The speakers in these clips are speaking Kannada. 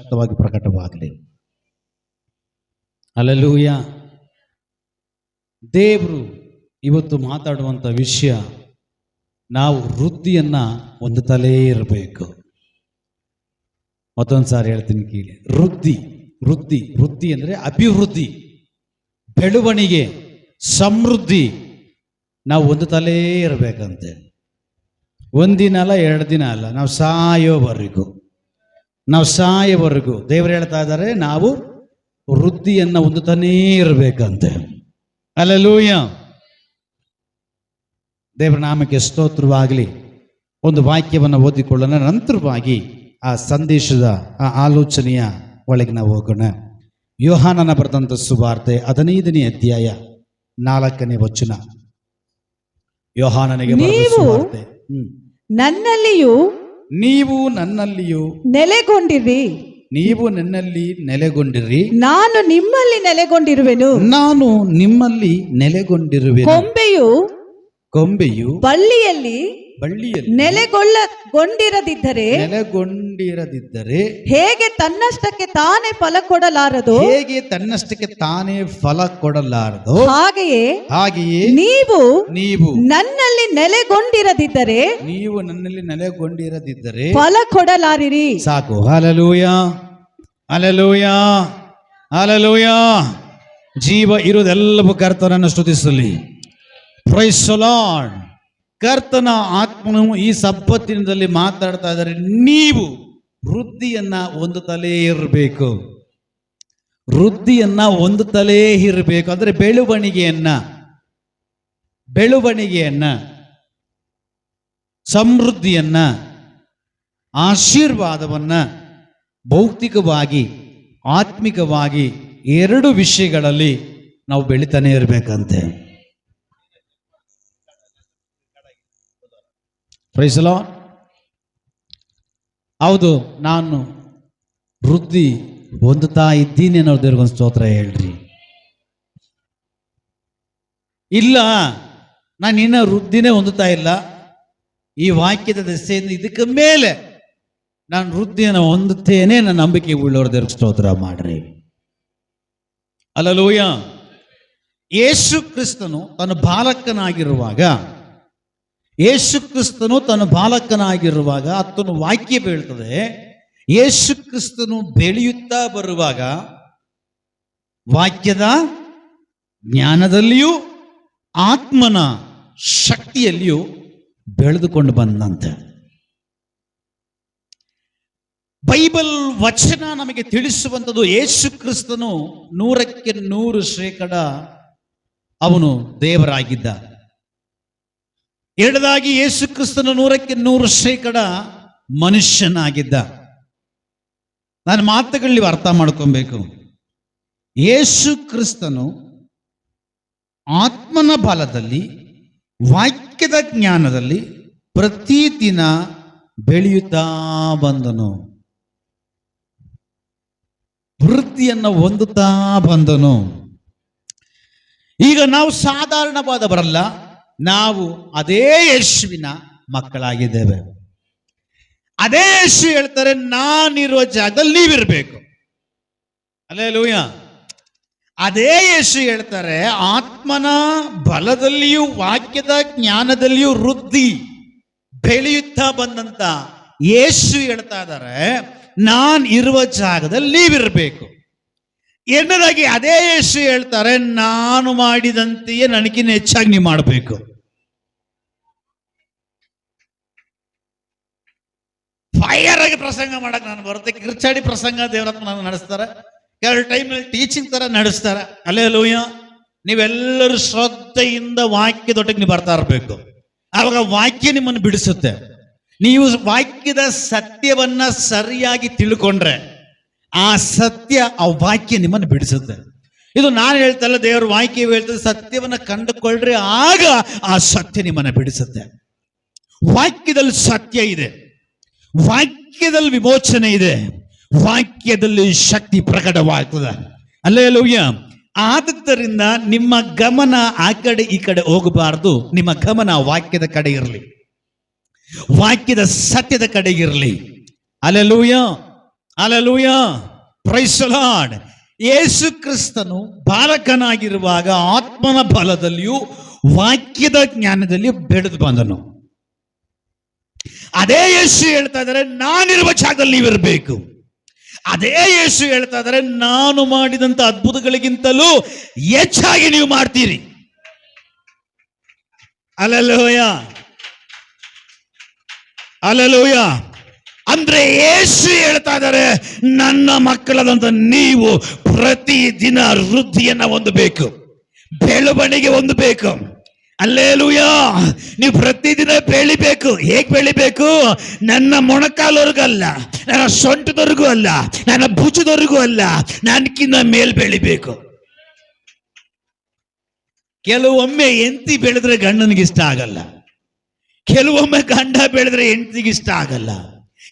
ಶಕ್ತವಾಗಿ ಪ್ರಕಟವಾಗಲಿ. ಹಲ್ಲೆಲೂಯಾ. ದೇವರು ಇವತ್ತು ಮಾತಾಡುವಂಥ ವಿಷಯ, ನಾವು ವೃದ್ಧಿಯನ್ನು ಹೊಂದುತ್ತಲೇ ಇರಬೇಕು. ಮತ್ತೊಂದು ಸಾರಿ ಹೇಳ್ತೀನಿ ಕೇಳಿ. ವೃದ್ಧಿ ಅಂದರೆ ಅಭಿವೃದ್ಧಿ, ಬೆಳವಣಿಗೆ, ಸಮೃದ್ಧಿ ನಾವು ಹೊಂದುತ್ತಲೇ ಇರಬೇಕಂತೆ. ಒಂದಿನ ಅಲ್ಲ, 2 ದಿನ ಅಲ್ಲ, ನಾವು ಸಾಯೋವರೆಗೂ ದೇವರು ಹೇಳ್ತಾ ಇದ್ದಾರೆ, ನಾವು ವೃದ್ಧಿಯನ್ನು ಹೊಂದುತ್ತಾನೇ ಇರಬೇಕಂತೆ. ಹಲ್ಲೆಲೂಯಾ. ದೇವರ ನಾಮಕ್ಕೆ ಸ್ತೋತ್ರವಾಗಲಿ. ಒಂದು ವಾಕ್ಯವನ್ನು ಓದಿಕೊಳ್ಳೋಣ, ನಂತರವಾಗಿ ಆ ಸಂದೇಶದ ಆ ಆಲೋಚನೆಯ ಒಳಗೆ ನಾವು ಹೋಗೋಣ. ಯೋಹಾನನ ಬರೆದಂಥ ಸುವಾರ್ತೆ 15ನೇ ಅಧ್ಯಾಯ 4ನೇ ವಚನ. ಯೋಹಾನನಿಗೆ ಬರೆದ ಸುವಾರ್ತೆ. ನೀವು ನನ್ನಲ್ಲಿಯೂ ನೆಲೆಗೊಂಡಿರಿ, ನೀವು ನನ್ನಲ್ಲಿ ನೆಲೆಗೊಂಡಿರಿ, ನಾನು ನಿಮ್ಮಲ್ಲಿ ನೆಲೆಗೊಂಡಿರುವೆನು. ನಾನು ನಿಮ್ಮಲ್ಲಿ ನೆಲೆಗೊಂಡಿರುವೆನು. ಕೊಂಬೆಯು ಬಳ್ಳಿಯಲ್ಲಿ ನೆಲೆಗೊಂಡಿರದಿದ್ದರೆ ಹೇಗೆ ತನ್ನಷ್ಟಕ್ಕೆ ತಾನೇ ಫಲ ಕೊಡಲಾರದು, ಹಾಗೆಯೇ ನೀವು ನನ್ನಲ್ಲಿ ನೆಲೆಗೊಂಡಿರದಿದ್ದರೆ ಫಲ ಕೊಡಲಾರಿರಿ. ಸಾಕು. Hallelujah, hallelujah, hallelujah. ಜೀವ ಇರುವುದೆಲ್ಲವೂ ಕರ್ತನನ್ನು ಸ್ತುತಿಸಲಿ. Price the lord. ಕರ್ತನ ಆತ್ಮನು ಈ ಸಬ್ಬತ್ತಿನದಲ್ಲಿ ಮಾತಾಡ್ತಾ ಇದ್ದಾರೆ, ನೀವು ವೃದ್ಧಿಯನ್ನ ಹೊಂದುತ್ತಲೇ ಇರಬೇಕು. ಅಂದರೆ ಬೆಳವಣಿಗೆಯನ್ನ, ಸಮೃದ್ಧಿಯನ್ನ, ಆಶೀರ್ವಾದವನ್ನ, ಭೌತಿಕವಾಗಿ ಆತ್ಮಿಕವಾಗಿ 2 ವಿಷಯಗಳಲ್ಲಿ ನಾವು ಬೆಳಿತಾನೆ ಇರಬೇಕಂತೆ. Price the lord. ಹೌದು, ನಾನು ವೃದ್ಧಿ ಹೊಂದುತ್ತಾ ಇದ್ದೀನಿ ಅನ್ನೋ ದೇವರಿಗೊಂದು ಸ್ತೋತ್ರ ಹೇಳ್ರಿ. ಇಲ್ಲ, ನಾನು ಇನ್ನ ವೃದ್ಧಿನೇ ಹೊಂದುತ್ತಾ ಇಲ್ಲ, ಈ ವಾಕ್ಯದ ದೆಸೆಯಿಂದ ಇದಕ್ಕೆ ಮೇಲೆ ನಾನು ವೃದ್ಧಿಯನ್ನು ಹೊಂದುತ್ತೇನೆ, ನನ್ನ ನಂಬಿಕೆ ಉಳ್ಳವರ ದೇವರಿಗೆ ಸ್ತೋತ್ರ ಮಾಡ್ರಿ. ಹಲ್ಲೆಲೂಯಾ. ಯೇಸು ಕ್ರಿಸ್ತನು ತನ್ನ ಬಾಲಕನಾಗಿರುವಾಗ ಆತನು ವಾಕ್ಯ ಬೀಳ್ತದೆ. ಯೇಸು ಕ್ರಿಸ್ತನು ಬೆಳೆಯುತ್ತಾ ಬರುವಾಗ ವಾಕ್ಯದ ಜ್ಞಾನದಲ್ಲಿಯೂ ಆತ್ಮನ ಶಕ್ತಿಯಲ್ಲಿಯೂ ಬೆಳೆದುಕೊಂಡು ಬಂದಂತೆ. ಬೈಬಲ್ ವಚನ ನಮಗೆ ತಿಳಿಸುವಂಥದ್ದು, ಯೇಸು ಕ್ರಿಸ್ತನು 100% ಅವನು ದೇವರಾಗಿದ್ದ. ಎರಡದಾಗಿ ಯೇಸು ಕ್ರಿಸ್ತನು 100% ಮನುಷ್ಯನಾಗಿದ್ದ. ನಾನು ಮಾತುಗಳಲ್ಲಿ ಅರ್ಥ ಮಾಡ್ಕೊಬೇಕು. ಯೇಸು ಕ್ರಿಸ್ತನು ಆತ್ಮನ ಬಲದಲ್ಲಿ, ವಾಕ್ಯದ ಜ್ಞಾನದಲ್ಲಿ ಪ್ರತಿದಿನ ಬೆಳೆಯುತ್ತಾ ಬಂದನು, ವೃದ್ಧಿಯನ್ನು ಹೊಂದುತ್ತಾ ಬಂದನು. ಈಗ ನಾವು ಸಾಧಾರಣವಾದವರಲ್ಲ, ನಾವು ಅದೇ ಯೇಸುವಿನ ಮಕ್ಕಳಾಗಿದ್ದೇವೆ. ಅದೇ ಯೇಸು ಹೇಳ್ತಾರೆ, ನಾನಿರುವ ಜಾಗದಲ್ಲಿ ನೀವಿರಬೇಕು. ಹಲ್ಲೆಲೂಯಾ. ಅದೇ ಯೇಸು ಹೇಳ್ತಾರೆ, ಆತ್ಮನ ಬಲದಲ್ಲಿಯೂ ವಾಕ್ಯದ ಜ್ಞಾನದಲ್ಲಿಯೂ ವೃದ್ಧಿ ಬೆಳೆಯುತ್ತಾ ಬಂದಂತ ಯೇಸು ಹೇಳ್ತಾ ಇದ್ದಾರೆ, ನಾನು ಇರುವ ಜಾಗದಲ್ಲಿ ನೀವಿರಬೇಕು. ಎರಡನೇದಾಗಿ ಅದೇ ಯೇಸು ಹೇಳ್ತಾರೆ, ನಾನು ಮಾಡಿದಂತೆಯೇ ನನಗಿನ್ನ ಹೆಚ್ಚಾಗಿ ನೀವು ಮಾಡಬೇಕು. ಫೈರ್ ಆಗಿ ಪ್ರಸಂಗ ಮಾಡಕ್ ನಾನು ಬರುತ್ತೆ, ಕಿರ್ಚಾಡಿ ಪ್ರಸಂಗ ದೇವರತ್ನ ನಾನು ನಡೆಸ್ತಾರೆ, ಕೆಲವು ಟೈಮ್ನಲ್ಲಿ ಟೀಚಿಂಗ್ ತರ ನಡೆಸ್ತಾರೆ. ಹಲ್ಲೆಲೂಯಾ. ನೀವೆಲ್ಲರೂ ಶ್ರದ್ಧೆಯಿಂದ ವಾಕ್ಯದೊಟ್ಟಿಗೆ ನೀವು ಬರ್ತಾ ಇರಬೇಕು. ಆವಾಗ ವಾಕ್ಯ ನಿಮ್ಮನ್ನು ಬಿಡಿಸುತ್ತೆ. ನೀವು ವಾಕ್ಯದ ಸತ್ಯವನ್ನ ಸರಿಯಾಗಿ ತಿಳ್ಕೊಂಡ್ರೆ ಆ ಸತ್ಯ, ಆ ವಾಕ್ಯ ನಿಮ್ಮನ್ನು ಬಿಡಿಸುತ್ತೆ. ಇದು ನಾನು ಹೇಳ್ತಲ್ಲ, ದೇವರ ವಾಕ್ಯ ಹೇಳ್ತದೆ, ಸತ್ಯವನ್ನ ಕಂಡುಕೊಳ್ಳ್ರಿ, ಆಗ ಆ ಸತ್ಯ ನಿಮ್ಮನ್ನು ಬಿಡಿಸುತ್ತೆ. ವಾಕ್ಯದಲ್ಲಿ ಸತ್ಯ ಇದೆ, ವಾಕ್ಯದಲ್ಲಿ ವಿಮೋಚನೆ ಇದೆ, ವಾಕ್ಯದಲ್ಲಿ ಶಕ್ತಿ ಪ್ರಕಟವಾಗ್ತದೆ. ಹಲ್ಲೆಲೂಯಾ. ಆದದ್ದರಿಂದ ನಿಮ್ಮ ಗಮನ ಆ ಕಡೆ ಈ ಕಡೆ ಹೋಗಬಾರದು. ನಿಮ್ಮ ಗಮನ ವಾಕ್ಯದ ಕಡೆ ಇರಲಿ, ವಾಕ್ಯದ ಸತ್ಯದ ಕಡೆ ಇರಲಿ. Hallelujah. Hallelujah, praise the Lord. ಯೇಸು ಕ್ರಿಸ್ತನು ಬಾಲಕನಾಗಿರುವಾಗ ಆತ್ಮನ ಬಲದಲ್ಲಿಯೂ ವಾಕ್ಯದ ಜ್ಞಾನದಲ್ಲಿಯೂ ಬೆಳೆದು ಬಂದನು. ಅದೇ ಯೇಸು ಹೇಳ್ತಾ ಇದ್ದಾರೆ, ನಾನಿರುವ ಜಾಗದಲ್ಲಿ ನೀವಿರಬೇಕು. ಅದೇ ಯೇಸು ಹೇಳ್ತಾ ಇದ್ದಾರೆ, ನಾನು ಮಾಡಿದಂತ ಅದ್ಭುತಗಳಿಗಿಂತಲೂ ಹೆಚ್ಚಾಗಿ ನೀವು ಮಾಡ್ತೀರಿ. Hallelujah, hallelujah. ಅಂದ್ರೆ ಯೇಸು ಹೇಳ್ತಾ ಇದ್ದಾರೆ, ನನ್ನ ಮಕ್ಕಳಾದಂತ ನೀವು ಪ್ರತಿದಿನ ವೃದ್ಧಿಯನ್ನ ಹೊಂದಬೇಕು, ಬೆಳವಣಿಗೆ ಹೊಂದಬೇಕು. ಹಲ್ಲೆಲೂಯಾ. ನೀವು ಪ್ರತಿದಿನ ಬೆಳಿಬೇಕು. ಹೇಗೆ ಬೆಳಿಬೇಕು? ನನ್ನ ಮೊಣಕಾಲವರೆಗೂ ಅಲ್ಲ, ನನ್ನ ಸೊಂಟದವರೆಗೂ ಅಲ್ಲ, ನನ್ನ ಭುಜದವರೆಗೂ ಅಲ್ಲ, ನನ್ಕಿನ್ನ ಮೇಲ್ ಬೆಳಿಬೇಕು. ಕೆಲವೊಮ್ಮೆ ಹೆಂಡತಿ ಬೆಳೆದ್ರೆ ಗಂಡನಿಗೆ ಇಷ್ಟ ಆಗಲ್ಲ, ಕೆಲವೊಮ್ಮೆ ಗಂಡ ಬೆಳೆದ್ರೆ ಹೆಂಡತಿಗೆ ಇಷ್ಟ ಆಗಲ್ಲ,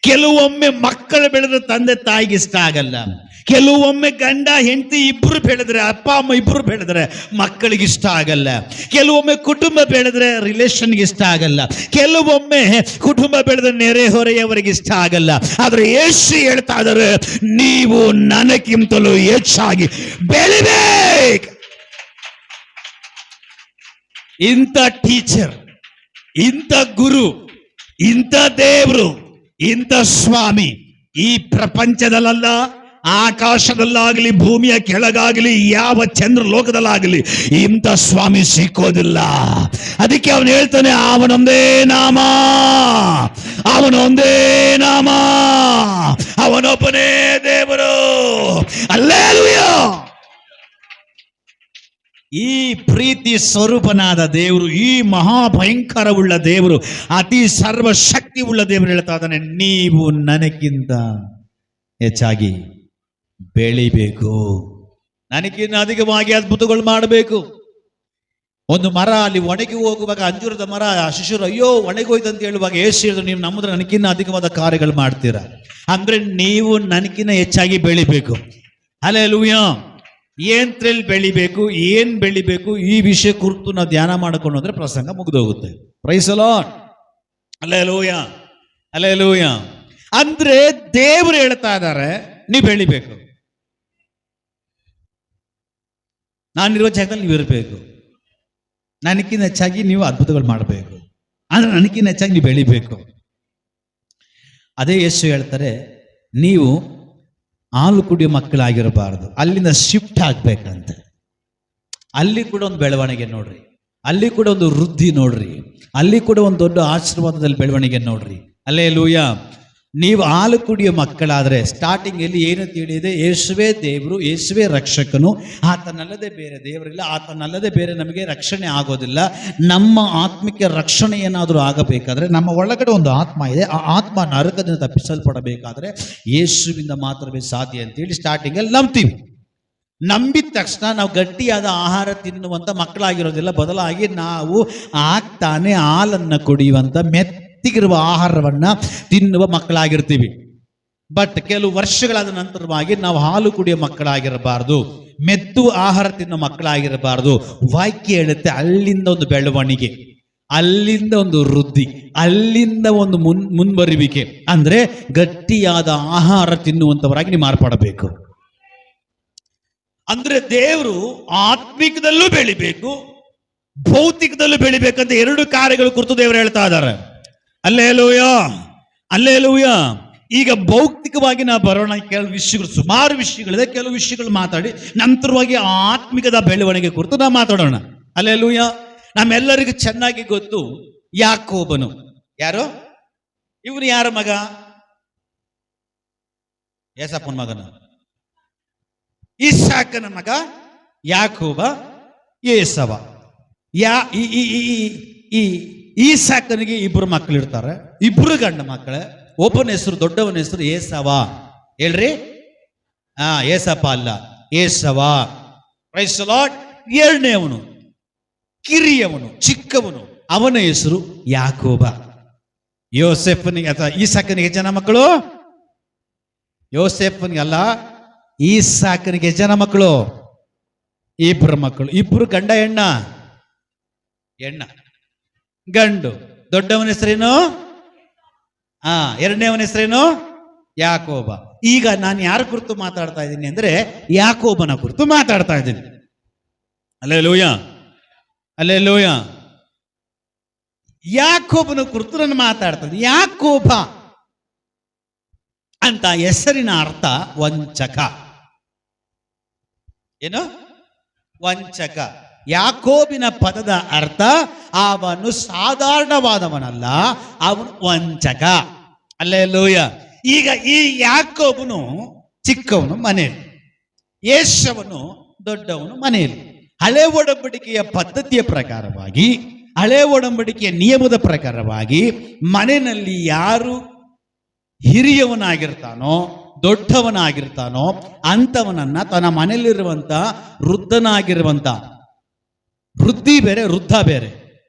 ಕೆಲವೊಮ್ಮೆ ಮಕ್ಕಳು ಬೆಳೆದ್ರೆ ತಂದೆ ತಾಯಿಗೆ ಇಷ್ಟ ಆಗಲ್ಲ, ಕೆಲವೊಮ್ಮೆ ಗಂಡ ಹೆಂಡತಿ ಇಬ್ರು ಬೆಳೆದ್ರೆ, ಅಪ್ಪ ಅಮ್ಮ ಇಬ್ರು ಬೆಳೆದ್ರೆ ಮಕ್ಕಳಿಗೆ ಇಷ್ಟ ಆಗಲ್ಲ, ಕೆಲವೊಮ್ಮೆ ಕುಟುಂಬ ಬೆಳೆದ್ರೆ ರಿಲೇಷನ್ಗೆ ಇಷ್ಟ ಆಗಲ್ಲ, ಕೆಲವೊಮ್ಮೆ ಕುಟುಂಬ ಬೆಳೆದ್ರೆ ನೆರೆಹೊರೆಯವರಿಗೆ ಇಷ್ಟ ಆಗಲ್ಲ. ಆದ್ರೆ ಯೇಸು ಹೇಳ್ತಾ ಇದ್ದಾರೆ, ನೀವು ನನಗಿಂತಲೂ ಹೆಚ್ಚಾಗಿ ಬೆಳಿಬೇಕು. ಇಂಥ ಟೀಚರ್, ಇಂಥ ಗುರು, ಇಂಥ ದೇವರು, ಇಂಥ ಸ್ವಾಮಿ ಈ ಪ್ರಪಂಚದಲ್ಲ, ಆಕಾಶದಲ್ಲಾಗಲಿ ಭೂಮಿಯ ಕೆಳಗಾಗಲಿ ಯಾವ ಚಂದ್ರ ಲೋಕದಲ್ಲಾಗಲಿ ಇಂಥ ಸ್ವಾಮಿ ಸಿಕ್ಕೋದಿಲ್ಲ. ಅದಕ್ಕೆ ಅವನು ಹೇಳ್ತಾನೆ, ಅವನೊಂದೇ ನಾಮ, ಅವನೊಂದೇ ನಾಮ, ಅವನೊಬ್ಬನೇ ದೇವರು. ಹಲ್ಲೆಲೂಯಾ. ಈ ಪ್ರೀತಿ ಸ್ವರೂಪನಾದ ದೇವರು, ಈ ಮಹಾಭಯಂಕರವುಳ್ಳ ದೇವರು, ಅತಿ ಸರ್ವಶಕ್ತಿ ಉಳ್ಳ ದೇವರು ಹೇಳ್ತಾ ಇದ್ದಾನೆ, ನೀವು ನನಗಿಂತ ಹೆಚ್ಚಾಗಿ ಬೆಳಿಬೇಕು, ನನಗಿನ್ನ ಅಧಿಕವಾಗಿ ಅದ್ಭುತಗಳು ಮಾಡಬೇಕು. ಒಂದು ಮರ ಅಲ್ಲಿ ಒಣಗಿ ಹೋಗುವಾಗ, ಅಂಜೂರದ ಮರ ಶಿಶುರು ಅಯ್ಯೋ ಒಣಗೋಯ್ತು ಅಂತ ಹೇಳುವಾಗ ಯೇಸು ಹೇಳಿದ್ರು, ನೀವು ನಮ್ಮದ್ರ ನನಗಿನ್ನ ಅಧಿಕವಾದ ಕಾರ್ಯಗಳು ಮಾಡ್ತೀರಾ. ಅಂದ್ರೆ ನೀವು ನನಗಿನ್ನ ಹೆಚ್ಚಾಗಿ ಬೆಳಿಬೇಕು. ಹಲ್ಲೆಲೂಯಾ. ಏನ್ರಲ್ಲಿ ಬೆಳಿಬೇಕು, ಏನ್ ಬೆಳಿಬೇಕು, ಈ ವಿಷಯ ಕುರಿತು ನಾವು ಧ್ಯಾನ ಮಾಡಿಕೊಂಡು ಹೋದ್ರೆ ಪ್ರಸಂಗ ಮುಗಿದೋಗುತ್ತೆ. Praise the Lord. Hallelujah, hallelujah. ಅಂದ್ರೆ ದೇವರು ಹೇಳ್ತಾ ಇದ್ದಾರೆ, ನೀವು ಬೆಳಿಬೇಕು, ನಾನಿರುವ ಜಾಗದಲ್ಲಿ ನೀವು ಇರಬೇಕು, ನನಗಿಂತ ಹೆಚ್ಚಾಗಿ ನೀವು ಅದ್ಭುತಗಳು ಮಾಡಬೇಕು, ಅಂದ್ರೆ ನನಗಿಂತ ಹೆಚ್ಚಾಗಿ ನೀವು ಬೆಳಿಬೇಕು. ಅದೇ ಯೇಸು ಹೇಳ್ತಾರೆ, ನೀವು ಹಾಲು ಕುಡಿಯೋ ಮಕ್ಕಳಾಗಿರಬಾರದು, ಅಲ್ಲಿಂದ ಶಿಫ್ಟ್ ಆಗ್ಬೇಕಂತ. ಅಲ್ಲಿ ಕೂಡ ಒಂದು ಬೆಳವಣಿಗೆ ನೋಡ್ರಿ, ಅಲ್ಲಿ ಕೂಡ ಒಂದು ವೃದ್ಧಿ ನೋಡ್ರಿ, ಅಲ್ಲಿ ಕೂಡ ಒಂದು ದೊಡ್ಡ ಆಶೀರ್ವಾದದಲ್ಲಿ ಬೆಳವಣಿಗೆ ನೋಡ್ರಿ. ಹಲ್ಲೆಲೂಯಾ. ನೀವು ಹಾಲು ಕುಡಿಯೋ ಮಕ್ಕಳಾದ್ರೆ ಸ್ಟಾರ್ಟಿಂಗ್ ಅಲ್ಲಿ ಏನು ತಿಳಿದೆ, ಯೇಸುವೇ ದೇವರು, ಯೇಸುವೇ ರಕ್ಷಕನು, ಆತನಲ್ಲದೆ ಬೇರೆ ದೇವರಿಲ್ಲ, ಆತನಲ್ಲದೆ ಬೇರೆ ನಮಗೆ ರಕ್ಷಣೆ ಆಗೋದಿಲ್ಲ. ನಮ್ಮ ಆತ್ಮಕ್ಕೆ ರಕ್ಷಣೆ ಏನಾದರೂ ಆಗಬೇಕಾದ್ರೆ ನಮ್ಮ ಒಳಗಡೆ ಒಂದು ಆತ್ಮ ಇದೆ, ಆ ಆತ್ಮ ನರಕದಿಂದ ತಪ್ಪಿಸಲ್ಪಡಬೇಕಾದ್ರೆ ಯೇಸುವಿಂದ ಮಾತ್ರವೇ ಸಾಧ್ಯ ಅಂತೇಳಿ ಸ್ಟಾರ್ಟಿಂಗ್ ಅಲ್ಲಿ ನಂಬ್ತೀವಿ. ನಂಬಿದ ತಕ್ಷಣ ನಾವು ಗಟ್ಟಿಯಾದ ಆಹಾರ ತಿನ್ನುವಂತ ಮಕ್ಕಳಾಗಿರೋದಿಲ್ಲ, ಬದಲಾಗಿ ನಾವು ಆಗ್ತಾನೆ ಹಾಲನ್ನು ಕುಡಿಯುವಂತ ಮೆತ್ತಿಗಿರುವ ಆಹಾರವನ್ನ ತಿನ್ನುವ ಮಕ್ಕಳಾಗಿರ್ತೀವಿ. ಬಟ್ ಕೆಲವು ವರ್ಷಗಳಾದ ನಂತರವಾಗಿ ನಾವು ಹಾಲು ಕುಡಿಯೋ ಮಕ್ಕಳಾಗಿರಬಾರ್ದು, ಮೆತ್ತು ಆಹಾರ ತಿನ್ನೋ ಮಕ್ಕಳಾಗಿರಬಾರ್ದು. ವಾಕ್ಯ ಹೇಳುತ್ತೆ, ಅಲ್ಲಿಂದ ಒಂದು ಬೆಳವಣಿಗೆ, ಅಲ್ಲಿಂದ ಒಂದು ವೃದ್ಧಿ, ಅಲ್ಲಿಂದ ಒಂದು ಮುಂಬರುವಿಕೆ. ಅಂದ್ರೆ ಗಟ್ಟಿಯಾದ ಆಹಾರ ತಿನ್ನುವಂತವರಾಗಿ ನೀವು ಮಾರ್ಪಡಬೇಕು. ಅಂದ್ರೆ ದೇವರು ಆತ್ಮಿಕದಲ್ಲೂ ಬೆಳಿಬೇಕು, ಭೌತಿಕದಲ್ಲೂ ಬೆಳಿಬೇಕಂತ ಎರಡು ಕಾರ್ಯಗಳು ಕುರಿತು ದೇವರು ಹೇಳ್ತಾ ಇದ್ದಾರೆ. Hallelujah, hallelujah. ಈಗ ಭೌತಿಕವಾಗಿ ನಾವು ಬರೋಣ. ಕೆಲವು ವಿಷಯಗಳು, ಸುಮಾರು ವಿಷಯಗಳಿದೆ, ಕೆಲವು ವಿಷಯಗಳು ಮಾತಾಡಿ ನಂತರವಾಗಿ ಆತ್ಮಿಕದ ಬೆಳವಣಿಗೆ ಕುರಿತು ನಾವು ಮಾತಾಡೋಣ. ಹಲ್ಲೆಲೂಯಾ. ನಮ್ಮೆಲ್ಲರಿಗೂ ಚೆನ್ನಾಗಿ ಗೊತ್ತು ಯಾಕೋಬನು. ಯಾರು ಇವನು? ಯಾರ ಮಗ? ಏಸಪ್ಪನ ಮಗನ. ಇಸಾಕನ ಮಗ ಯಾಕೋಬ, ಏಸವ. ಈಸಾಕನಿಗೆ ಇಬ್ರು ಮಕ್ಕಳು ಇರ್ತಾರೆ, ಇಬ್ರು ಗಂಡ ಮಕ್ಕಳೇ. ಒಬ್ಬನ ಹೆಸರು, ದೊಡ್ಡವನ ಹೆಸರು ಏಸವ. ಹೇಳ್ರಿ, ಏಸಪ್ಪ ಅಲ್ಲ, ಏಸವ. Praise the Lord. ಎರಡನೇವನು, ಕಿರಿಯವನು, ಚಿಕ್ಕವನು, ಅವನ ಹೆಸರು ಯಾಕೋಬ. ಯೋಸೆಫನಿಗೆ ಅಥವಾ ಈಸಾಕನಿಗೆ ಜನ ಮಕ್ಕಳು? ಯೋಸೆಫನಿಗೆ ಅಲ್ಲ, ಈಸಾಕನಿಗೆ ಜನ ಮಕ್ಕಳು, ಇಬ್ರು ಮಕ್ಕಳು. ಇಬ್ರು ಗಂಡ ಹೆಣ್ಣ? ಹೆಣ್ಣ. ಗಂಡು. ದೊಡ್ಡವನ ಹೆಸರೇನು? ಎರಡನೇವನ ಹೆಸರೇನು? ಯಾಕೋಬ. ಈಗ ನಾನು ಯಾರ ಕುರಿತು ಮಾತಾಡ್ತಾ ಇದ್ದೀನಿ ಅಂದ್ರೆ ಯಾಕೋಬನ ಕುರಿತು ಮಾತಾಡ್ತಾ ಇದ್ದೀನಿ. Alleluia, alleluia. ಯಾಕೋಬನ ಕುರಿತು ನಾನು ಮಾತಾಡ್ತಾ ಇದ್ದೀನಿ. ಯಾಕೋಬ ಅಂತ ಹೆಸರಿನ ಅರ್ಥ ವಂಚಕ. ಏನು? ವಂಚಕ. ಯಾಕೋಬಿನ ಪದದ ಅರ್ಥ ಅವನು ಸಾಧಾರಣವಾದವನಲ್ಲ, ಅವನು ವಂಚಕ. ಅಲ್ಲೇಲೂಯ. ಈಗ ಈ ಯಾಕೋಬನು ಚಿಕ್ಕವನು ಮನೆಯಲ್ಲಿ, ಏಷವನು ದೊಡ್ಡವನು ಮನೆಯಲ್ಲಿ. ಹಳೆ ಒಡಂಬಡಿಕೆಯ ಪದ್ಧತಿಯ ಪ್ರಕಾರವಾಗಿ, ಹಳೆ ಒಡಂಬಡಿಕೆಯ ನಿಯಮದ ಪ್ರಕಾರವಾಗಿ ಮನೆಯಲ್ಲಿ ಯಾರು ಹಿರಿಯವನಾಗಿರ್ತಾನೋ, ದೊಡ್ಡವನಾಗಿರ್ತಾನೋ ಅಂಥವನನ್ನ ತನ್ನ ಮನೆಯಲ್ಲಿರುವಂತ ವೃದ್ಧನಾಗಿರುವಂತ, ವೃದ್ಧಿ ಬೇರೆ ವೃದ್ಧ ಬೇರೆ,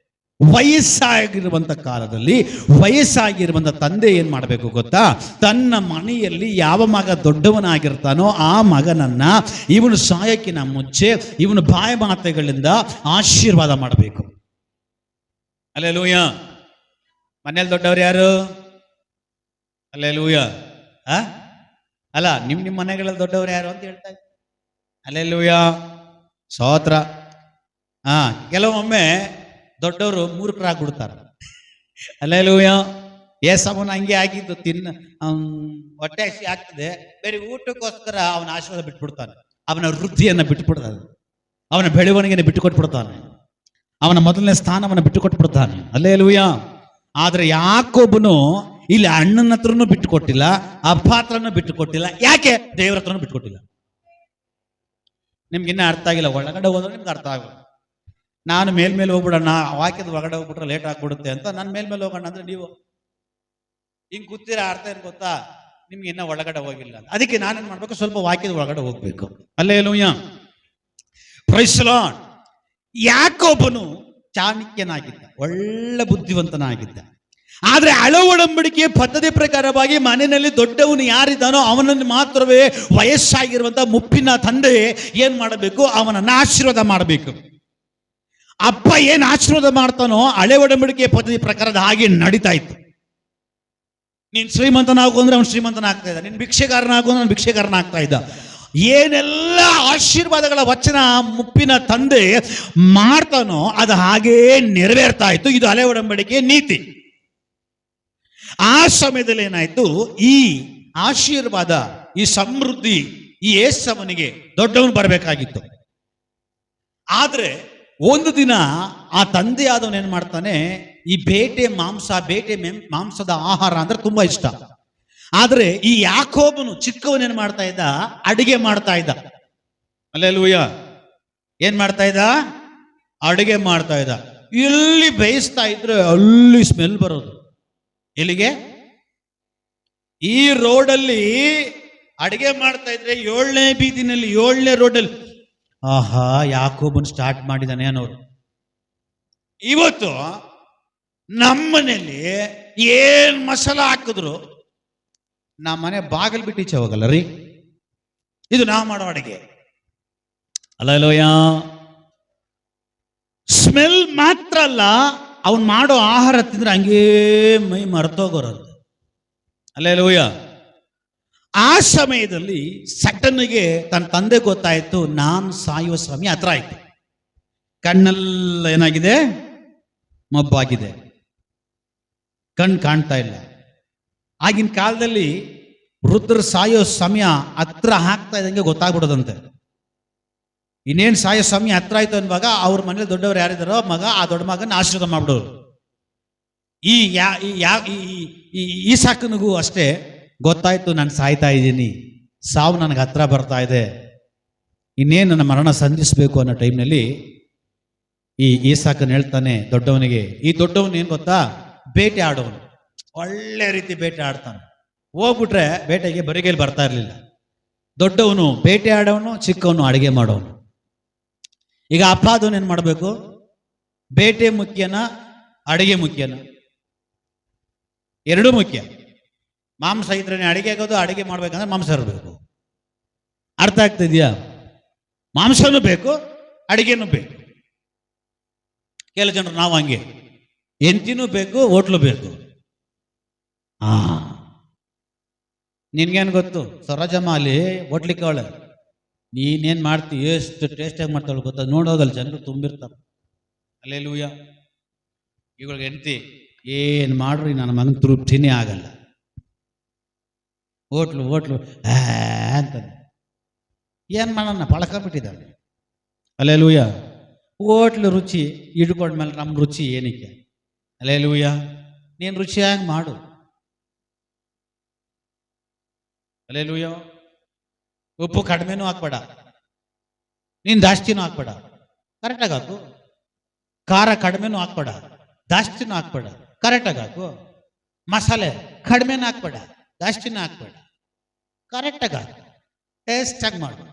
ವಯಸ್ಸಾಗಿರುವಂತ ಕಾಲದಲ್ಲಿ ವಯಸ್ಸಾಗಿರುವಂತ ತಂದೆ ಏನ್ ಮಾಡಬೇಕು ಗೊತ್ತಾ? ತನ್ನ ಮನೆಯಲ್ಲಿ ಯಾವ ಮಗ ದೊಡ್ಡವನಾಗಿರ್ತಾನೋ ಆ ಮಗನನ್ನ ಇವನು ಸಾಯಕ್ಕಿನ ಮುಂಚೆ ಇವನು ಬಾಯ ಮಾತೆಗಳಿಂದ ಆಶೀರ್ವಾದ ಮಾಡಬೇಕು. ಅಲ್ಲೇಲೂಯ. ಮನೇಲಿ ದೊಡ್ಡವ್ರು ಯಾರು? ಅಲ್ಲೇಲೂಯ. ಅಲ್ಲ, ನಿಮ್ಮ ಮನೆಗಳಲ್ಲಿ ದೊಡ್ಡವ್ರು ಯಾರು ಅಂತ ಹೇಳ್ತಾ ಇದ್ದಾರೆ. ಅಲ್ಲೇಲೂಯ, ಸ್ತೋತ್ರ. ಕೆಲವೊಮ್ಮೆ ದೊಡ್ಡವರು ಮೂರ್ಖರಾಗ್ಬಿಡ್ತಾರೆ. ಅಲ್ಲೇಲೂಯ. ಏಸವನ ಹಂಗೆ ಆಗಿದ್ದು, ಹೊಟ್ಟೆ ಹಸಿ ಆಗ್ತದೆ, ಬೇರೆ ಊಟಕ್ಕೋಸ್ಕರ ಅವನ ಆಶೀರ್ವಾದ ಬಿಟ್ಬಿಡ್ತಾನೆ, ಅವನ ವೃದ್ಧಿಯನ್ನು ಬಿಟ್ಟುಬಿಡ್ತಾನೆ, ಅವನ ಬೆಳವಣಿಗೆಯನ್ನು ಬಿಟ್ಟುಕೊಟ್ಬಿಡ್ತಾನೆ, ಅವನ ಮೊದಲನೇ ಸ್ಥಾನವನ್ನು ಬಿಟ್ಟುಕೊಟ್ಬಿಡ್ತಾನೆ. ಅಲ್ಲೇಲೂಯ. ಆದ್ರೆ ಯಾಕೋಬನು ಇಲ್ಲಿ ಅಣ್ಣನ ಹತ್ರನೂ ಬಿಟ್ಟುಕೊಟ್ಟಿಲ್ಲ, ಅಪ್ಪ ಹತ್ರನೂ ಬಿಟ್ಟುಕೊಟ್ಟಿಲ್ಲ. ಯಾಕೆ? ದೇವರ ಹತ್ರನೂ ಬಿಟ್ಟುಕೊಟ್ಟಿಲ್ಲ. ನಿಮ್ಗಿನ್ನ ಅರ್ಥ ಆಗಿಲ್ಲ. ಒಳಗಡೆ ಹೋದ್ರೆ ನಿಮ್ಗೆ ಅರ್ಥ ಆಗೋದು. ನಾನು ಮೇಲ್ಮೇಲೆ ಹೋಗ್ಬಿಡೋಣ, ವಾಕ್ಯದ ಒಳಗಡೆ ಹೋಗ್ಬಿಟ್ರೆ ಲೇಟ್ ಆಗ್ಬಿಡುತ್ತೆ ಅಂತ ನಾನು ಮೇಲ್ಮೇಲೆ ಹೋಗೋಣ ಅಂದ್ರೆ ನೀವು ಹಿಂಗೆ ಕೂತೀರ. ಅರ್ಥ ಏನು ಗೊತ್ತಾ? ನಿಮ್ಗೆ ಇನ್ನ ಒಳಗಡೆ ಹೋಗಿಲ್ಲ. ಅದಕ್ಕೆ ನಾನೇನ್ ಮಾಡ್ಬೇಕು? ಸ್ವಲ್ಪ ವಾಕ್ಯದ ಒಳಗಡೆ ಹೋಗ್ಬೇಕು. Alleluia, praise the Lord. ಯಾಕೋಬನು ಚಾಣಕ್ಯನಾಗಿದ್ದ, ಒಳ್ಳೆ ಬುದ್ಧಿವಂತನಾಗಿದ್ದ. ಆದ್ರೆ ಹಳೆ ಒಡಂಬಡಿಕೆಯ ಪದ್ಧತಿ ಪ್ರಕಾರವಾಗಿ ಮನೆಯಲ್ಲಿ ದೊಡ್ಡವನು ಯಾರಿದ್ದಾನೋ ಅವನನ್ನು ಮಾತ್ರವೇ ವಯಸ್ಸಾಗಿರುವಂತ ಮುಪ್ಪಿನ ತಂದೆ ಏನ್ ಮಾಡಬೇಕು? ಅವನನ್ನ ಆಶೀರ್ವಾದ ಮಾಡಬೇಕು. ಅಪ್ಪ ಏನ್ ಆಶೀರ್ವಾದ ಮಾಡ್ತಾನೋ ಹಳೆ ಒಡಂಬಡಿಕೆಯ ಪದ್ಧತಿ ಪ್ರಕಾರದ ಹಾಗೆ ನಡೀತಾ ಇತ್ತು. ನೀನ್ ಶ್ರೀಮಂತನಾಗು ಅಂದ್ರೆ ಅವನು ಶ್ರೀಮಂತನಾಗ್ತಾ ಇದ್ದ, ನೀನ್ ಭಿಕ್ಷೆಗಾರನಾಗು ಅಂದ್ರೆ ಭಿಕ್ಷೆಗಾರನಾಗ್ತಾ ಇದ್ದ. ಏನೆಲ್ಲ ಆಶೀರ್ವಾದಗಳ ವಚನ ಮುಪ್ಪಿನ ತಂದೆ ಮಾಡ್ತಾನೋ ಅದು ಹಾಗೇ ನೆರವೇರ್ತಾ ಇತ್ತು. ಇದು ಹಳೆ ಒಡಂಬಡಿಕೆಯ ನೀತಿ. ಆ ಸಮಯದಲ್ಲಿ ಏನಾಯ್ತು? ಈ ಆಶೀರ್ವಾದ, ಈ ಸಮೃದ್ಧಿ ಈ ಏಸವನಿಗೆ ದೊಡ್ಡವನು ಬರಬೇಕಾಗಿತ್ತು. ಆದ್ರೆ ಒಂದು ದಿನ ಆ ತಂದೆ ಆದವನು ಏನ್ ಮಾಡ್ತಾನೆ? ಈ ಬೇಟೆ ಮಾಂಸದ ಆಹಾರ ಅಂದ್ರೆ ತುಂಬಾ ಇಷ್ಟ. ಆದ್ರೆ ಈ ಯಾಕೋಬನು ಚಿಕ್ಕವನೇನ್ ಮಾಡ್ತಾ ಇದ್ದ? ಅಡಿಗೆ ಮಾಡ್ತಾ ಇದ್ದ. ಅಲ್ಲೇಲೂಯ. ಏನ್ ಮಾಡ್ತಾ ಇದ್ದ? ಅಡಿಗೆ ಮಾಡ್ತಾ ಇದ್ದ. ಇಲ್ಲಿ ಬೇಯಿಸ್ತಾ ಇದ್ರೆ ಅಲ್ಲಿ ಸ್ಮೆಲ್ ಬರೋದು. ಎಲ್ಲಿಗೆ? ಈ ರೋಡಲ್ಲಿ ಅಡಿಗೆ ಮಾಡ್ತಾ ಇದ್ರೆ 7ನೇ ಬೀದಿನಲ್ಲಿ 7ನೇ ರೋಡಲ್ಲಿ ಆಹಾ ಯಾಕೋಬನ್ ಸ್ಟಾರ್ಟ್ ಮಾಡಿದಾನೆ ಅನ್ನೋರು. ಇವತ್ತು ನಮ್ಮನೇಲಿ ಏನ್ ಮಸಾಲ ಹಾಕಿದ್ರು ನಮ್ಮ ಮನೆ ಬಾಗಿಲು ಬಿಟ್ಟು ಈಚೆ ಹೋಗಲ್ಲ ರೀ. ಇದು ನಾವು ಮಾಡೋ ಅಡಿಗೆ. ಅಲ್ಲೋಯ, ಸ್ಮೆಲ್ ಮಾತ್ರ ಅಲ್ಲ, ಅವನ್ ಮಾಡೋ ಆಹಾರ ತಿಂದ್ರೆ ಹಂಗೇ ಮೈ ಮರ್ತೋಗೋರಂತೆ. ಅಲ್ಲೇಲೂಯ. ಆ ಸಮಯದಲ್ಲಿ ಸಟನ್ಗೆ ತನ್ನ ತಂದೆ ಗೊತ್ತಾಯ್ತು, ನಾನು ಸಾಯುವ ಸಮಯ ಹತ್ರ ಆಯ್ತು. ಕಣ್ಣೆಲ್ಲ ಏನಾಗಿದೆ? ಮಬ್ಬಾಗಿದೆ, ಕಣ್ಣು ಕಾಣ್ತಾ ಇಲ್ಲ. ಆಗಿನ ಕಾಲದಲ್ಲಿ ವೃದ್ಧರು ಸಾಯೋ ಸಮಯ ಹತ್ರ ಆಗ್ತಾ ಇದ್ದಂಗೆ ಗೊತ್ತಾಗ್ಬಿಡೋದಂತೆ. ಇನ್ನೇನು ಸಾಯೋ ಸಮಯ ಹತ್ರ ಆಯ್ತು ಅನ್ನುವಾಗ ಅವ್ರ ಮನೇಲಿ ದೊಡ್ಡವ್ರು ಯಾರಿದ್ದಾರೋ ಮಗ, ಆ ದೊಡ್ಡ ಮಗನ ಆಶೀರ್ವಾದ ಮಾಡ್ಬಿಡೋರು. ಈ ಸಾಕನಿಗೂ ಅಷ್ಟೇ ಗೊತ್ತಾಯ್ತು, ನಾನು ಸಾಯ್ತಾ ಇದ್ದೀನಿ, ಸಾವು ನನಗೆ ಹತ್ರ ಬರ್ತಾ ಇದೆ, ಇನ್ನೇನು ನನ್ನ ಮರಣ ಸಂಧಿಸ್ಬೇಕು ಅನ್ನೋ ಟೈಮ್ನಲ್ಲಿ ಈ ಸಾಕನ್ ಹೇಳ್ತಾನೆ ದೊಡ್ಡವನಿಗೆ. ಈ ದೊಡ್ಡವನು ಏನು ಗೊತ್ತಾ? ಬೇಟೆ ಆಡೋನು, ಒಳ್ಳೆ ರೀತಿ ಬೇಟೆ ಆಡ್ತಾನೆ. ಹೋಗ್ಬಿಟ್ರೆ ಬೇಟೆಗೆ ಬರಿಗೇಲಿ ಬರ್ತಾ ಇರಲಿಲ್ಲ. ದೊಡ್ಡವನು ಬೇಟೆ ಆಡೋನು, ಚಿಕ್ಕವನು ಅಡಿಗೆ ಮಾಡೋನು. ಈಗ ಅಪ್ಪ ಅದವನು ಏನು ಮಾಡಬೇಕು? ಬೇಟೆ ಮುಖ್ಯನ, ಅಡಿಗೆ ಮುಖ್ಯನ? ಎರಡೂ ಮುಖ್ಯ. ಮಾಂಸ ಇದ್ರೆ ಅಡಿಗೆ ಆಗೋದು, ಅಡಿಗೆ ಮಾಡ್ಬೇಕಂದ್ರೆ ಮಾಂಸ ಇರಬೇಕು. ಅರ್ಥ ಆಗ್ತಿದ್ಯಾ? ಮಾಂಸನೂ ಬೇಕು, ಅಡಿಗೆನೂ ಬೇಕು. ಕೆಲ ಜನರು ನಾವು ಹಂಗೆ, ಹೆಂಡತಿನೂ ಬೇಕು, ಹೋಟ್ಲು ಬೇಕು. ನಿನ್ಗೇನು ಗೊತ್ತು, ಸರೋಜಮ್ಮ ಹೋಟ್ಲಿಕ್ಕೆ ಅವಳೆ, ನೀನೇನು ಮಾಡ್ತಿ, ಎಷ್ಟು ಟೇಸ್ಟಾಗಿ ಮಾಡ್ತಾಳೆ ಗೊತ್ತಾ, ನೋಡೋದಲ್ಲ ಜನರು ತುಂಬಿರ್ತಾರೆ. ಅಲ್ಲೇಲೂಯ. ಇವಾಗ ಹೆಂಡ್ತಿ ಏನು ಮಾಡ್ರಿ ನನ್ನ ಮಗನ ತೃಪ್ತಿನೇ ಆಗಲ್ಲ, ಹೋಟ್ಲು ಅಂತಾನೆ. ಏನು ಮಾಡೋಣ, ಪಳ್ಕೊಂಡ್ಬಿಟ್ಟಿದ್ದಾನೆ. ಅಲ್ಲೇಲೂಯ. ಹೋಟ್ಲು ರುಚಿ ಹಿಡ್ಕೊಂಡ್ಮೇಲೆ ನಮ್ಮ ರುಚಿ ಏನಕ್ಕೆ? ಅಲ್ಲೇಲೂಯ. ನೀನು ರುಚಿಯಾಗಿ ಮಾಡು. ಅಲ್ಲೇಲೂಯ. ಉಪ್ಪು ಕಡಿಮೆನೂ ಹಾಕ್ಬೇಡ, ನೀನು ಜಾಸ್ತಿನೂ ಹಾಕ್ಬೇಡ, ಕರೆಕ್ಟಾಗಿ ಹಾಕು. ಖಾರ ಕಡಿಮೆನೂ ಹಾಕ್ಬೇಡ, ಜಾಸ್ತಿನೂ ಹಾಕ್ಬೇಡ, ಕರೆಕ್ಟಾಗಿ ಹಾಕು. ಮಸಾಲೆ ಕಡಿಮೆನೂ ಹಾಕ್ಬೇಡ, ಜಾಸ್ತಿನೂ ಹಾಕ್ಬೇಡ, ಕರೆಕ್ಟಾಗಿ ಹಾಕು. ಟೇಸ್ಟಾಗಿ ಮಾಡು.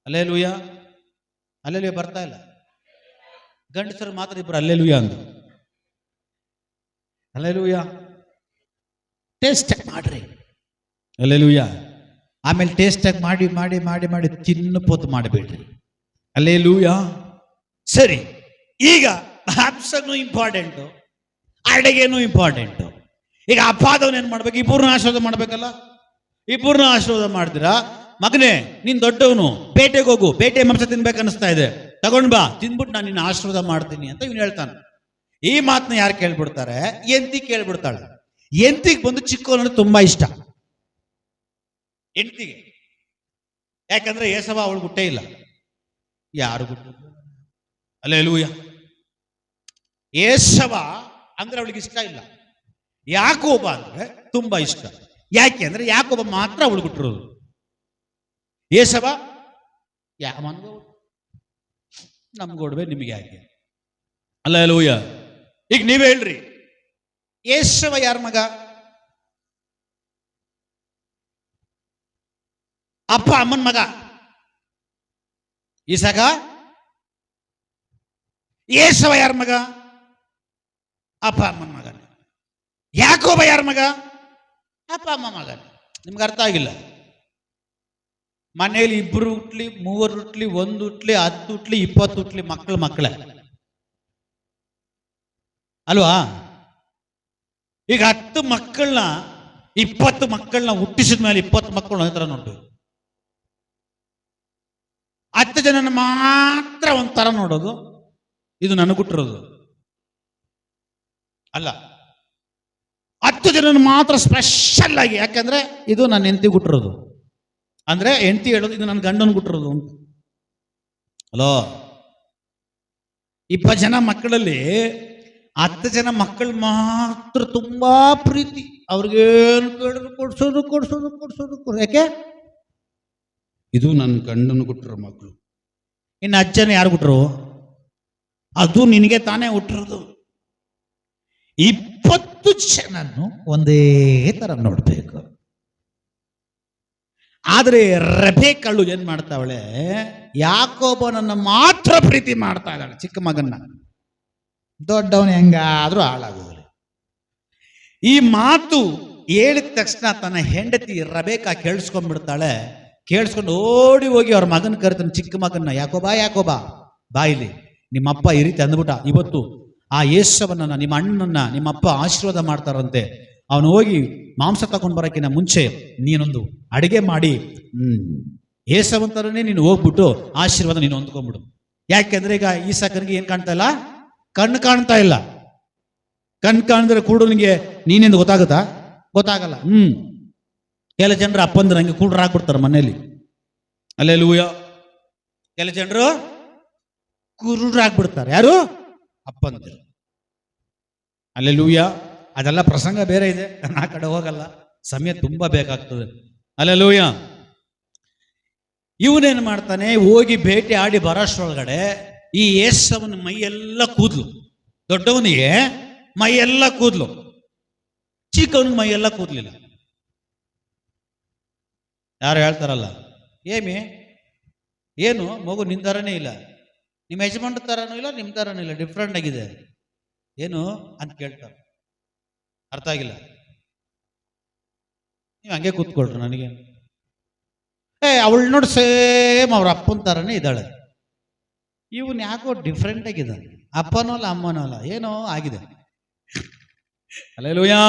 ಅಲ್ಲೇಲೂಯ. ಅಲ್ಲೇಲೂಯ ಬರ್ತಾ ಇಲ್ಲ. ಗಂಡಸರು ಮಾತ್ರ ಇಬ್ಬರು ಅಲ್ಲೇಲೂಯ ಅಂದ್ರು. ಅಲ್ಲೇಲೂಯ. ಟೇಸ್ಟಾಗಿ ಮಾಡ್ರಿ. ಅಲ್ಲೇಲೂಯ. ಆಮೇಲೆ ಟೇಸ್ಟಾಗಿ ಮಾಡಿ ಮಾಡಿ ಮಾಡಿ ಮಾಡಿ ತಿನ್ನಪೋತು ಮಾಡಬೇಡ್ರಿ. ಅಲ್ಲೇಲೂಯ. ಸರಿ, ಈಗ ಹಬ್ಸನು ಇಂಪಾರ್ಟೆಂಟು, ಅಡುಗೆನೂ ಇಂಪಾರ್ಟೆಂಟು. ಈಗ ಅಪ್ಪಾದವನು ಏನು ಮಾಡ್ಬೇಕು? ಇಬ್ಬರನ್ನ ಆಶೀರ್ವಾದ ಮಾಡ್ಬೇಕಲ್ಲ. ಇಬ್ಬರನ್ನ ಆಶೀರ್ವಾದ ಮಾಡಿದಿರಾ, ಮಗನೇ ನೀನು ದೊಡ್ಡವನು, ಬೇಟೆಗೆ ಹೋಗು, ಬೇಟೆ ಮಾಂಸ ತಿನ್ಬೇಕನ್ನಿಸ್ತಾ ಇದೆ, ತಗೊಂಡ್ ಬಾ, ತಿನ್ಬಿಟ್ಟು ನಾನು ನಿನ್ನ ಆಶೀರ್ವಾದ ಮಾಡ್ತೀನಿ ಅಂತ ಇವನು ಹೇಳ್ತಾನೆ. ಈ ಮಾತನ್ನ ಯಾರು ಕೇಳ್ಬಿಡ್ತಾರೆ? ಎಂತಿ ಕೇಳ್ಬಿಡ್ತಾಳೆ. ಎಂತಿಗೆ ಬಂದು ಚಿಕ್ಕವನಂದ್ರೆ ತುಂಬಾ ಇಷ್ಟ ಹೆಂಡ್ತಿಗೆ. ಯಾಕಂದ್ರೆ ಏಸವ ಅವಳು ಗುಟ್ಟೇ ಇಲ್ಲ, ಯಾರು ಗುಟ್ಟು. ಅಲ್ಲೇಲೂಯ. ಏಸವ ಅಂದ್ರೆ ಅವಳಿಗೆ ಇಷ್ಟ ಇಲ್ಲ, ಯಾಕೋಬ ಅಂದ್ರೆ ತುಂಬಾ ಇಷ್ಟ. ಯಾಕೆ ಅಂದ್ರೆ ಯಾಕೋಬ ಮಾತ್ರ ಅವಳು ಗುಟ್ಟಿರೋದು. ಏಸವ ನಮ್ಗೊಡ್ವೆ ನಿಮಗೆ ಯಾಕೆ? ಅಲ್ಲೇಲೂಯ. ಈಗ ನೀವೇ ಹೇಳ್ರಿ, ಏಸವ ಯಾರ ಮಗ? ಅಪ್ಪ ಅಮ್ಮನ ಮಗ. ಇಸಾಕ. ಏಸವ ಯಾರ ಮಗ? ಅಪ್ಪ ಅಮ್ಮನ ಮಗ. ಯಾಕೋಬ ಯಾರ ಮಗ? ಅಪ್ಪ ಅಮ್ಮ ಮಗ. ನಿಮ್ಗೆ ಅರ್ಥ ಆಗಿಲ್ಲ. ಮನೆಯಲ್ಲಿ 2 ಹುಟ್ಲಿ, 3 ಹುಟ್ಲಿ, 1 ಹುಟ್ಲಿ, 10 ಹುಟ್ಲಿ, 20 ಹುಟ್ಲಿ, ಮಕ್ಕಳೇ ಅಲ್ವಾ? ಈಗ 10 ಮಕ್ಕಳನ್ನ 20 ಮಕ್ಕಳನ್ನ ಹುಟ್ಟಿಸಿದ ಮೇಲೆ 20 ಮಕ್ಕಳು ಒಂಥರ ನೋಡ್ಬೇಕು. 10 ಜನನ ಮಾತ್ರ ಒಂಥರ ನೋಡೋದು, ಇದು ನನಗುಟ್ಟಿರೋದು ಅಲ್ಲ. 10 ಜನನ ಮಾತ್ರ ಸ್ಪೆಷಲ್ ಆಗಿ, ಯಾಕಂದ್ರೆ ಇದು ನನ್ನ ಹೆಂಡತಿ ಗುಟ್ಟಿರೋದು ಅಂದ್ರೆ, ಹೆಂಡತಿ ಹೇಳೋದು ಇದು ನನ್ನ ಗಂಡನ ಗುಟ್ಟಿರೋದು ಅಂತ. ಅಲೋ, 20 ಜನ ಮಕ್ಕಳಲ್ಲಿ 10 ಜನ ಮಕ್ಕಳು ಮಾತ್ರ ತುಂಬಾ ಪ್ರೀತಿ, ಅವ್ರಿಗೇನು ಕೇಳಿದ್ರು ಕೊಡ್ಸೋದು. ಯಾಕೆ? ಇದು ನನ್ನ ಗಂಡನ ಗುಟ್ಟಿರೋ ಮಕ್ಕಳು. ಇನ್ನು 10 ಜನ ಯಾರು ಗುಟ್ರು? ಅದು ನಿನಗೆ ತಾನೇ ಹುಟ್ಟಿರೋದು. 20 ಜನನು ಒಂದೇ ತರ ನೋಡ್ಬೇಕು. ಆದ್ರೆ ರೆಬೆಕ್ಕಳು ಏನ್ ಮಾಡ್ತಾವಳೆ? ಯಾಕೋಬನನ್ನ ಮಾತ್ರ ಪ್ರೀತಿ ಮಾಡ್ತಾ ಇದ್ದಾಳೆ, ಚಿಕ್ಕ ಮಗನ್ನ. ದೊಡ್ಡವನು ಹೆಂಗಾದ್ರೂ ಹಾಳಾಗೋಗಲಿ. ಈ ಮಾತು ಹೇಳಿದ ತಕ್ಷಣ ತನ್ನ ಹೆಂಡತಿ ರೆಬೆಕ್ಕ ಕೇಳಿಸ್ಕೊಂಡ್ಬಿಡ್ತಾಳೆ. ಕೇಳಿಸ್ಕೊಂಡು ಓಡಿ ಹೋಗಿ ಅವ್ರ ಮಗನ ಕರಿತಾನೆ, ಚಿಕ್ಕ ಮಗನ್ನ. ಯಾಕೋಬ ಬಾ ಇಲ್ಲಿ, ನಿಮ್ಮಪ್ಪ ಈ ರೀತಿ ಅಂದ್ಬಿಟ್ಟ. ಇವತ್ತು ಆ ಯೇಸವನ್ನ, ನಿಮ್ಮ ಅಣ್ಣನ್ನ ನಿಮ್ಮಪ್ಪ ಆಶೀರ್ವಾದ ಮಾಡ್ತಾರಂತೆ. ಅವನು ಹೋಗಿ ಮಾಂಸ ತಗೊಂಡು ಬರೋಕ್ಕಿಂತ ಮುಂಚೆ ನೀನೊಂದು ಅಡಿಗೆ ಮಾಡಿ ಏಸವಂತರನ್ನೇ ನೀನು ಹೋಗ್ಬಿಟ್ಟು ಆಶೀರ್ವಾದ ನೀನು ಹೊಂದ್ಕೊಂಡ್ಬಿಡು. ಯಾಕೆಂದ್ರೆ ಈಗ ಈ ಸಕನಿಗೆ ಏನ್ ಕಾಣ್ತಾ ಇಲ್ಲ? ಕಣ್ಣು ಕಾಣ್ತಾ ಇಲ್ಲ. ಕಣ್ಣು ಕಾಣಿದ್ರೆ ಕೂಡ ನಿನಗೆ ನೀನೆಂದು ಗೊತ್ತಾಗುತ್ತಾ? ಗೊತ್ತಾಗಲ್ಲ. ಕೆಲ ಜನರು ಅಪ್ಪಂದ್ರೆ ಹಂಗೆ ಕೂಡ್ರಾಗ್ಬಿಡ್ತಾರೆ ಮನೇಲಿ. ಅಲ್ಲೇಲೂಯ. ಕೆಲ ಜನರು ಕುರುಡ್ರಾಗ್ಬಿಡ್ತಾರೆ. ಯಾರು? ಅಪ್ಪಂದ್ರು. ಅಲ್ಲೇಲೂಯ. ಅದೆಲ್ಲ ಪ್ರಸಂಗ ಬೇರೆ ಇದೆ, ನಾನು ಆ ಕಡೆ ಹೋಗಲ್ಲ, ಸಮಯ ತುಂಬಾ ಬೇಕಾಗ್ತದೆ. ಅಲ್ಲೇಲೂಯ. ಇವನೇನು ಮಾಡ್ತಾನೆ? ಹೋಗಿ ಭೇಟಿ ಆಡಿ ಬರೋಷ್ಟ್ರೊಳಗಡೆ ಈ ಏಸವನ ಮೈಯೆಲ್ಲ ಕೂದ್ಲು. ದೊಡ್ಡವನಿಗೆ ಮೈಯೆಲ್ಲ ಕೂದ್ಲು, ಚಿಕ್ಕವನಿಗೆ ಮೈಯೆಲ್ಲ ಕೂದ್ಲಿಲ್ಲ. ಯಾರು ಹೇಳ್ತಾರಲ್ಲ, ಏನು ಮಗು ನಿನ್ ಥರನೇ ಇಲ್ಲ, ನಿಮ್ಮ ಯಜಮಾನ್ರ ಥರನೂ ಇಲ್ಲ, ನಿಮ್ಮ ಥರನೂ ಇಲ್ಲ, ಡಿಫ್ರೆಂಟ್ ಆಗಿದೆ ಏನು ಅಂತ ಕೇಳ್ತಾರೆ. ಅರ್ಥ ಆಗಿಲ್ಲ. ನೀವು ಹಂಗೆ ಕೂತ್ಕೊಳ್ರಿ. ನನಗೆ ಅವಳು ನೋಡಿ ಸೇಮ್ ಅವ್ರ ಅಪ್ಪನ ಥರನೇ ಇದ್ದಾಳೆ. ಇವನ್ ಯಾಕೋ ಡಿಫ್ರೆಂಟ್ ಆಗಿದ್ದಾನೆ, ಅಪ್ಪನೂ ಅಲ್ಲ ಅಮ್ಮನೂ ಅಲ್ಲ, ಏನೋ ಆಗಿದೆ. ಹಲ್ಲೆಲೂಯಾ.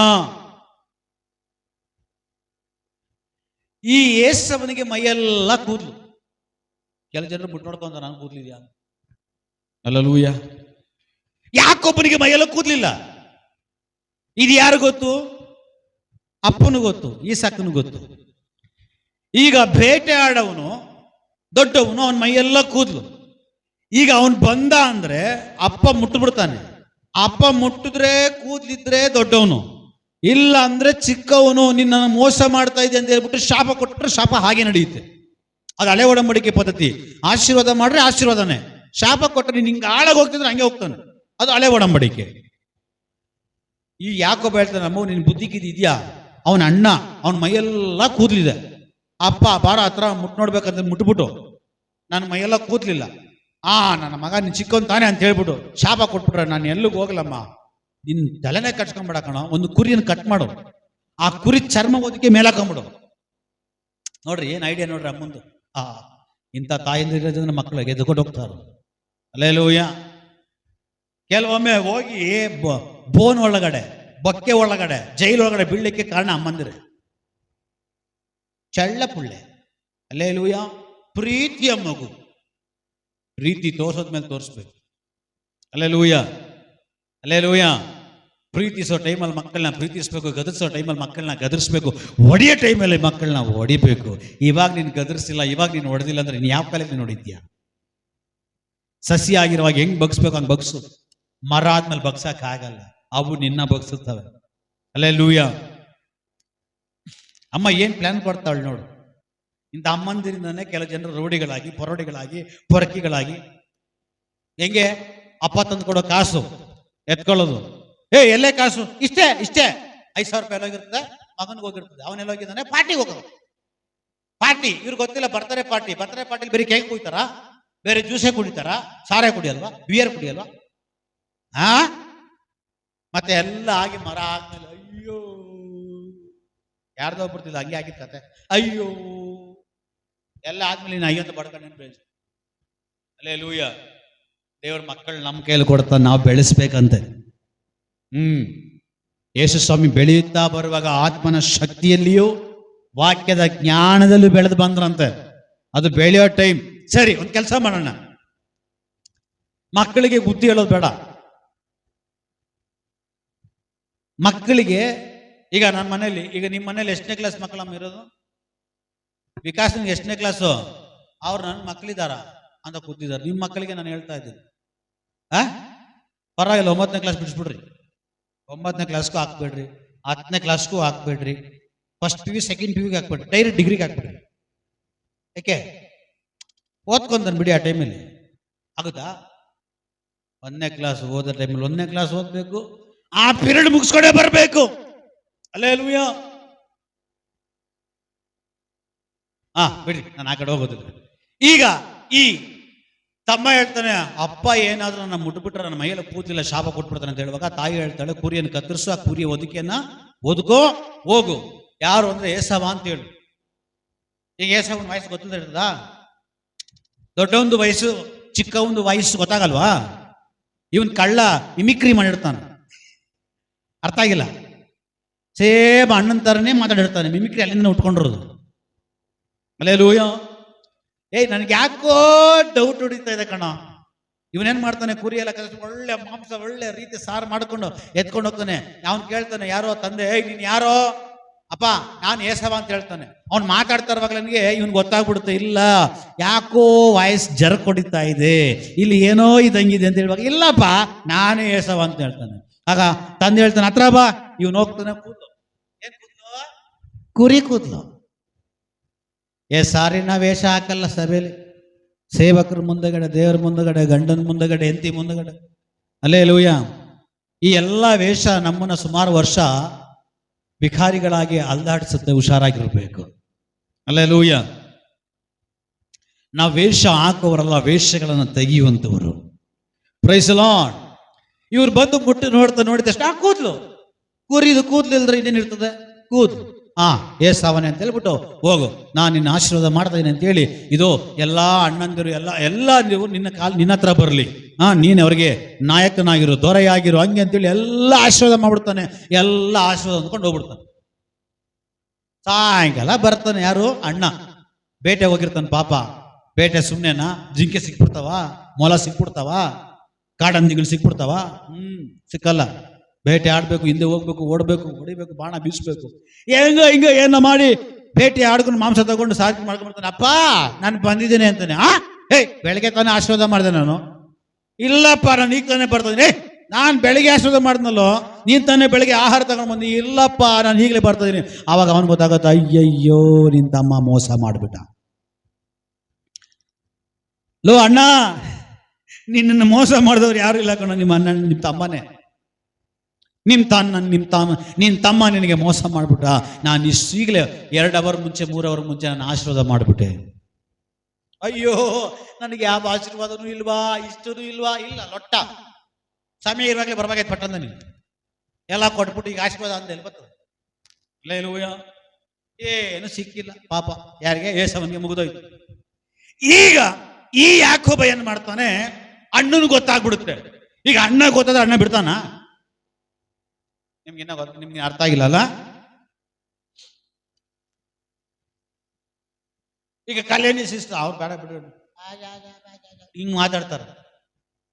ಈ ಏಸವನಿಗೆ ಮೈಯೆಲ್ಲ ಕೂದಲು. ಕೆಲ ಜನರು ಬಿಟ್ಟು ನೋಡ್ಕೊಂತ ನಾನು ಕೂದಲಿದ್ಯಾ ಅಲ್ಲೂಯ್ಯ. ಯಾಕೊಬ್ಬನಿಗೆ ಮೈಯೆಲ್ಲ ಕೂದಲಿಲ್ಲ? ಇದು ಯಾರು ಗೊತ್ತು? ಅಪ್ಪನು ಗೊತ್ತು, ಈಸಾಕನು ಗೊತ್ತು. ಈಗ ಬೇಟೆ ಆಡವನು ದೊಡ್ಡವನು, ಅವನ ಮೈಯೆಲ್ಲ ಕೂದಲು. ಈಗ ಅವನು ಬಂದ ಅಂದ್ರೆ ಅಪ್ಪ ಮುಟ್ಟುಬಿಡ್ತಾನೆ. ಅಪ್ಪ ಮುಟ್ಟಿದ್ರೆ ಕೂದಲಿದ್ರೆ ದೊಡ್ಡವನು, ಇಲ್ಲ ಅಂದ್ರೆ ಚಿಕ್ಕವನು. ನಿನ್ನ ಮೋಸ ಮಾಡ್ತಾ ಇದೆ ಅಂತ ಹೇಳ್ಬಿಟ್ಟು ಶಾಪ ಕೊಟ್ಟರೆ ಶಾಪ ಹಾಗೆ ನಡೆಯುತ್ತೆ. ಅದು ಹಳೆ ಒಡಂಬಡಿಕೆ ಪದ್ಧತಿ. ಆಶೀರ್ವಾದ ಮಾಡ್ರೆ ಆಶೀರ್ವಾದನೇ, ಶಾಪ ಕೊಟ್ಟರೆ ನೀನು ಹಿಂಗೆ ಆಳಾಗಿ ಹೋಗ್ತಿದ್ರೆ ಹಂಗೆ ಹೋಗ್ತಾನೆ. ಅದು ಹಳೆ ಒಡಂಬಡಿಕೆ. ಈ ಯಾಕೊಬ್ಬ ಹೇಳ್ತಾನೆ, ಅಮ್ಮ ನಿನ್ನ ಬುದ್ಧಿಗಿದ್ದು ಇದೆಯಾ? ಅವನ ಅಣ್ಣ, ಅವನ ಮೈಯೆಲ್ಲ ಕೂದಲಿದೆ. ಅಪ್ಪ ಬಾರ ಹತ್ರ ಮುಟ್ಟು ನೋಡ್ಬೇಕಂತ ಮುಟ್ಬಿಟ್ಟು ನನ್ನ ಮೈಯೆಲ್ಲ ಕೂದಲಿಲ್ಲ. ನನ್ನ ಮಗ ನೀನು ಚಿಕ್ಕವನ್ ತಾನೆ ಅಂತ ಹೇಳ್ಬಿಟ್ಟು ಶಾಪ ಕೊಟ್ಬಿಟ್ರೆ ನಾನು ಎಲ್ಲಿಗೆ ಹೋಗ್ಲಮ್ಮ, ನಿನ್ನ ತಲೆನೇ ಕಟ್ಸ್ಕೊಂಡ್ಬಿಡ ಕಣ. ಒಂದು ಕುರಿಯನ್ನು ಕಟ್ ಮಾಡು, ಆ ಕುರಿ ಚರ್ಮ ಓದಕ್ಕೆ ಮೇಲಾಕೊಂಬಿಡು. ನೋಡ್ರಿ ಏನು ಐಡಿಯಾ ನೋಡ್ರಿ ಅಮ್ಮಂದು. ಇಂಥ ತಾಯಿಂದ ಇರೋದ್ರಿಂದ ಮಕ್ಕಳಿಗೆ ಎದ್ಕೊಂಡು ಹೋಗ್ತಾರೆ. ಅಲ್ಲೇಲೂಯ್ಯ. ಕೆಲವೊಮ್ಮೆ ಹೋಗಿ ಬೋನ್ ಒಳಗಡೆ, ಬೊಕ್ಕೆ ಒಳಗಡೆ, ಜೈಲ್ ಒಳಗಡೆ ಬೀಳಲಿಕ್ಕೆ ಕಾರಣ ಅಮ್ಮಂದಿರೆ. ಚಳ್ಳ ಪುಳ್ಳೆ. ಅಲ್ಲೇಲೂಯ್ಯ. ಪ್ರೀತಿಯ ಮಗು, ಪ್ರೀತಿ ತೋರ್ಸೋದ್ಮೇಲೆ ತೋರಿಸ್ಬೇಕು. ಅಲ್ಲೇಲೂಯ್ಯ, ಅಲ್ಲೇಲೂಯ್ಯ. ಪ್ರೀತಿಸೋ ಟೈಮಲ್ಲಿ ಮಕ್ಕಳನ್ನ ಪ್ರೀತಿಸ್ಬೇಕು, ಗದರಿಸೋ ಟೈಮಲ್ಲಿ ಮಕ್ಕಳನ್ನ ಗದರಿಸ್ಬೇಕು, ಹೊಡೆಯೋ ಟೈಮಲ್ಲಿ ಮಕ್ಕಳನ್ನ ಹೊಡಿಬೇಕು. ಇವಾಗ ನೀನು ಗದರಿಸಿಲ್ಲ, ಇವಾಗ ನೀನು ಹೊಡೆದಿಲ್ಲ ಅಂದ್ರೆ ನೀನು ಯಾವ ಕಾಲಕ್ಕೆ ನೋಡಿದ್ಯಾ? ಸಸಿ ಆಗಿರುವಾಗ ಹೆಂಗ್ ಬಗ್ಸ್ಬೇಕು ಹಂಗೆ ಬಗ್ಸು. ಮರ ಆದ್ಮೇಲೆ ಬಗ್ಸಕ್ ಆಗಲ್ಲ, ಅವು ನಿನ್ನ ಬಗ್ಸುತ್ತವೆ. ಅಲ್ಲೇಲೂಯ್ಯ. ಅಮ್ಮ ಏನ್ ಪ್ಲಾನ್ ಕೊಡ್ತಾಳೆ ನೋಡು. ಇಂಥ ಅಮ್ಮಂದಿರಿಂದನೇ ಕೆಲ ಜನರು ರೌಡಿಗಳಾಗಿ, ಪೊರಡಿಗಳಾಗಿ, ಪೊರಕಿಗಳಾಗಿ. ಹೆಂಗೆ? ಅಪ್ಪ ತಂದು ಕೊಡೋ ಕಾಸು ಎತ್ಕೊಳ್ಳೋದು. ಎಲ್ಲೇ ಕಾಸು? ಇಷ್ಟೇ 5,000 ರೂಪಾಯಿ ಎಲ್ಲೋಗಿರ್ತದೆ, ಮಗನಿಗೆ ಹೋಗಿರ್ತದೆ. ಅವನೆಲ್ಲ ಹೋಗಿದ್ದಾನೆ ಪಾರ್ಟಿಗೆ ಹೋಗೋದು. ಪಾರ್ಟಿ ಇವ್ರಿಗೆ ಗೊತ್ತಿಲ್ಲ. ಬರ್ತಡೇ ಪಾರ್ಟಿಲಿ ಬೇರೆ ಕೇಕ್ ಕುಡಿತಾರ, ಬೇರೆ ಜ್ಯೂಸೇ ಕುಡಿತಾರ, ಸಾರೆ ಕುಡಿಯಲ್ವಾ, ಬಿಯರ್ ಕುಡಿಯಲ್ವಾ? ಮತ್ತೆ ಎಲ್ಲ ಆಗಿ ಮರ ಆದ್ಮೇಲೆ ಅಯ್ಯೋ, ಯಾರ್ದೋ ಬರ್ತಿಲ್ಲ ಹಂಗೆ ಆಗಿದ್ ಕತೆ. ಅಯ್ಯೋ ಎಲ್ಲ ಆದ್ಮೇಲೆ ನೀನು ಅಯ್ಯೋ ಅಂತ ಬಡ್ಕೊಂಡು. ಅಲ್ಲೇಲೂಯ್ಯ. ದೇವ್ರ ಮಕ್ಕಳು ನಮ್ಮ ಕೈಯಲ್ಲಿ ಕೊಡ್ತಾನೆ, ನಾವು ಬೆಳೆಸ್ಬೇಕಂತೆ. ಯೇಸು ಸ್ವಾಮಿ ಬೆಳೆಯುತ್ತಾ ಬರುವಾಗ ಆತ್ಮನ ಶಕ್ತಿಯಲ್ಲಿಯೂ ವಾಕ್ಯದ ಜ್ಞಾನದಲ್ಲೂ ಬೆಳೆದು ಬಂದ್ರಂತೆ. ಅದು ಬೆಳೆಯೋ ಟೈಮ್. ಸರಿ, ಒಂದು ಕೆಲಸ ಮಾಡೋಣ. ಮಕ್ಕಳಿಗೆ ಬುದ್ಧಿ ಹೇಳೋದು ಬೇಡ. ಮಕ್ಕಳಿಗೆ ಈಗ ನನ್ನ ಮನೇಲಿ, ಈಗ ನಿಮ್ಮ ಮನೇಲಿ ಎಷ್ಟನೇ ಕ್ಲಾಸ್ ಮಕ್ಕಳಮ್ಮ ಇರೋದು? ವಿಕಾಸ್ ನಿಮ್ಗೆ ಎಷ್ಟನೇ ಕ್ಲಾಸು? ಅವ್ರು ನನ್ನ ಮಕ್ಕಳಿದಾರ ಅಂತ ಕೂತಿದ್ದಾರೆ. ನಿಮ್ಮ ಮಕ್ಕಳಿಗೆ ನಾನು ಹೇಳ್ತಾ ಇದ್ದೀನಿ, ಪರವಾಗಿಲ್ಲ 9ನೇ ಕ್ಲಾಸ್ ಬಿಡಿಸ್ಬಿಡ್ರಿ. 9ನೇ ಕ್ಲಾಸ್ಗೂ ಹಾಕ್ಬೇಡ್ರಿ, 10ನೇ ಕ್ಲಾಸ್ಗೂ ಹಾಕ್ಬೇಡ್ರಿ, ಫಸ್ಟ್ PU ಸೆಕೆಂಡ್ PUಗೆ ಹಾಕ್ಬೇಡ್ರಿ, ಡೈರೆಕ್ಟ್ ಡಿಗ್ರಿಗೆ ಹಾಕ್ಬೇಡ್ರಿ. ಯಾಕೆ? ಓದ್ಕೊಂತಾನೆ ಬಿಡಿ. ಆ ಟೈಮಲ್ಲಿ ಆಗುತ್ತಾ? 1ನೇ ಕ್ಲಾಸ್ ಓದೋ ಟೈಮಲ್ಲಿ 1ನೇ ಕ್ಲಾಸ್ ಓದ್ಬೇಕು, ಆ ಪೀರಿಯಡ್ ಮುಗಿಸ್ಕೊಂಡೇ ಬರಬೇಕು. ಅಲ್ಲೇಲೂಯ್ಯ. ಬಿಡ್ರಿ, ನಾನು ಆ ಕಡೆ ಹೋಗೋದಿಲ್ಲ. ಈಗ ಈ ತಮ್ಮ ಹೇಳ್ತಾನೆ, ಅಪ್ಪ ಏನಾದ್ರೂ ನನ್ನ ಮುಟ್ಬಿಟ್ರೆ ನನ್ನ ಮೈಯಲ್ಲಿ ಕೂತಿಲ್ಲ, ಶಾಪ ಕೊಟ್ಬಿಡ್ತಾನೆ ಅಂತ ಹೇಳುವಾಗ ತಾಯಿ ಹೇಳ್ತಾಳೆ, ಕುರಿಯನ್ನು ಕತ್ತರಿಸು, ಆ ಕುರಿಯ ಒದಕೆಯನ್ನ ಒದಕೋ ಹೋಗು. ಯಾರು ಅಂದ್ರೆ ಏಸವ ಅಂತ ಹೇಳು. ಈಗ ಏಸವನ ವಯಸ್ಸು ಗೊತ್ತಿಲ್ಲ ಇರ್ತದ? ದೊಡ್ಡವೊಂದು ವಯಸ್ಸು, ಚಿಕ್ಕ ಒಂದು ವಯಸ್ಸು ಗೊತ್ತಾಗಲ್ವಾ? ಇವನ್ ಕಳ್ಳ ಮಿಮಿಕ್ರಿ ಮಾಡಿರ್ತಾನೆ, ಅರ್ಥ ಆಗಿಲ್ಲ. ಸೇಮ್ ಅಣ್ಣನ ತರನೇ ಮಾತಾಡಿರ್ತಾನೆ, ಮಿಮಿಕ್ರಿ ಅಲ್ಲಿಂದ ಉಟ್ಕೊಂಡಿರೋದು. ಅಲ್ಲೇಲೂಯ್ಯ. ನನಗೆ ಯಾಕೋ ಡೌಟ್ ಹೊಡಿತಾ ಇದೆ ಕಣ. ಇವನೇನ್ ಮಾಡ್ತಾನೆ, ಕುರಿ ಎಲ್ಲ ಕಲಿಸಿ ಒಳ್ಳೆ ಮಾಂಸ, ಒಳ್ಳೆ ರೀತಿ ಸಾರು ಮಾಡ್ಕೊಂಡು ಎತ್ಕೊಂಡು ಹೋಗ್ತಾನೆ. ಅವನು ಕೇಳ್ತಾನೆ, ಯಾರೋ ತಂದೆ, ನೀನ್ ಯಾರೋ? ಅಪ್ಪ ನಾನು ಏಸವ ಅಂತ ಹೇಳ್ತಾನೆ. ಅವ್ನು ಮಾತಾಡ್ತಾ ಇರುವಾಗ ನನಗೆ ಇವನ್ ಗೊತ್ತಾಗ್ಬಿಡುತ್ತೆ, ಇಲ್ಲ ಯಾಕೋ ವಾಯ್ಸ್ ಜರ್ಕ್ ಹೊಡಿತಾ ಇದೆ, ಇಲ್ಲಿ ಏನೋ ಇದಂಗಿದೆ ಅಂತ ಹೇಳುವಾಗ, ಇಲ್ಲಪ್ಪ ನಾನೇ ಏಸವ ಅಂತ ಹೇಳ್ತಾನೆ. ಆಗ ತಂದೆ ಹೇಳ್ತಾನೆ, ಹತ್ರ ಬಾ. ಇವನು ಹೋಗ್ತಾನೆ, ಕೂದಲು ಏನ್ ಕೂದಲು? ಕುರಿ ಕೂದಲು. ಸಾರಿನ ವೇಷ ಹಾಕಲ್ಲ ಸಭೆಯಲ್ಲಿ, ಸೇವಕರ ಮುಂದಗಡೆ, ದೇವರ ಮುಂದಗಡೆ, ಗಂಡನ ಮುಂದಗಡೆ, ಹೆಂಡತಿ ಮುಂದಗಡೆ. ಅಲ್ಲೇಲೂಯ್ಯ. ಈ ಎಲ್ಲ ವೇಷ ನಮ್ಮನ್ನ ಸುಮಾರು ವರ್ಷ ಭಿಕಾರಿಗಳಾಗಿ ಅಲ್ದಾಡಿಸುತ್ತೆ. ಹುಷಾರಾಗಿರ್ಬೇಕು. ಅಲ್ಲೇಲೂಯ್ಯ. ನಾವು ವೇಷ ಹಾಕುವರಲ್ಲ, ವೇಷಗಳನ್ನು ತೆಗೆಯುವಂಥವರು. Praise the Lord. ಇವ್ರು ಬಂದು ಮುಟ್ಟು ನೋಡಿದ ತಕ್ಷಣ ಕೂದ್ಲು, ಕುರಿದು ಕೂದ್ಲು ಇಲ್ದ್ರೆ ಇನ್ನೇನಿರ್ತದೆ? ಕೂದ್ಲು. ಏಸಾವನೆ ಅಂತ ಹೇಳ್ಬಿಟ್ಟು, ಹೋಗು ನಾನು ನಿನ್ನ ಆಶೀರ್ವಾದ ಮಾಡ್ತಾ ಇದ್ದೀನಿ ಅಂತ ಹೇಳಿ, ಇದು ಎಲ್ಲಾ ಅಣ್ಣಂದಿರು ಎಲ್ಲ ನೀವು ನಿನ್ನ ಹತ್ರ ಬರಲಿ, ನೀನು ಅವ್ರಿಗೆ ನಾಯಕನಾಗಿರು, ದೊರೆಯಾಗಿರು, ಹಂಗೆ ಅಂತೇಳಿ ಎಲ್ಲ ಆಶೀರ್ವಾದ ಮಾಡ್ಬಿಡ್ತಾನೆ. ಎಲ್ಲ ಆಶೀರ್ವಾದ ಅಂದ್ಕೊಂಡು ಹೋಗ್ಬಿಡ್ತಾನೆ. ಸಾಯಂಕಾಲ ಬರ್ತಾನೆ ಯಾರು? ಅಣ್ಣ. ಬೇಟೆ ಹೋಗಿರ್ತಾನೆ ಪಾಪ. ಬೇಟೆ ಸುಮ್ಮನೆನಾ? ಜಿಂಕೆ ಸಿಕ್ಬಿಡ್ತಾವ, ಮೊಲ ಸಿಕ್ಬಿಡ್ತಾವ, ಕಾಡಂದಿಗಳು ಸಿಕ್ಬಿಡ್ತಾವ? ಸಿಕ್ಕಲ್ಲ. ಬೇಟೆ ಆಡ್ಬೇಕು, ಹಿಂದೆ ಹೋಗ್ಬೇಕು, ಓಡಬೇಕು, ಹೊಡಿಬೇಕು, ಬಾಣ ಬೀಸ್ಬೇಕು. ಹಿಂಗ ಏನೋ ಮಾಡಿ ಬೇಟೆ ಆಡ್ಕೊಂಡು ಮಾಂಸ ತಗೊಂಡು ಸಾಧನೆ ಮಾಡ್ಕೊಂಡ್ಬಿಡ್ತಾನೆ. ಅಪ್ಪ ನಾನು ಬಂದಿದ್ದೇನೆ ಅಂತಾನೆ. ಬೆಳಗ್ಗೆ ತಾನೇ ಆಶೀರ್ವಾದ ಮಾಡಿದೆ ನಾನು. ಇಲ್ಲಪ್ಪ ನಾನು ಈಗ ತಾನೇ ಬರ್ತಾನೆ. ನಾನು ಬೆಳಗ್ಗೆ ಆಶೀರ್ವಾದ ಮಾಡಿದ್ನಲ್ಲೋ, ನೀನ್ ತಾನೇ ಬೆಳಗ್ಗೆ ಆಹಾರ ತಗೊಂಡು ಬಂದು. ಇಲ್ಲಪ್ಪ ನಾನು ಈಗಲೇ ಬರ್ತಾ ಇದೀನಿ. ಆವಾಗ ಅವನು ಗೊತ್ತಾಗತ್ತ, ಅಯ್ಯಯ್ಯೋ ನಿನ್ ತಮ್ಮ ಮೋಸ ಮಾಡ್ಬಿಟ್ಟ. ಲೋ ಅಣ್ಣ, ನಿನ್ನನ್ನು ಮೋಸ ಮಾಡಿದವ್ರು ಯಾರು ಇಲ್ಲ ಕಣ, ನಿಮ್ಮ ಅಣ್ಣ, ನಿಮ್ಮ ತಮ್ಮನೇ. ನಿನ್ನ ತಮ್ಮ ನಿನಗೆ ಮೋಸ ಮಾಡ್ಬಿಟ್ಟ. ನಾನು ಈಗಲೇ 2 ಅವರ್ ಮುಂಚೆ 3 ಅವರ್ ಮುಂಚೆ ನಾನು ಆಶೀರ್ವಾದ ಮಾಡಿಬಿಟ್ಟೆ. ಅಯ್ಯೋ ನನಗೆ ಯಾವ ಆಶೀರ್ವಾದನೂ ಇಲ್ವಾ, ಇಷ್ಟೂ ಇಲ್ವಾ? ಇಲ್ಲ, ಲೊಟ್ಟ. ಸಮಯ ಇರುವಾಗಲೇ ಬರ್ಬೇಕಾಯ್ತು ಪಟ್ಟಂದ. ನೀನು ಎಲ್ಲ ಕೊಟ್ಬಿಟ್ಟು ಈಗ ಆಶೀರ್ವಾದ ಅಂತ ಎಲ್ಲಿ ಬರ್ತದೆ? ಇಲ್ಲ ಇಲ್ವಯ್ಯ, ಏನು ಸಿಕ್ಕಿಲ್ಲ ಪಾಪ. ಯಾರಿಗೆ? ಏಸವನಿಗೆ ಮುಗಿದೋಯ್ತು. ಈಗ ಈ ಯಾಕೋಬ ಏನ್ ಮಾಡ್ತಾನೆ? ಅಣ್ಣನ ಗೊತ್ತಾಗ್ಬಿಡುತ್ತೆ. ಈಗ ಅಣ್ಣ ಗೊತ್ತಾದ್ರೆ ಅಣ್ಣ ಬಿಡ್ತಾನ? ನಿಮ್ಗೆ ಅರ್ಥ ಆಗಿಲ್ಲಲ್ಲ? ಈಗ ಕಲ್ಯಾಣಿ ಸಿಸ್ಟರ್ ಅವ್ರು ಬೇಡ ಬಿಡು ಹಿಂಗ್ ಮಾತಾಡ್ತಾರೆ.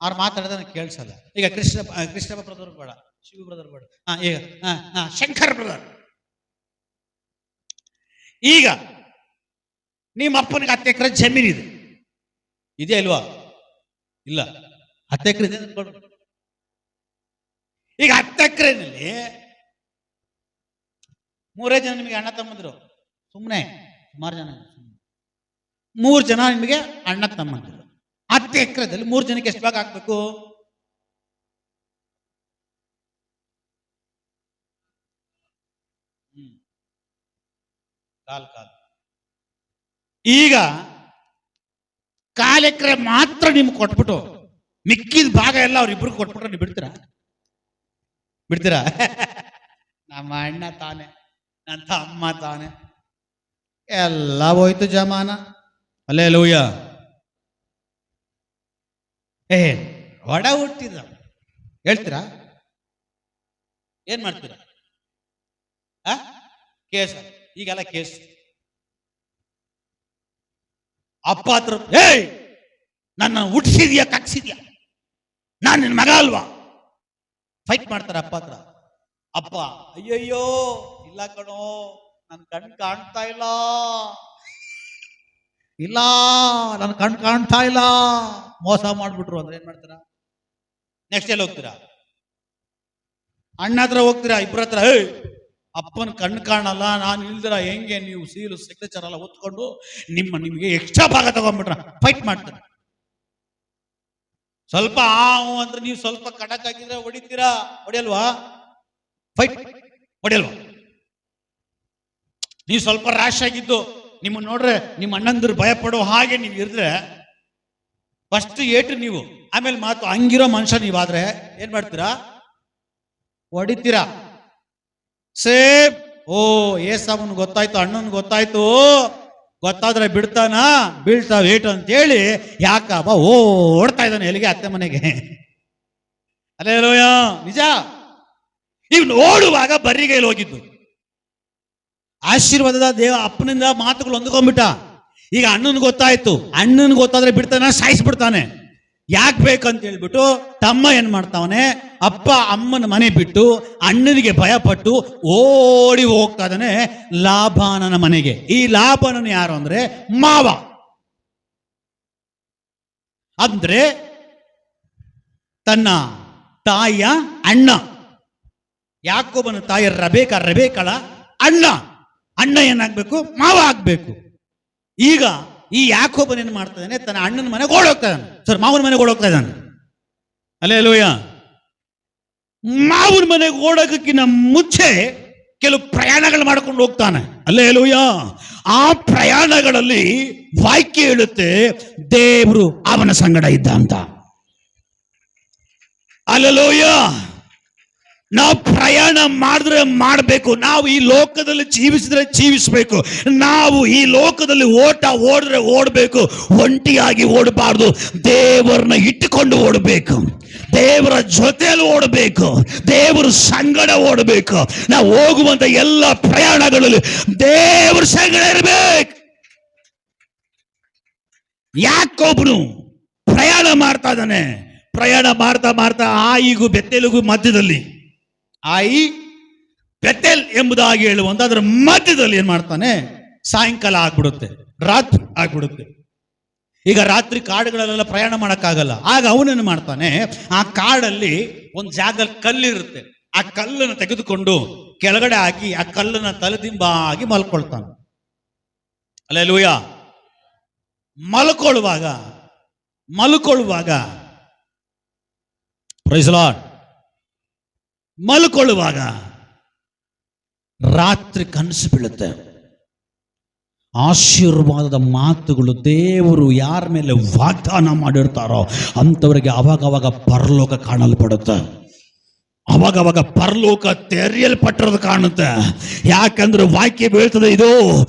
ಅವ್ರು ಮಾತಾಡಿದ್ರೆ ಕೇಳಿಸಲ್ಲ. ಈಗ ಕೃಷ್ಣಪ್ಪ ಬ್ರದರ್ ಬೇಡ, ಶಿವ ಬ್ರದರ್ ಬೇಡ, ಈಗ ಶಂಕರ್ ಬ್ರದರ್. ಈಗ ನಿಮ್ಮ ಅಪ್ಪನಿಗೆ 10 ಎಕರೆ ಜಮೀನಿದೆ, ಇದೆ ಅಲ್ವಾ? ಇಲ್ಲ, 10 ಎಕರೆ ಇದೆ ಅನ್ಕೊಂಡು. ಈಗ 10 ಎಕರೆನಲ್ಲಿ 3 ಜನ ನಿಮಗೆ ಅಣ್ಣ ತಮ್ಮಂದಿರು. ಸುಮ್ಮನೆ ಸುಮಾರು ಜನ, 3 ಜನ ನಿಮಗೆ ಅಣ್ಣ ತಮ್ಮಂದಿರು. 10 ಎಕರೆದಲ್ಲಿ 3 ಜನಕ್ಕೆ ಎಷ್ಟು ಭಾಗ ಹಾಕ್ಬೇಕು? ಕಾಲ್. ಈಗ 1/4 ಎಕರೆ ಮಾತ್ರ ನಿಮ್ಗೆ ಕೊಟ್ಬಿಟ್ಟು ಮಿಕ್ಕಿದ ಭಾಗ ಎಲ್ಲ ಅವ್ರಿಬ್ರಿಗೆ ಕೊಟ್ಬಿಟ್ರೆ ನೀವು ಬಿಡ್ತೀರಾ? ನಮ್ಮ ಅಣ್ಣ ತಾನೆ, ನನ್ನ ತಮ್ಮ ತಾನೆ, ಎಲ್ಲ ಹೋಯ್ತು ಜಮಾನ. ಹಲ್ಲೆಲೂಯ. ಒಡ ಹುಟ್ಟಿದ ಹೇಳ್ತೀರಾ? ಏನ್ ಮಾಡ್ತೀರಾ? ಕೇಸ್. ಈಗೆಲ್ಲ ಕೇಸ್. ಅಪ್ಪ ಹತ್ರ ನನ್ನ ಹುಟ್ಟಿಸಿದ್ಯಾ, ಕಕ್ಸಿದ್ಯಾ, ನಾನು ನಿನ್ನ ಮಗ ಅಲ್ವಾ? ಫೈಟ್ ಮಾಡ್ತಾರೆ ಅಪ್ಪ ಹತ್ರ. ಅಪ್ಪ ಅಯ್ಯಯ್ಯೋ ಇಲ್ಲ ಕಣೋ, ನನ್ನ ಕಣ್ ಕಾಣ್ತಾ ಇಲ್ಲ, ನನ್ನ ಕಣ್ ಕಾಣ್ತಾ ಇಲ್ಲ, ಮೋಸ ಮಾಡ್ಬಿಟ್ರು ಅಂದ್ರೆ ಏನ್ ಮಾಡ್ತೀರಾ? ನೆಕ್ಸ್ಟ್ ಎಲ್ಲಿ ಹೋಗ್ತೀರಾ? ಅಣ್ಣ ಹತ್ರ ಹೋಗ್ತೀರಾ, ಇಬ್ಬರ ಹತ್ರ. ಅಪ್ಪನ ಕಣ್ಣು ಕಾಣಲ್ಲ, ನಾನು ಇಲ್ದಿರ ಹೆಂಗೆ ನೀವು ಸೀಲು ಸಿಗ್ನೇಚರ್ ಎಲ್ಲ ಒತ್ಕೊಂಡು ನಿಮಗೆ ಎಕ್ಸ್ಟ್ರಾ ಭಾಗ ತಗೊಂಡ್ಬಿಟ್ರ ಫೈಟ್ ಮಾಡ್ತಾರೆ. ಸ್ವಲ್ಪ ಅಂದ್ರೆ ನೀವು ಸ್ವಲ್ಪ ಕಡಕ್ ಆಗಿದ್ರೆ ಹೊಡಿತೀರಾ? ಹೊಡಿಯಲ್ವಾ? ಫೈಟ್ ಹೊಡಿಯಲ್ವಾ? ನೀವು ಸ್ವಲ್ಪ ರ್ಯಾಶ್ ಆಗಿದ್ದು ನಿಮ್ಮ ನೋಡ್ರೆ ನಿಮ್ಮ ಅಣ್ಣಂದ್ರು ಭಯ ಪಡೋ ಹಾಗೆ ನೀವು ಇರಿದ್ರೆ ಫಸ್ಟ್ ಏಟು ನೀವು, ಆಮೇಲೆ ಮಾತು. ಹಂಗಿರೋ ಮನುಷ್ಯ ನೀವಾದ್ರೆ ಏನ್ ಮಾಡ್ತೀರಾ? ಹೊಡಿತೀರಾ. ಸೇಫ್. ಏಸವನ್ ಗೊತ್ತಾಯ್ತು, ಅಣ್ಣನ್ ಗೊತ್ತಾಯ್ತು, ಗೊತ್ತಾದ್ರೆ ಬಿಡ್ತಾನ, ಬೀಳ್ತಾವ ಏಟು ಅಂತೇಳಿ ಯಾಕಬ್ಬ ಓಡ್ತಾ ಇದ್ದಾನೆ ಎಲ್ಲಿಗೆ? ಅತ್ತೆ ಮನೆಗೆ. ಹಲ್ಲೆಲೂಯಾ. ನಿಜ. ಇವ್ನು ಓಡುವಾಗ ಬರಿಗೈಲಿ ಹೋಗಿದ್ದು. ಆಶೀರ್ವಾದದ ಅಪ್ಪನಿಂದ ಮಾತುಗಳು ಹೊಂದ್ಕೊಂಡ್ಬಿಟ್ಟ. ಈಗ ಅಣ್ಣನ್ ಗೊತ್ತಾಯ್ತು, ಅಣ್ಣನ್ ಗೊತ್ತಾದ್ರೆ ಬಿಡ್ತಾನ, ಸಾಯಿಸ್ಬಿಡ್ತಾನೆ. ಯಾಕೆ ಬೇಕಂತ ಹೇಳ್ಬಿಟ್ಟು ತಮ್ಮ ಏನ್ ಮಾಡ್ತಾವನೆ? ಅಪ್ಪ ಅಮ್ಮನ ಮನೆ ಬಿಟ್ಟು ಅಣ್ಣನಿಗೆ ಭಯಪಟ್ಟು ಓಡಿ ಹೋಗ್ತಾ ಇದ್ದಾನೆ ಲಾಬಾನನ ಮನೆಗೆ. ಈ ಲಾಬಾನನ ಯಾರು ಅಂದ್ರೆ ಮಾವ, ಅಂದ್ರೆ ತನ್ನ ತಾಯಿಯ ಅಣ್ಣ. ಯಾಕೋಬನ ತಾಯಿ ರೆಬೇಕಳ ಅಣ್ಣ ಏನಾಗ್ಬೇಕು? ಮಾವ ಆಗ್ಬೇಕು. ಈಗ ಈ ಯಾಕೋಬನ್ ಏನ್ ಮಾಡ್ತಾ ಇದ್ದಾನೆ? ತನ್ನ ಅಣ್ಣನ ಮನೆಗೆ ಓಡೋಗ್ತಾ ಇದ್ದಾನೆ, ಮಾವನ ಮನೆಗೆ ಓಡೋಗ್ತಾ ಇದ್ದಾನೆ. ಹಲ್ಲೆಲೂಯಾ. ಮಾವನ ಮನೆಗೆ ಓಡೋಕ್ಕಿಂತ ಮುಂಚೆ ಕೆಲವು ಪ್ರಯಾಣಗಳು ಮಾಡ್ಕೊಂಡು ಹೋಗ್ತಾನೆ. ಹಲ್ಲೆಲೂಯಾ. ಆ ಪ್ರಯಾಣಗಳಲ್ಲಿ ವಾಕ್ಯ ಹೇಳುತ್ತೆ ದೇವರು ಅವನ ಸಂಗಡ ಇದ್ದ ಅಂತ. ಹಲ್ಲೆಲೂಯಾ. ನಾವು ಪ್ರಯಾಣ ಮಾಡಿದ್ರೆ ಮಾಡಬೇಕು, ನಾವು ಈ ಲೋಕದಲ್ಲಿ ಜೀವಿಸಿದ್ರೆ ಜೀವಿಸಬೇಕು, ನಾವು ಈ ಲೋಕದಲ್ಲಿ ಓಡಿದ್ರೆ ಓಡಬೇಕು, ಒಂಟಿಯಾಗಿ ಓಡಬಾರ್ದು, ದೇವರನ್ನ ಇಟ್ಟುಕೊಂಡು ಓಡಬೇಕು. ದೇವರ ಜೊತೆಯಲ್ಲಿ ಓಡಬೇಕು, ದೇವರ ಸಂಗಡ ಓಡಬೇಕು. ನಾವು ಹೋಗುವಂತ ಎಲ್ಲ ಪ್ರಯಾಣಗಳಲ್ಲಿ ದೇವರ ಸಂಗಡ ಇರಬೇಕು. ಯಾಕೊಬ್ನು ಪ್ರಯಾಣ ಮಾಡ್ತಾ ಇದ್ದಾನೆ, ಪ್ರಯಾಣ ಮಾಡ್ತಾ ಮಾಡ್ತಾ ಆಯಿಗೂ ಬೆತ್ತೇಲಿಗೂ ಮಧ್ಯದಲ್ಲಿ, ಆಯಿ ಬೆತ್ತೇಲ್ ಎಂಬುದಾಗಿ ಹೇಳುವಂತ ಅದರ ಮಧ್ಯದಲ್ಲಿ ಏನ್ ಮಾಡ್ತಾನೆ, ಸಾಯಂಕಾಲ ಆಗ್ಬಿಡುತ್ತೆ, ರಾತ್ರಿ ಆಗ್ಬಿಡುತ್ತೆ. ಈಗ ರಾತ್ರಿ ಕಾಡುಗಳಲ್ಲೆಲ್ಲ ಪ್ರಯಾಣ ಮಾಡಕ್ಕಾಗಲ್ಲ. ಆಗ ಅವನೇನು ಮಾಡ್ತಾನೆ, ಆ ಕಾಡಲ್ಲಿ ಒಂದು ಜಾಗ ಕಲ್ಲಿರುತ್ತೆ, ಆ ಕಲ್ಲನ್ನು ತೆಗೆದುಕೊಂಡು ಕೆಳಗಡೆ ಹಾಕಿ ಆ ಕಲ್ಲನ್ನ ತಲೆದಿಂಬಾಗಿ ಮಲ್ಕೊಳ್ತಾನೆ. ಅಲ್ಲೇಲೂಯ. ಮಲ್ಕೊಳ್ಳುವಾಗ ಪ್ರೈಸ್ ಲಾರ್ಡ್, ಮಲ್ಕೊಳ್ಳುವಾಗ ರಾತ್ರಿ ಕನಸು ಬೀಳುತ್ತೆ. ಆಶೀರ್ವಾದದ ಮಾತುಗಳು ದೇವರು ಯಾರ ಮೇಲೆ ವಾಗ್ದಾನ ಮಾಡಿರ್ತಾರೋ ಅಂಥವರಿಗೆ ಅವಾಗವಾಗ ಪರಲೋಕ ಕಾಣಲ್ಪಡುತ್ತೆ, ಅವಾಗವಾಗ ಪರಲೋಕ ತೆರೆಯಲ್ಪಟ್ಟಿರೋದು ಕಾಣುತ್ತೆ. ಯಾಕಂದ್ರೆ ವಾಕ್ಯ ಬೀಳ್ತದೆ, ಇದು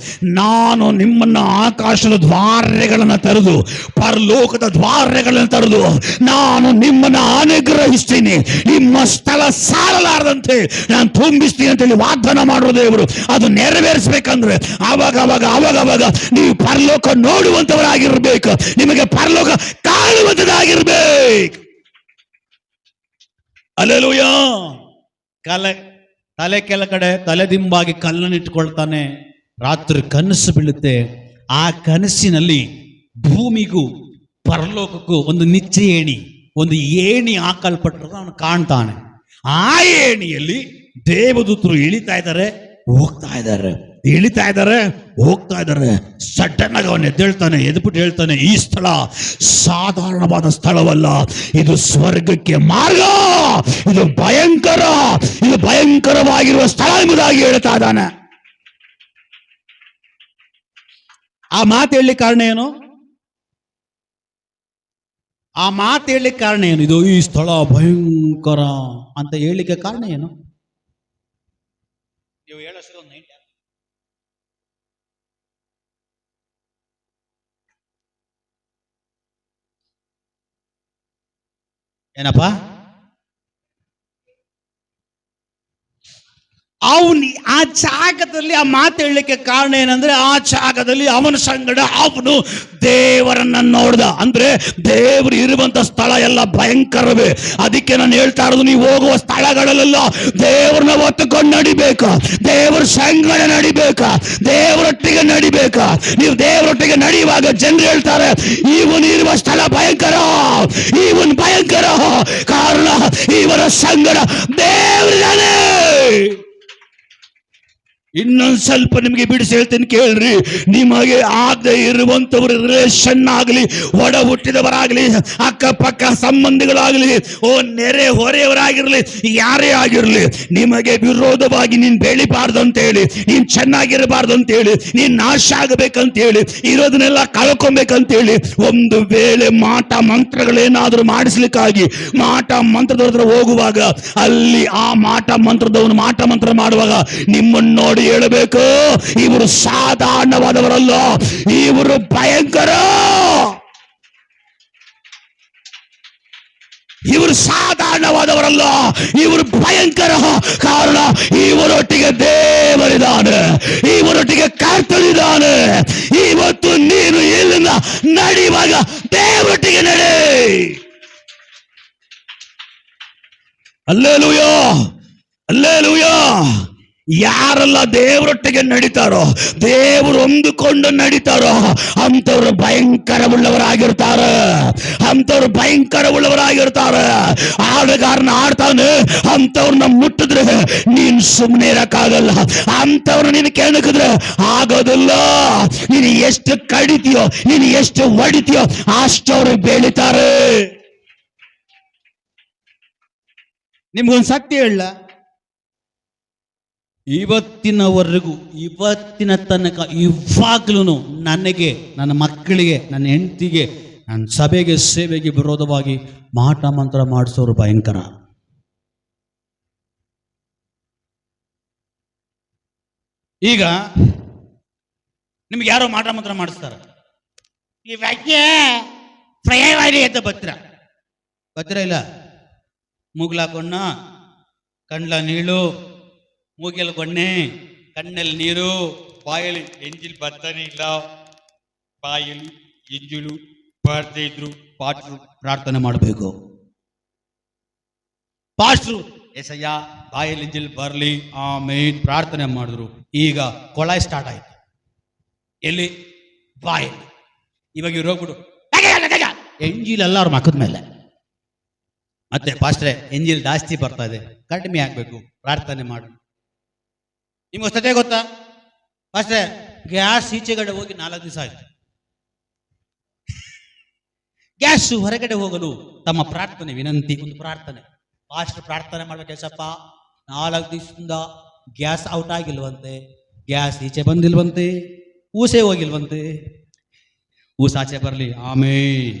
ನಾನು ನಿಮ್ಮನ್ನ ಆಕಾಶದ ದ್ವಾರಗಳನ್ನು ತೆರೆದು ಪರಲೋಕದ ದ್ವಾರಗಳನ್ನು ತೆರೆದು ನಾನು ನಿಮ್ಮನ್ನ ಅನುಗ್ರಹಿಸ್ತೀನಿ, ನಿಮ್ಮ ಸ್ಥಳ ಸಾಲಲಾರದಂತೆ ನಾನು ತುಂಬಿಸ್ತೀನಿ ಅಂತೇಳಿ ವಾಗ್ದಾನ ಮಾಡೋ ದೇವರು. ಅದು ನೆರವೇರಿಸಬೇಕಂದ್ರೆ ಅವಾಗವಾಗ ನೀವು ಪರಲೋಕ ನೋಡುವಂತವರಾಗಿರ್ಬೇಕು, ನಿಮಗೆ ಪರಲೋಕ ಕಾಣುವಂತದಾಗಿರ್ಬೇಕು. ಅಲ್ಲೇಲೂಯಾ. ತಲೆ ಕೆಳಗಡೆ ತಲೆದಿಂಬಾಗಿ ಕಲ್ಲನ್ನು ಇಟ್ಕೊಳ್ತಾನೆ. ರಾತ್ರಿ ಕನಸು ಬೀಳುತ್ತೆ. ಆ ಕನಸಿನಲ್ಲಿ ಭೂಮಿಗೂ ಪರಲೋಕಕ್ಕೂ ಒಂದು ನಿಚ್ಚೆ ಏಣಿ, ಒಂದು ಏಣಿ ಹಾಕಲ್ಪಟ್ಟಿರೋದು ಅವನು ಕಾಣ್ತಾನೆ. ಆ ಏಣಿಯಲ್ಲಿ ದೇವದೂತರು ಇಳಿತಾ ಇದ್ದಾರೆ, ಹೋಗ್ತಾ ಇದ್ದಾರೆ, ಇಳಿತಾ ಇದ್ದಾರೆ, ಹೋಗ್ತಾ ಇದ್ದಾರೆ. ಸಡನ್ ಆಗಿ ಅವನು ಎದ್ಬಿಟ್ಟು ಹೇಳ್ತಾನೆ, ಈ ಸ್ಥಳ ಸಾಧಾರಣವಾದ ಸ್ಥಳವಲ್ಲ, ಇದು ಸ್ವರ್ಗಕ್ಕೆ ಮಾರ್ಗ, ಇದು ಭಯಂಕರವಾಗಿರುವ ಸ್ಥಳ ಎಂಬುದಾಗಿ ಹೇಳ್ತಾ ಇದ್ದಾನೆ. ಆ ಮಾತು ಹೇಳಲಿಕ್ಕೆ ಕಾರಣ ಏನು? ಆ ಮಾತು ಹೇಳಲಿಕ್ಕೆ ಕಾರಣ ಏನು? ಇದು ಈ ಸ್ಥಳ ಭಯಂಕರ ಅಂತ ಹೇಳಲಿಕ್ಕೆ ಕಾರಣ ಏನು? ನೀವು ಹೇಳೋಷ್ಟು ಏನಪ್ಪ? ಅವನು ಆ ಜಾಗದಲ್ಲಿ ಆ ಮಾತು ಹೇಳಲಿಕ್ಕೆ ಕಾರಣ ಏನಂದ್ರೆ, ಆ ಜಾಗದಲ್ಲಿ ಅವನ ಸಂಗಡ ಅವನು ದೇವರನ್ನ ನೋಡ್ದ. ಅಂದ್ರೆ ದೇವರು ಇರುವಂತ ಸ್ಥಳ ಎಲ್ಲ ಭಯಂಕರವೇ. ಅದಕ್ಕೆ ನಾನು ಹೇಳ್ತಾ ಇರೋದು, ನೀವು ಹೋಗುವ ಸ್ಥಳಗಳಲ್ಲೆಲ್ಲ ದೇವರನ್ನ ಒತ್ತುಕೊಂಡು ನಡಿಬೇಕು, ದೇವರ ಸಂಗಡ ನಡಿಬೇಕು, ದೇವರೊಟ್ಟಿಗೆ ನಡಿಬೇಕು. ನೀವು ದೇವರೊಟ್ಟಿಗೆ ನಡೆಯುವಾಗ ಜನರು ಹೇಳ್ತಾರೆ, ಇವನು ಇರುವ ಸ್ಥಳ ಭಯಂಕರ, ಇವನು ಭಯಂಕರ, ಕಾರಣ ಇವರ ಸಂಗಡ ದೇವರಿದ್ದಾನೆ. ಇನ್ನೊಂದು ಸ್ವಲ್ಪ ನಿಮಗೆ ಬಿಡಿಸಿ ಹೇಳ್ತೇನೆ ಕೇಳ್ರಿ. ನಿಮಗೆ ಆಗದೆ ಇರುವಂತವರು ರಿಲೇಷನ್ ಆಗಲಿ, ಒಡ ಹುಟ್ಟಿದವರಾಗಲಿ, ಅಕ್ಕಪಕ್ಕ ಸಂಬಂಧಿಗಳಾಗಲಿ, ನೆರೆ ಹೊರೆಯವರಾಗಿರ್ಲಿ, ಯಾರೇ ಆಗಿರ್ಲಿ, ನಿಮಗೆ ವಿರೋಧವಾಗಿ ನೀನ್ ಬೆಳಿಬಾರ್ದು ಅಂತೇಳಿ, ನೀನ್ ಚೆನ್ನಾಗಿರಬಾರ್ದು ಅಂತೇಳಿ, ನೀನ್ ನಾಶ ಆಗಬೇಕಂತೇಳಿ, ಇರೋದನ್ನೆಲ್ಲ ಕಳ್ಕೊಬೇಕಂತೇಳಿ, ಒಂದು ವೇಳೆ ಮಾಟ ಮಂತ್ರಗಳೇನಾದ್ರೂ ಮಾಡಿಸ್ಲಿಕ್ಕಾಗಿ ಮಾಟ ಮಂತ್ರದವ್ರ ಹತ್ರ ಹೋಗುವಾಗ, ಅಲ್ಲಿ ಆ ಮಾಟ ಮಂತ್ರ ಮಾಡುವಾಗ ನಿಮ್ಮನ್ನು ನೋಡಿ ಹೇಳಬೇಕು, ಇವರು ಸಾಧಾರಣವಾದವರಲ್ಲ, ಇವರು ಭಯಂಕರ, ಇವರು ಸಾಧಾರಣವಾದವರಲ್ಲ, ಇವರು ಭಯಂಕರ. ಕಾರಣ ಇವರೊಟ್ಟಿಗೆ ದೇವರಿದ್ದಾನೆ, ಇವರೊಟ್ಟಿಗೆ ಕರ್ತನಿದ್ದಾನೆ. ಇವತ್ತು ನೀನು ಇಲ್ಲಿಂದ ನಡೆಯುವಾಗ ದೇವರೊಟ್ಟಿಗೆ ನಡೆ. Alleluia, alleluia. ಯಾರೆಲ್ಲ ದೇವರೊಟ್ಟಿಗೆ ನಡೀತಾರೋ, ದೇವರು ಹೊಂದಿಕೊಂಡು ನಡೀತಾರೋ ಅಂಥವ್ರು ಭಯಂಕರವುಳ್ಳವರಾಗಿರ್ತಾರೆ, ಅಂಥವ್ರು ಭಯಂಕರವುಳ್ಳವರಾಗಿರ್ತಾರೆ. ಆಟಗಾರನ ಆಡ್ತಾನೆ, ಅಂಥವ್ರನ್ನ ಮುಟ್ಟಿದ್ರೆ ನೀನ್ ಸುಮ್ಮನೆ ಇರಕ್ಕಾಗಲ್ಲ, ಅಂಥವ್ರು ನೀನು ಕೆಣಕಿದ್ರೆ ಆಗೋದಿಲ್ಲ. ನೀನು ಎಷ್ಟು ಕಡಿತೀಯೋ, ನೀನು ಎಷ್ಟು ಹೊಡಿತೀಯೋ ಅಷ್ಟವ್ರು ಬೆಳಿತಾರೆ. ನಿಮ್ಗೊಂದು ಸತ್ಯ ಹೇಳ, ಇವತ್ತಿನವರೆಗೂ, ಇವತ್ತಿನ ತನಕ, ಇವಾಗ್ಲೂ ನನಗೆ, ನನ್ನ ಮಕ್ಕಳಿಗೆ, ನನ್ನ ಹೆಂಡತಿಗೆ, ನನ್ನ ಸಭೆಗೆ, ಸೇವೆಗೆ ವಿರೋಧವಾಗಿ ಮಾಟ ಮಂತ್ರ ಮಾಡಿಸೋರು ಭಯಂಕರ. ಈಗ ನಿಮ್ಗೆ ಯಾರೋ ಮಾಟ ಮಂತ್ರ ಮಾಡಿಸ್ತಾರ, ಈ ವಾಕ್ಯ ಪ್ರಯವಾರಿ ಅಂತ ಬರ್ತೀರ ಇಲ್ಲ? ಮೂಗ್ಲಾಕೊಂಡ, ಕಂಡ್ಲ ನೀಳು, ಮೂಗೆಲ್ ಗೊಣ್ಣೆ, ಕಣ್ಣಲ್ಲಿ ನೀರು, ಬಾಯಲ್ಲಿ ಎಂಜಿಲ್ ಬರ್ತಾನೆ ಇಲ್ಲ, ಬಾಯಲ್ಲಿ ಎಂಜುಲು ಬರ್ದೇ ಇದ್ರು ಪಾಸ್ಟ್ರು ಪ್ರಾರ್ಥನೆ ಮಾಡಬೇಕು. ಪಾಸ್ಟ್ರು ಎಸಯ್ಯ ಬಾಯಲ್ಲಿ ಎಂಜಿಲ್ ಬರ್ಲಿ ಆಮೇನ್ ಪ್ರಾರ್ಥನೆ ಮಾಡಿದ್ರು. ಈಗ ಕೊಳಾಯ್ ಸ್ಟಾರ್ಟ್ ಆಯ್ತು. ಎಲ್ಲಿ? ಬಾಯಲ್ಲಿ. ಇವಾಗ ಇವ್ರು ಹೋಗ್ಬಿಡು ಎಂಜಿಲ್ ಎಲ್ಲ ಅವ್ರ ಮಕ್ಕದ ಮೇಲೆ. ಮತ್ತೆ ಪಾಸ್ಟ್ರೆ ಎಂಜಿಲ್ ಜಾಸ್ತಿ ಬರ್ತಾ ಇದೆ, ಕಡಿಮೆ ಆಗ್ಬೇಕು, ಪ್ರಾರ್ಥನೆ ಮಾಡು. ನಿಮ್ಗೆ ಹೊಸತೆ ಗೊತ್ತಾ ಪಾಸ್ಟ್ರೆ? ಗ್ಯಾಸ್ ಈಚೆಗಡೆ ಹೋಗಿ 4 ದಿವಸ ಆಯ್ತು. ಗ್ಯಾಸ್ ಹೊರಗಡೆ ಹೋಗಲು ತಮ್ಮ ಪ್ರಾರ್ಥನೆ ವಿನಂತಿ. ಒಂದು ಪ್ರಾರ್ಥನೆ, ಪಾಸ್ಟರ್ ಪ್ರಾರ್ಥನೆ ಮಾಡ್ಬೇಕು, ಏಸಪ್ಪ 4 ದಿವಸದಿಂದ ಗ್ಯಾಸ್ ಔಟ್ ಆಗಿಲ್ವಂತೆ, ಗ್ಯಾಸ್ ಈಚೆ ಬಂದಿಲ್ವಂತೆ, ಊಸೆ ಹೋಗಿಲ್ವಂತೆ, ಊಸಾಚೆ ಬರಲಿ ಆಮೇನ್.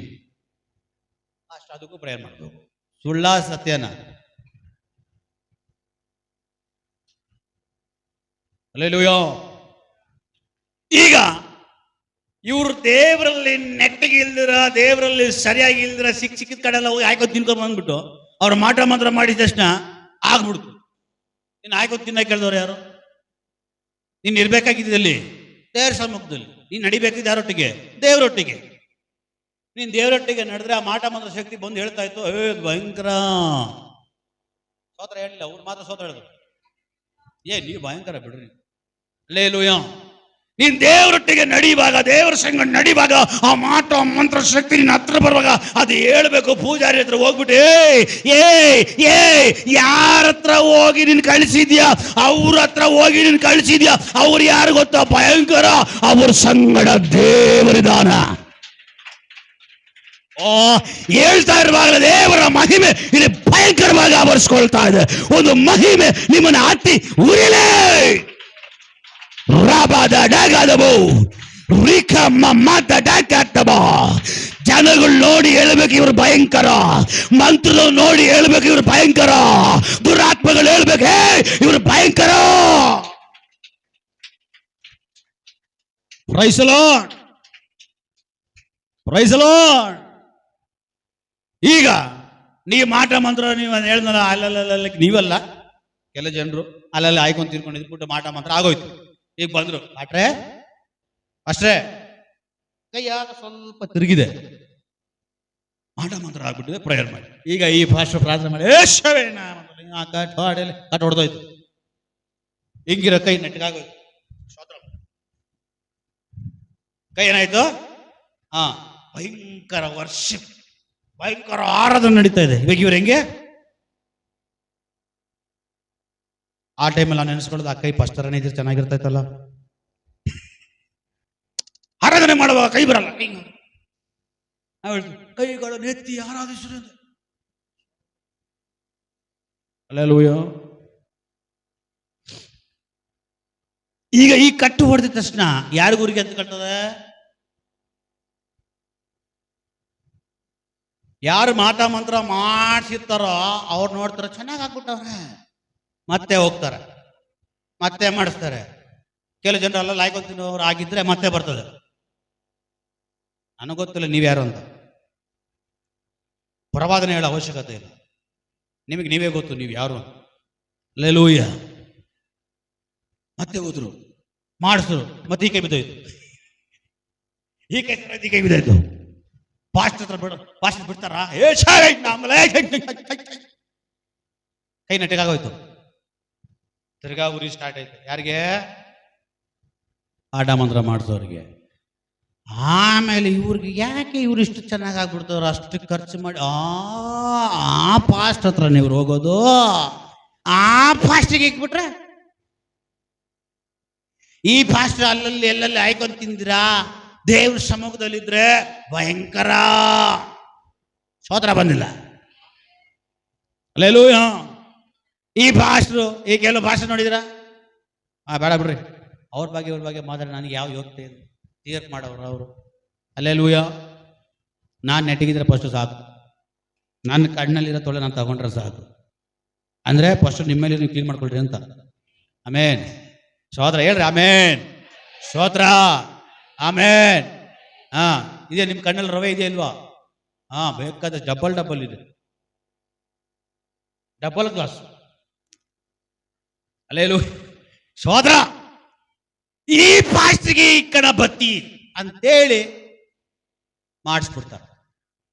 ಅಷ್ಟು ಅದಕ್ಕೂ ಪ್ರೇಯರ್ ಮಾಡಬೇಕು. ಸುಳ್ಳ ಸತ್ಯನ? ಹಲ್ಲೆಲೂಯಾ. ಈಗ ಇವ್ರು ದೇವರಲ್ಲಿ ನೆಟ್ಟಿಗೆ ಇಲ್ದಿರ, ದೇವರಲ್ಲಿ ಸರಿಯಾಗಿ ಇಲ್ದಿರ, ಸಿಕ್ಕಿದ ಕಡೆ ಎಲ್ಲ ಹೋಗಿ ಆಯ್ಕೊ ತಿನ್ಕೊಂಡು ಬಂದ್ಬಿಟ್ಟು ಅವ್ರ ಮಾಟ ಮಂತ್ರ ಮಾಡಿದ ತಕ್ಷಣ ಆಗ್ಬಿಡ್ತು. ನೀನು ಆಯ್ಕೊ ತಿನ್ನ ಕೇಳಿದವ್ರು ಯಾರು? ನೀನು ಇರ್ಬೇಕಾಗಿದ್ದಲ್ಲಿ ದೇವ್ರ ಸಮ್ಮುಖದಲ್ಲಿ, ನೀನು ನಡಿಬೇಕಿದ್ದು ಯಾರೊಟ್ಟಿಗೆ? ದೇವರೊಟ್ಟಿಗೆ. ನೀನು ದೇವರೊಟ್ಟಿಗೆ ನಡೆದ್ರೆ ಆ ಮಾಟ ಮಂತ್ರ ಶಕ್ತಿ ಬಂದು ಹೇಳ್ತಾ ಇತ್ತು, ಭಯಂಕರ ಸೋತ್ರ ಹೇಳಿಲ್ಲ, ಅವ್ರು ಮಾತ್ರ ಸೋತ್ರ ಹೇಳಿದ್ರು, ನೀವು ಭಯಂಕರ ಬಿಡ್ರಿ. ಹಲ್ಲೆಲೂಯಾ. ನೀನ್ ದೇವರೊಟ್ಟಿಗೆ ನಡಿವಾಗ, ದೇವರ ಸಂಗ ನಡಿವಾಗ, ಆ ಮಾಟ ಮಂತ್ರ ಶಕ್ತಿ ನಿನ್ನ ಹತ್ರ ಬರುವಾಗ ಅದು ಹೇಳ್ಬೇಕು. ಪೂಜಾರಿ ಹತ್ರ ಹೋಗ್ಬಿಟ್ಟು ಯಾರ ಹತ್ರ ಹೋಗಿ ನೀನ್ ಕಳಿಸಿದ್ಯಾ? ಅವ್ರ ಹತ್ರ ಹೋಗಿ ನೀನ್ ಕಳಿಸಿದ್ಯಾ? ಅವ್ರು ಯಾರು ಗೊತ್ತಾ? ಭಯಂಕರ. ಅವ್ರ ಸಂಗಡ ದೇವರಿದಾನ. ಹೇಳ್ತಾ ಇರುವಾಗ ದೇವರ ಮಹಿಮೆ ಇಲ್ಲಿ ಭಯಂಕರವಾಗಿ ಆವರಿಸ್ಕೊಳ್ತಾ ಇದೆ. ಒಂದು ಮಹಿಮೆ ನಿಮ್ಮನ್ನ ಹತ್ತಿ ಉರಿಲೇ. ಜನಗಳು ನೋಡಿ ಹೇಳ್ಬೇಕು ಇವರು ಭಯಂಕರ, ಮಂತ್ರಗಳು ನೋಡಿ ಹೇಳ್ಬೇಕು ಇವರು ಭಯಂಕರ, ದುರಾತ್ಮಗಳು ಹೇಳ್ಬೇಕು ಇವರು ಭಯಂಕರ. Praise the Lord, praise the Lord. ಈಗ ನೀವು ಮಾಟ ಮಂತ್ರ ನೀವು ಹೇಳಿದ್ನಲ್ಲ, ಅಲ್ಲಲ್ಲ ನೀವಲ್ಲ, ಕೆಲ ಜನರು ಅಲ್ಲಲ್ಲಿ ಆಯ್ಕೊಂಡು ತಿನ್ಕೊಂಡಿದ್ಬಿಟ್ಟು ಮಾಟ ಮಂತ್ರ ಆಗೋಯ್ತು. ಈಗ ಬಂದ್ರು ಆಟ್ರೆ ಅಷ್ಟೇ ಕೈಯಾಗ ಸ್ವಲ್ಪ ತಿರುಗಿದೆ, ಮಾಟ ಮಂತ್ರ ಆಗ್ಬಿಟ್ಟಿದೆ, ಪ್ರೇಯರ್ ಮಾಡಿ. ಈಗ ಈ ಭಾಷೆ ಪ್ರಾರ್ಥನೆ ಮಾಡಿ ಕಟ್ ಹೊಡೆದೋಯ್ತು. ಹಿಂಗಿರೋ ಕೈ ನೆಟ್ಟಗಾಗೋಯ್ತು. ಕೈ ಏನಾಯ್ತು? ಭಯಂಕರ ವರ್ಷಿಪ್, ಭಯಂಕರ ಆರಾಧನೆ ನಡೀತಾ ಇದೆ. ಇವಾಗ ಇವ್ರು ಹೆಂಗೆ? ಆ ಟೈಮಲ್ಲಿ ನಾನು ನೆನೆಸ್ಕೊಳ್ಳೋದು, ಆ ಕೈ ಪಸ್ಟರನೇ ಇದ್ರೆ ಚೆನ್ನಾಗಿರ್ತೈತಲ್ಲ. ಆರಾಧನೆ ಮಾಡುವಾಗ ಕೈ ಬರಲ್ಲ, ಕೈಗಳು ನೆತ್ತಿ ಆರಾಧಿಸ್ರು. ಹಲ್ಲೆಲೂಯಾ. ಈಗ ಈ ಕಟ್ಟು ಹೊಡೆದ ತಕ್ಷಣ ಯಾರಿಗೂರಿಗೆ ಅಂತ ಕಟ್ಟದೆ? ಯಾರು ಮಾಟ ಮಂತ್ರ ಮಾಡಿಸಿರ್ತಾರೋ ಅವ್ರು ನೋಡ್ತಾರ, ಚೆನ್ನಾಗಿ ಆಗ್ಬಿಟ್ಟವ್ರೆ, ಮತ್ತೆ ಹೋಗ್ತಾರೆ, ಮತ್ತೆ ಮಾಡಿಸ್ತಾರೆ. ಕೆಲವು ಜನರು ಅಲ್ಲ ಲಾಯ್ಕೊಳ್ತೀನಿ ಅವ್ರು ಆಗಿದ್ರೆ ಮತ್ತೆ ಬರ್ತದೆ. ನನಗೆ ಗೊತ್ತಿಲ್ಲ ನೀವ್ಯಾರು ಅಂತ, ಪ್ರವಾದನೆ ಹೇಳೋ ಅವಶ್ಯಕತೆ ಇಲ್ಲ, ನಿಮಗೆ ನೀವೇ ಗೊತ್ತು ನೀವು ಯಾರು ಅಂತ. ಹಲ್ಲೆಲೂಯಾ. ಮತ್ತೆ ಹೋದ್ರು, ಮಾಡಿಸಿದ್ರು, ಮತ್ತೆ ಈ ಕೈ ಬಿದ್ದೋಯ್ತು, ಈ ಕೈ ಬಿದ್ದೋಯ್ತು. ಪಾಸ್ಟ್ ಹತ್ರ ಪಾಸ್ಟ್ ಬಿಡ್ತಾರ? ಕೈ ನೆಟ್ಟಗಾಗೋಯ್ತು. ತಿರ್ಗಾ ಉರಿ ಸ್ಟಾರ್ಟ್ ಆಯ್ತು. ಯಾರಿಗೆ? ಆಟ ಮಂತ್ರ ಮಾಡಿಸೋರಿಗೆ. ಆಮೇಲೆ ಇವ್ರಿಗೆ ಯಾಕೆ ಇವ್ರು ಇಷ್ಟು ಚೆನ್ನಾಗಿ ಆಗ್ಬಿಡ್ತವ್ರು, ಅಷ್ಟು ಖರ್ಚು ಮಾಡಿ ಆ ಪಾಸ್ಟ್ ಹತ್ರ ನೀವು ಹೋಗೋದು, ಆ ಫಾಸ್ಟಿಗೆ ಇಕ್ಬಿಟ್ರೆ ಈ ಫಾಸ್ಟ್ ಅಲ್ಲಲ್ಲಿ ಎಲ್ಲೆಲ್ಲಿ ಆಯ್ಕೊಂಡು ತಿಂದಿರಾ, ದೇವ್ರ ಸಮ್ಮುಖದಲ್ಲಿದ್ರೆ ಭಯಂಕರ. ಸೋದರ ಬಂದಿಲ್ಲ. ಹಲ್ಲೆಲೂಯಾ. ಈ ಭಾಷರು ಈ ಕೆಲವು ಭಾಷೆ ನೋಡಿದ್ರ? ಬೇಡ ಬಿಡ್ರಿ, ಅವ್ರ ಬಗ್ಗೆ ಇವ್ರ ಬಗ್ಗೆ ಮಾತಾಡಿ ನನಗೆ ಯಾವ ಯೋಗ್ಯತೆ ಇದೆ? ತೀರ್ಪು ಮಾಡೋರು ಅವರು. ಹಲ್ಲೆಲೂಯಾ. ನಾನು ನೆಟ್ಟಿಗಿದ್ರೆ ಫಸ್ಟು ಸಾಕು, ನನ್ನ ಕಣ್ಣಲ್ಲಿರೋ ತೊಳೆ ನಾನು ತಗೊಂಡ್ರೆ ಸಾಕು. ಅಂದರೆ ಫಸ್ಟು ನಿಮ್ಮಲ್ಲಿ ನೀವು ಕ್ಲೀನ್ ಮಾಡ್ಕೊಳ್ರಿ ಅಂತ. ಆಮೇನ್. ಸೋದರ ಹೇಳ್ರಿ ಆಮೇನ್. ಸ್ತೋತ್ರ. ಆಮೇನ್. ಇದೆ ನಿಮ್ಮ ಕಣ್ಣಲ್ಲಿ ರವೆ ಇದೆ ಇಲ್ವಾ? ಬೇಕಾದ ಡಬಲ್ ಇದೆ. Double glass. ಅಲ್ಲೇಲು ಸೋದರ, ಈ ಪಾಸ್ಟ್ರಿಗೆ ಈ ಕಣ ಬತ್ತಿ ಅಂತೇಳಿ ಮಾಡಿಸ್ಬಿಡ್ತಾರೆ.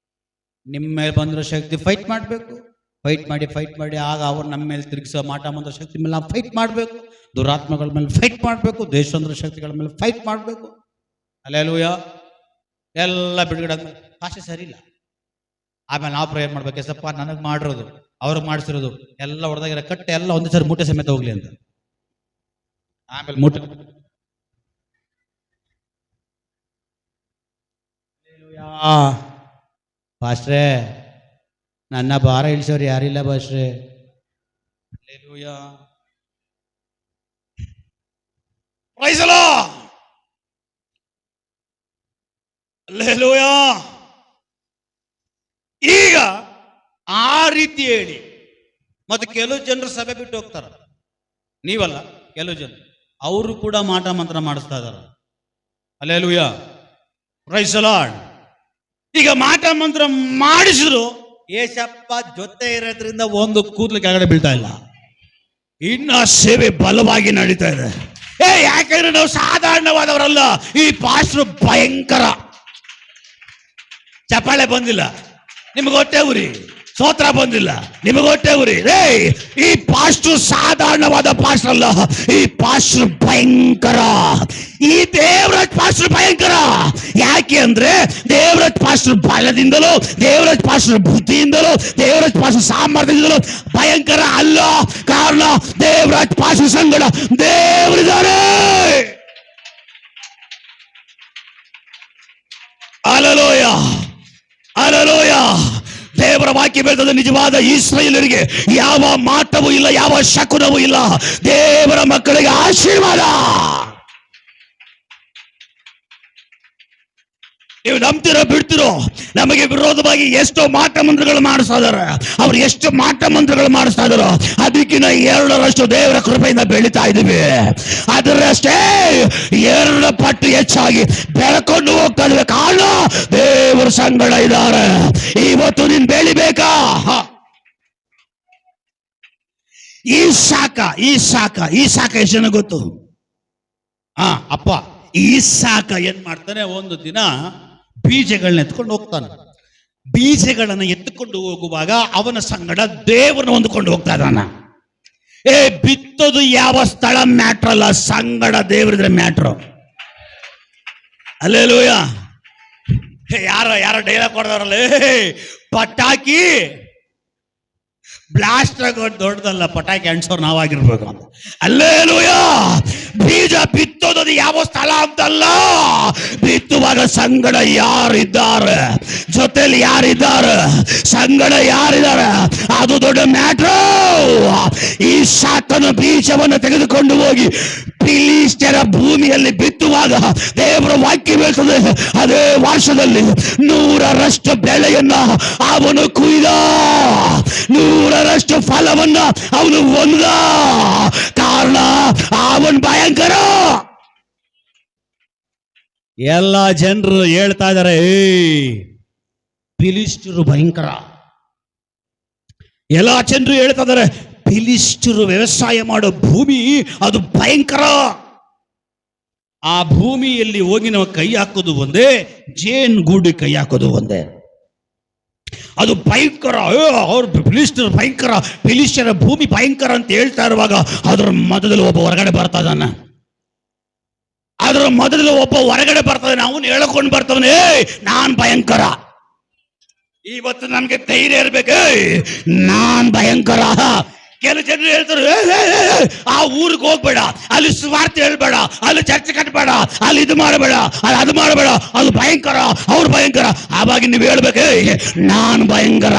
ನಿಮ್ಮ ಮೇಲೆ ಬಂದಿರೋ ಶಕ್ತಿ ಫೈಟ್ ಮಾಡಬೇಕು, ಫೈಟ್ ಮಾಡಿ ಆಗ ಅವ್ರು ನಮ್ಮ ಮೇಲೆ ತಿರುಗಿಸೋ ಮಾಟ ಮಂತ್ರ ಶಕ್ತಿ ಮೇಲೆ ನಾವು ಫೈಟ್ ಮಾಡಬೇಕು, ದುರಾತ್ಮಗಳ ಮೇಲೆ ಫೈಟ್ ಮಾಡಬೇಕು, ದೇಶಾಂತರ ಶಕ್ತಿಗಳ ಮೇಲೆ ಫೈಟ್ ಮಾಡಬೇಕು. ಅಲ್ಲೇಲೂಯ. ಎಲ್ಲ ಬಿಡುಗಡೆ ಆದ್ಮೇಲೆ ಭಾಷೆ ಸರಿ ಇಲ್ಲ, ಆಮೇಲೆ ನಾವು ಪ್ರೇಯರ್ ಮಾಡ್ಬೇಕು, ಎಸಪ್ಪ ನನಗೆ ಮಾಡಿರೋದು ಅವ್ರಿಗೆ ಮಾಡಿಸಿರೋದು ಎಲ್ಲ ಹೊಡೆದಾಗಿರೋ ಕಟ್ಟೆ ಎಲ್ಲ ಒಂದೇ ಸರಿ ಮೂಟೆ ಸಮೇತ ಹೋಗ್ಲಿ ಅಂತ. ಆಮೇಲೆ ಮೂಟೆ ಪಾಸ್ಟ್ರೇ ನನ್ನ ಭಾರ ಇಳಿಸೋರು ಯಾರಿಲ್ಲ ಪಾಸ್ಟ್ರೇ. Praise the Lord. ಹಲ್ಲೆಲೂಯಾ. ಈಗ ಆ ರೀತಿ ಹೇಳಿ ಮತ್ತೆ ಕೆಲವು ಜನರು ಸಭೆ ಬಿಟ್ಟು ಹೋಗ್ತಾರ, ನೀವಲ್ಲ ಕೆಲವು ಜನ, ಅವರು ಕೂಡ ಮಾಟ ಮಂತ್ರ ಮಾಡಿಸ್ತಾ ಇದಾರ. ಹಲ್ಲೆಲೂಯಾ. Praise the Lord. ಈಗ ಮಾಟ ಮಂತ್ರ ಮಾಡಿಸಿದ್ರು ಏಸಪ್ಪ ಜೊತೆ ಇರೋದ್ರಿಂದ ಒಂದು ಕೂದಲು ಕೆಳಗಡೆ ಬೀಳ್ತಾ ಇಲ್ಲ, ಇನ್ನ ಸೇವೆ ಬಲವಾಗಿ ನಡೀತಾ ಇದೆ. ಯಾಕಂದ್ರೆ ನಾವು ಸಾಧಾರಣವಾದವರಲ್ಲ, ಈ ಪಾಸ್ಟ್ರು ಭಯಂಕರ. ಚಪ್ಪಾಳೆ ಬಂದಿಲ್ಲ ನಿಮಗೆ ಹೊಟ್ಟೆ ಉರಿ, ಸ್ತೋತ್ರ ಬಂದಿಲ್ಲ ನಿಮಗೆ ಹೊಟ್ಟೆ ಉರಿ. ಈ ಪಾಸ್ಟ್ರು ಸಾಧಾರಣವಾದ ಪಾಸ್ಟ್ರು ಅಲ್ಲ, ಈ ಪಾಸ್ಟ್ರು ಭಯಂಕರ. ಈ ದೇವರಾಜ್ ಪಾಸ್ಟ್ರು ಭಯಂಕರ. ಯಾಕೆ ಅಂದ್ರೆ ದೇವರಾಜ್ ಪಾಸ್ಟ್ರು ಬಲದಿಂದಲೂ, ದೇವರಾಜ್ ಪಾಸ್ಟ್ರು ಬುದ್ಧಿಯಿಂದಲೂ, ದೇವರಾಜ್ ಪಾಸ್ಟ್ರು ಸಾಮರ್ಥ್ಯದಿಂದಲೂ ಭಯಂಕರ ಅಲ್ಲ. ಕಾರಣ ದೇವರಾಜ್ ಪಾಸ್ಟ್ರು ಸಂಗಡ ದೇವರಿದ್ದಾರೆ. Hallelujah, hallelujah. ದೇವರ ವಾಕ್ಯ ಹೇಳ್ತದೆ, ನಿಜವಾದ ಇಸ್ರಾಯೇಲರಿಗೆ ಯಾವ ಮಾಟವೂ ಇಲ್ಲ, ಯಾವ ಶಕುನವೂ ಇಲ್ಲ. ದೇವರ ಮಕ್ಕಳಿಗೆ ಆಶೀರ್ವಾದ. ನೀವು ನಂಬ್ತಿರೋ ಬಿಡ್ತಿರೋ, ನಮಗೆ ವಿರೋಧವಾಗಿ ಎಷ್ಟೋ ಮಾಟ ಮಂತ್ರಗಳು ಮಾಡಿಸ್ತಾ ಇದಾರೆ. ಅವ್ರು ಎಷ್ಟು ಮಾಟ ಮಂತ್ರಗಳು ಮಾಡಿಸ್ತಾ ಇದಾರೋ ಅದಕ್ಕಿಂತ 2ರಷ್ಟು ದೇವರ ಕೃಪೆಯಿಂದ ಬೆಳೀತಾ ಇದೀವಿ. ಅದರಷ್ಟೇ 2 ಪಟ್ಟು ಹೆಚ್ಚಾಗಿ ಬೆಳಕೊಂಡು ಹೋಗ್ತಾ ಇದ್ವಿ. ಕಾರಣ ದೇವರ ಸಂಗಡ ಇದ್ದಾರೆ. ಇವತ್ತು ನೀನ್ ಬೆಳಿಬೇಕಾ? ಈ ಸಾಕ ಎಷ್ಟು ಜನ ಗೊತ್ತು? ಅಪ್ಪ ಈ ಸಾಕ ಏನ್ ಮಾಡ್ತಾನೆ, ಒಂದು ದಿನ ಬೀಜಗಳನ್ನ ಎತ್ಕೊಂಡು ಹೋಗ್ತಾನೆ. ಬೀಜಗಳನ್ನ ಎತ್ತುಕೊಂಡು ಹೋಗುವಾಗ ಅವನ ಸಂಗಡ ದೇವರನ್ನ ಹೊಂದ್ಕೊಂಡು ಹೋಗ್ತಾ ಇದ್ದಾನ. ಬಿತ್ತೋದು ಯಾವ ಸ್ಥಳ ಮ್ಯಾಟ್ರ್ ಅಲ್ಲ, ಸಂಗಡ ದೇವರಿದ್ರೆ ಮ್ಯಾಟ್ರು. ಹಲ್ಲೆಲೂಯಾ. ಯಾರ ಡೈಲಾಗ್ ಕೊಡ್ತಾರಲ್ಲ, ಪಟಾಕಿ ಬ್ಲಾಸ್ಟ್ ಆಗೋದು ದೊಡ್ಡದಲ್ಲ, ಪಟಾಕಿ ಅಂಟಿಸೋರು ನಾವಾಗಿರ್ಬೇಕು ಅಂತ. ಹಲ್ಲೆಲೂಯಾ. ಬೀಜ ಬಿತ್ತೋದು ಯಾವ ಸ್ಥಳ ಅಂತಲ್ಲ, ಬಿತ್ತುವಾಗ ಸಂಗಡ ಯಾರಿದ್ದಾರೆ, ಜೊತೆಲಿ ಯಾರಿದ್ದಾರೆ, ಸಂಗಡ ಯಾರಿದ್ದಾರೆ, ಅದು ದೊಡ್ಡ ಮ್ಯಾಟ್ರು. ಈ ಸಾಕನ ಬೀಜವನ್ನು ತೆಗೆದುಕೊಂಡು ಹೋಗಿ ಫಿಲಿಷ್ಟಿಯರ ಭೂಮಿಯಲ್ಲಿ ಬಿತ್ತುವಾಗ ದೇವರ ವಾಕ್ಯ ಹೇಳ್ತದೆ, ಅದೇ ವರ್ಷದಲ್ಲಿ 100ರಷ್ಟು ಬೆಳೆಯನ್ನ ಅವನು ಕುಯ್ದ, 100ರಷ್ಟು ಫಲವನ್ನ ಅವನು ಹೊಂದ. ಕಾರಣ ಅವನು ಭಯಂಕರ. ಎಲ್ಲ ಜನರು ಹೇಳ್ತಾ ಇದ್ದಾರೆ, ಫಿಲಿಷ್ಟಿಯರು ಭಯಂಕರ. ಎಲ್ಲ ಜನರು ಹೇಳ್ತಾ ಇದ್ದಾರೆ, ಫಿಲಿಷ್ಟಿಯರು ವ್ಯವಸಾಯ ಮಾಡೋ ಭೂಮಿ ಅದು ಭಯಂಕರ. ಆ ಭೂಮಿಯಲ್ಲಿ ಹೋಗಿ ನಾವು ಕೈ ಹಾಕೋದು ಒಂದೇ, ಜೇನುಗೂಡಿ ಕೈ ಹಾಕೋದು ಒಂದೇ. ಅದು ಭಯಂಕರ. ಅವ್ರು ಫಿಲಿಷ್ಟಿಯರು ಭಯಂಕರ, ಫಿಲಿಷ್ಟಿಯರ ಭೂಮಿ ಭಯಂಕರ ಅಂತ ಹೇಳ್ತಾ ಇರುವಾಗ ಅದರ ಮಧ್ಯದಲ್ಲಿ ಒಬ್ಬ ಹೊರಗಡೆ ಬರ್ತಾ ಇದ್ದಾನೆ. ಅದರ ಮೊದಲು ಒಬ್ಬ ಹೊರಗಡೆ ಬರ್ತಾನೆ, ಅವನು ಹೇಳ್ಕೊಂಡು ಬರ್ತಾನೆ, ನಾನ್ ಭಯಂಕರ. ಇವತ್ತು ನಮ್ಗೆ ಧೈರ್ಯ ಇರ್ಬೇಕು, ನಾನ್ ಭಯಂಕರ. ಕೆಲವು ಜನರು ಹೇಳ್ತಾರೆ, ಆ ಊರಿಗೆ ಹೋಗ್ಬೇಡ, ಅಲ್ಲಿ ಸ್ವಾರ್ಥ ಹೇಳ್ಬೇಡ, ಅಲ್ಲಿ ಚರ್ಚೆ ಕಟ್ಟಬೇಡ, ಅಲ್ಲಿ ಇದು ಮಾಡಬೇಡ, ಅಲ್ಲಿ ಅದು ಮಾಡಬೇಡ, ಅದು ಭಯಂಕರ, ಅವ್ರು ಭಯಂಕರ. ಆವಾಗ ನೀವು ಹೇಳ್ಬೇಕು, ನಾನ್ ಭಯಂಕರ.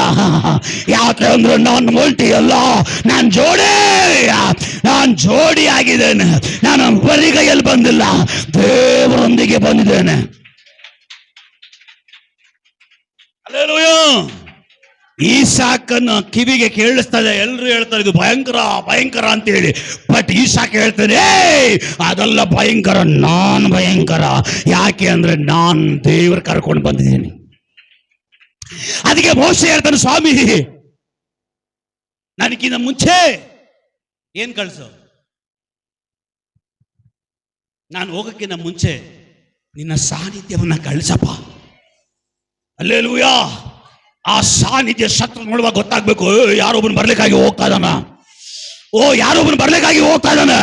ಯಾಕೆ ಅಂದ್ರೆ ನಾನು ಮಲ್ಟಿ ಅಲ್ಲ, ನಾನ್ ಜೋಡಿ ಆಗಿದ್ದೇನೆ. ನಾನು ಬರಿಗೈಯಲ್ಲಿ ಬಂದಿಲ್ಲ, ದೇವರೊಂದಿಗೆ ಬಂದಿದ್ದೇನೆ. ಹಲ್ಲೆಲೂಯಾ. ಈ ಸಾಕನ್ನು ಕಿವಿಗೆ ಕೇಳಿಸ್ತದೆ, ಎಲ್ಲರೂ ಹೇಳ್ತಾರೆ ಇದು ಭಯಂಕರ ಭಯಂಕರ ಅಂತ ಹೇಳಿ. ಬಟ್ ಈ ಸಾಕು ಹೇಳ್ತಾನೆ, ಅದೆಲ್ಲ ಭಯಂಕರ, ನಾನ್ ಭಯಂಕರ. ಯಾಕೆ ಅಂದ್ರೆ ನಾನ್ ದೇವ್ರ ಕರ್ಕೊಂಡು ಬಂದಿದ್ದೀನಿ. ಅದಕ್ಕೆ ಮೋಶೆ ಹೇಳ್ತಾನೆ, ಸ್ವಾಮಿ ನನಗಿಂತ ಮುಂಚೆ ಏನ್ ಕಳ್ಸು, ನಾನು ಹೋಗಕ್ಕಿಂತ ಮುಂಚೆ ನಿನ್ನ ಸಾನ್ನಿಧ್ಯವನ್ನ ಕಳಿಸಪ್ಪ. ಅಲ್ಲೇಲೂಯಾ. ಆ ಸಾನ್ನಿಧ್ಯ ಶತ್ರು ನೋಡುವಾಗ ಗೊತ್ತಾಗ್ಬೇಕು, ಯಾರೊಬ್ಬನು ಬರ್ಲಿಕ್ಕಾಗಿ ಹೋಗ್ತಾ ಇದ್ದಾನ, ಯಾರೊಬ್ಬನು ಬರ್ಲಿಕ್ಕಾಗಿ ಹೋಗ್ತಾ ಇದ್ದಾನೆ,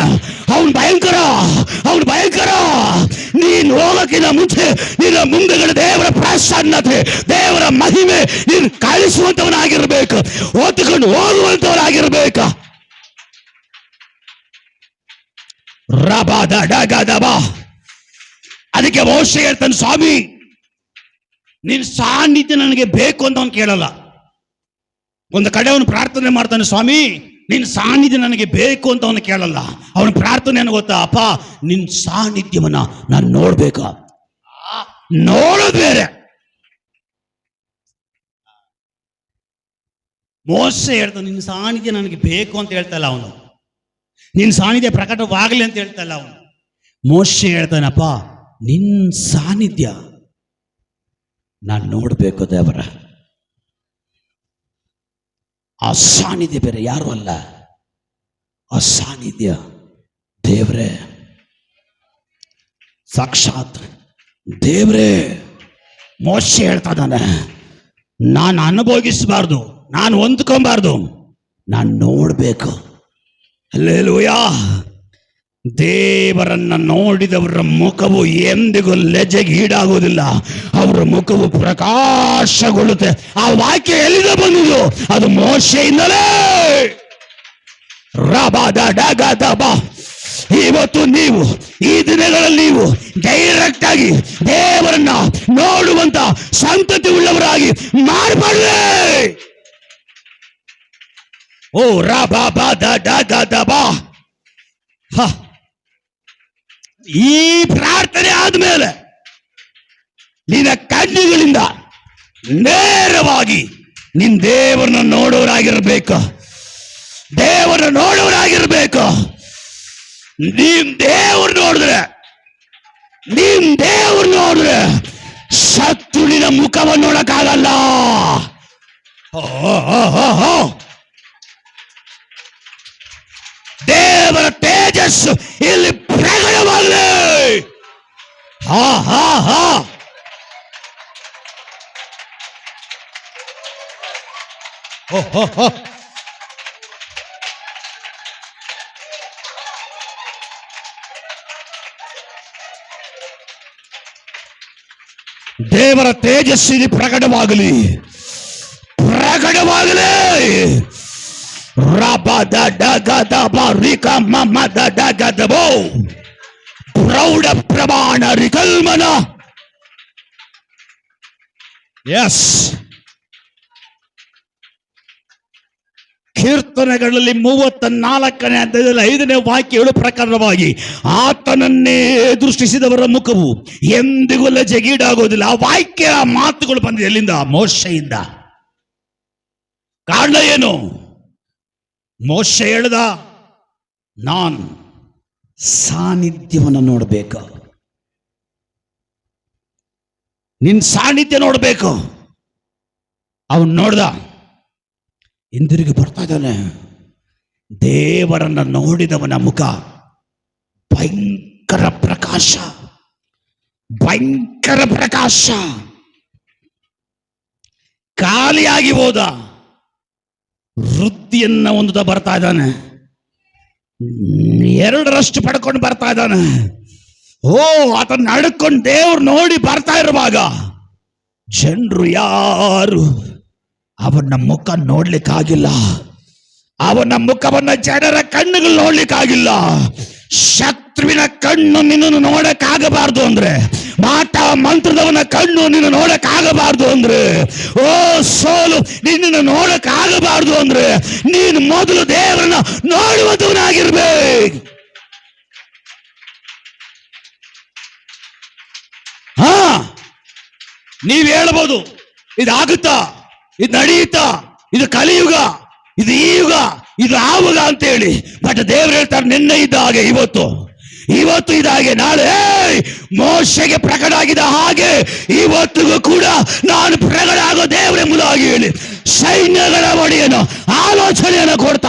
ಅವನು ಭಯಂಕರ, ಅವನು ಭಯಂಕರ. ನೀನು ಹೋಗಕ್ಕಿಂತ ಮುಂಚೆ ನಿನ್ನ ಮುಂದೆಗಡೆ ದೇವರ ಪ್ರಸನ್ನತೆ, ದೇವರ ಮಹಿಮೆ ನೀನು ಕಳಿಸುವಂತವನಾಗಿರ್ಬೇಕು, ಹೊತ್ತುಕೊಂಡು ಹೋಗುವಂತವನಾಗಿರ್ಬೇಕು. ರಬಾದ ಡಗದಬ. ಅದಕ್ಕೆ ಮೋಶೆ ಹೇಳ್ತಾನೆ, ಸ್ವಾಮಿ ನಿನ್ನ ಸಾನ್ನಿಧ್ಯ ನನಗೆ ಬೇಕು ಅಂತ ಅವನು ಕೇಳಲ್ಲ. ಒಂದು ಕಡೆ ಅವನು ಪ್ರಾರ್ಥನೆ ಮಾಡ್ತಾನೆ, ಸ್ವಾಮಿ ನಿನ್ನ ಸಾನ್ನಿಧ್ಯ ನನಗೆ ಬೇಕು ಅಂತ ಅವನು ಕೇಳಲ್ಲ. ಅವನ ಪ್ರಾರ್ಥನೆ ಏನು ಗೊತ್ತಾ, ಅಪ್ಪ ನಿನ್ನ ಸಾನ್ನಿಧ್ಯವನ್ನ ನಾನು ನೋಡ್ಬೇಕು. ನೋಡೋದು ಬೇರೆ. ಮೋಶೆ ಹೇಳ್ತಾನೆ, ನಿನ್ನ ಸಾನ್ನಿಧ್ಯ ನನಗೆ ಬೇಕು ಅಂತ ಹೇಳ್ತಾ ಇಲ್ಲ ಅವನು, ನಿನ್ನ ಸಾನ್ನಿಧ್ಯ ಪ್ರಕಟವಾಗಲಿ ಅಂತ ಹೇಳ್ತಾ ಇಲ್ಲ ಅವನು. ಮೋಶೆ ಹೇಳ್ತಾನಪ್ಪ ನಿನ್ನ ಸಾನ್ನಿಧ್ಯ ನಾನು ನೋಡ್ಬೇಕು ದೇವರ. ಆ ಸಾನ್ನಿಧ್ಯ ಬೇರೆ ಯಾರು ಅಲ್ಲ, ಆ ಸಾನ್ನಿಧ್ಯ ದೇವರೇ, ಸಾಕ್ಷಾತ್ ದೇವರೇ. ಮೋಶೆ ಹೇಳ್ತಾ ಇದ್ದಾನೆ, ನಾನು ಅನುಭೋಗಿಸಬಾರ್ದು, ನಾನು ಹೊಂದ್ಕೊಬಾರ್ದು, ನಾನು ನೋಡ್ಬೇಕು. ಹಲ್ಲೆಲೂಯಾ. ದೇವರನ್ನ ನೋಡಿದವರ ಮುಖವು ಎಂದಿಗೂ ಲಜ್ಜೆಗೆ ಈಡಾಗುವುದಿಲ್ಲ, ಅವರ ಮುಖವು ಪ್ರಕಾಶಗೊಳ್ಳುತ್ತೆ. ಆ ವಾಕ್ಯ ಎಲ್ಲಿಂದ ಬಂದಿದ್ದು? ಅದು ಮೋಶೆಯಿಂದಲೇ. ಇವತ್ತು ನೀವು ಈ ದಿನಗಳಲ್ಲಿ ನೀವು ಡೈರೆಕ್ಟ್ ಆಗಿ ದೇವರನ್ನ ನೋಡುವಂತ ಸಂತತಿ ಉಳ್ಳವರಾಗಿ ಮಾರ್ಪಡ್ರಿ. ಓ ಈ ಪ್ರಾರ್ಥನೆ ಆದ್ಮೇಲೆ ನಿನ್ನ ಕಣ್ಣುಗಳಿಂದ ನೇರವಾಗಿ ನಿನ್ ದೇವರನ್ನ ನೋಡೋರಾಗಿರ್ಬೇಕು, ದೇವರನ್ನ ನೋಡೋರಾಗಿರ್ಬೇಕು. ನೀನ್ ದೇವ್ರ ನೋಡಿದ್ರೆ ಶತ್ರುವಿನ ಮುಖವನ್ನು ನೋಡಕ್ಕಾಗಲ್ಲ. ದೇವರ ತೇಜಸ್ಸು ಇಲ್ಲಿ ಪ್ರಕಟವಾಗಲಿ. ದೇವರ ತೇಜಸ್ಸು ಇಲ್ಲಿ ಪ್ರಕಟವಾಗಲಿ, ಪ್ರಕಟವಾಗಲಿ. ಪ್ರೌಢ ಪ್ರಮಾಣ ರಿಕಲ್ಮನ. ಎಸ್, ಕೀರ್ತನೆಗಳಲ್ಲಿ 34ನೇ ಅಧ್ಯಾಯದಲ್ಲಿ 5ನೇ ವಾಕ್ಯ ಹೇಳುವ ಪ್ರಕಾರವಾಗಿ ಆತನನ್ನೇ ದೃಷ್ಟಿಸಿದವರ ಮುಖವು ಎಂದಿಗೂ ಲಜ್ಜೆಗೀಡಾಗೋದಿಲ್ಲ. ಆ ವಾಕ್ಯ ಮಾತುಗಳು ಬಂದಿದೆ ಎಲ್ಲಿಂದ? ಮೋಶೆಯಿಂದ. ಕಾರಣ ಏನು? ಮೋಶೆ ಹೇಳ್ದ, ನಾನು ಸಾನ್ನಿಧ್ಯವನ್ನು ನೋಡಬೇಕು, ನಿನ್ ಸಾನ್ನಿಧ್ಯ ನೋಡಬೇಕು. ಅವನು ನೋಡ್ದ, ಹಿಂದಿರುಗಿ ಬರ್ತಾ ಇದ್ದಾನೆ. ದೇವರನ್ನ ನೋಡಿದವನ ಮುಖ ಭಯಂಕರ ಪ್ರಕಾಶ, ಭಯಂಕರ ಪ್ರಕಾಶ. ಖಾಲಿಯಾಗಿ ಹೋದ, ವೃದ್ಧಿಯನ್ನ ಹೊಂದುತ್ತಾ ಬರ್ತಾ ಇದ್ದಾನೆ. 2ರಷ್ಟು ಪಡ್ಕೊಂಡು ಬರ್ತಾ ಇದ್ದಾನೆ. ಆತನ ನಡ್ಕೊಂಡು ದೇವ್ರು ನೋಡಿ ಬರ್ತಾ ಇರುವಾಗ ಜನರು ಯಾರು ಅವನ ಮುಖ ನೋಡ್ಲಿಕ್ಕಾಗಿಲ್ಲ. ಅವನ ಮುಖವನ್ನ ಜನರ ಕಣ್ಣುಗಳು ನೋಡ್ಲಿಕ್ಕಾಗಿಲ್ಲ. ಶತ್ರುವಿನ ಕಣ್ಣು ನಿನ್ನನ್ನು ನೋಡಕ್ಕಾಗಬಾರ್ದು ಅಂದ್ರೆ, ಮಾಟ ಮಂತ್ರದವನ ಕಣ್ಣು ನಿನ್ನ ನೋಡಕ್ಕಾಗಬಾರ್ದು ಅಂದ್ರೆ, ಸೋಲು ನಿನ್ನನ್ನು ನೋಡಕ್ಕಾಗಬಾರ್ದು ಅಂದ್ರೆ ನೀನು ಮೊದಲು ದೇವರನ್ನ ನೋಡುವಂತವನಾಗಿರ್ಬೇಕು. ನೀವ್ ಹೇಳ್ಬೋದು, ಇದಾಗುತ್ತಾ, ಇದು ನಡೆಯುತ್ತಾ, ಇದು ಕಲಿಯುಗ, ಇದು ಈ ಯುಗ, ಇದು ಆವಾಗ ಅಂತ ಹೇಳಿ. ಬಟ್ ದೇವರು ಹೇಳ್ತಾರೆ, ನಿನ್ನೆ ಇದ್ದ ಹಾಗೆ ಇವತ್ತು ಇದ್ದ ಹಾಗೆ ನಾಳೆ. ಮೋಶೆಗೆ ಪ್ರಕಟ ಆಗಿದ ಹಾಗೆ ಇವತ್ತಿಗೂ ಕೂಡ ನಾನು ಪ್ರಕಟ ಆಗೋ ದೇವರೆಂಬುದಾಗಿ ಹೇಳಿ ಸೈನ್ಯಗಳ ಒಡೆಯನು ಆಲೋಚನೆಯನ್ನು ಕೊಡ್ತಾ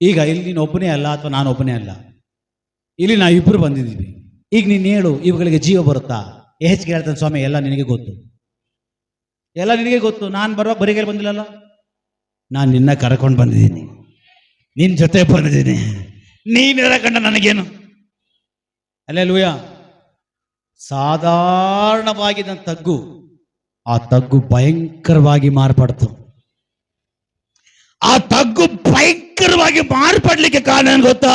ಈಗ ಇಲ್ಲಿ ನೀನು ಒಬ್ಬನೇ ಅಲ್ಲ ಅಥವಾ ನಾನು ಒಬ್ಬನೇ ಅಲ್ಲ, ಇಲ್ಲಿ ನಾವಿಬ್ಬರು ಬಂದಿದ್ದೀವಿ. ಈಗ ನೀನು ಹೇಳು, ಇವುಗಳಿಗೆ ಜೀವ ಬರುತ್ತಾ? ಹೆಚ್ಚಿಗೆ ಹೇಳ್ತಾನೆ, ಸ್ವಾಮಿ ಎಲ್ಲ ನಿನಗೆ ಗೊತ್ತು, ಎಲ್ಲ ನಿನಗೆ ಗೊತ್ತು. ನಾನು ಬರುವಾಗ ಬರೀ ಕೈಲಿ ಬಂದಿಲ್ಲಲ್ಲ, ನಾನು ನಿನ್ನ ಕರ್ಕೊಂಡು ಬಂದಿದ್ದೀನಿ, ನಿನ್ನ ಜೊತೆ ಬಂದಿದ್ದೀನಿ. ನೀನೆಲ್ಲ ಕಂಡ ನನಗೇನು? ಅಲ್ಲೆಲೂಯ. ಸಾಧಾರಣವಾಗಿ ನನ್ನ ತಗ್ಗು, ಆ ತಗ್ಗು ಭಯಂಕರವಾಗಿ ಮಾರ್ಪಡ್ತು. ಆ ತಗ್ಗು ಭಯಂಕರವಾಗಿ ಮಾರ್ಪಡ್ಲಿಕ್ಕೆ ಕಾರಣ ಏನು ಗೊತ್ತಾ?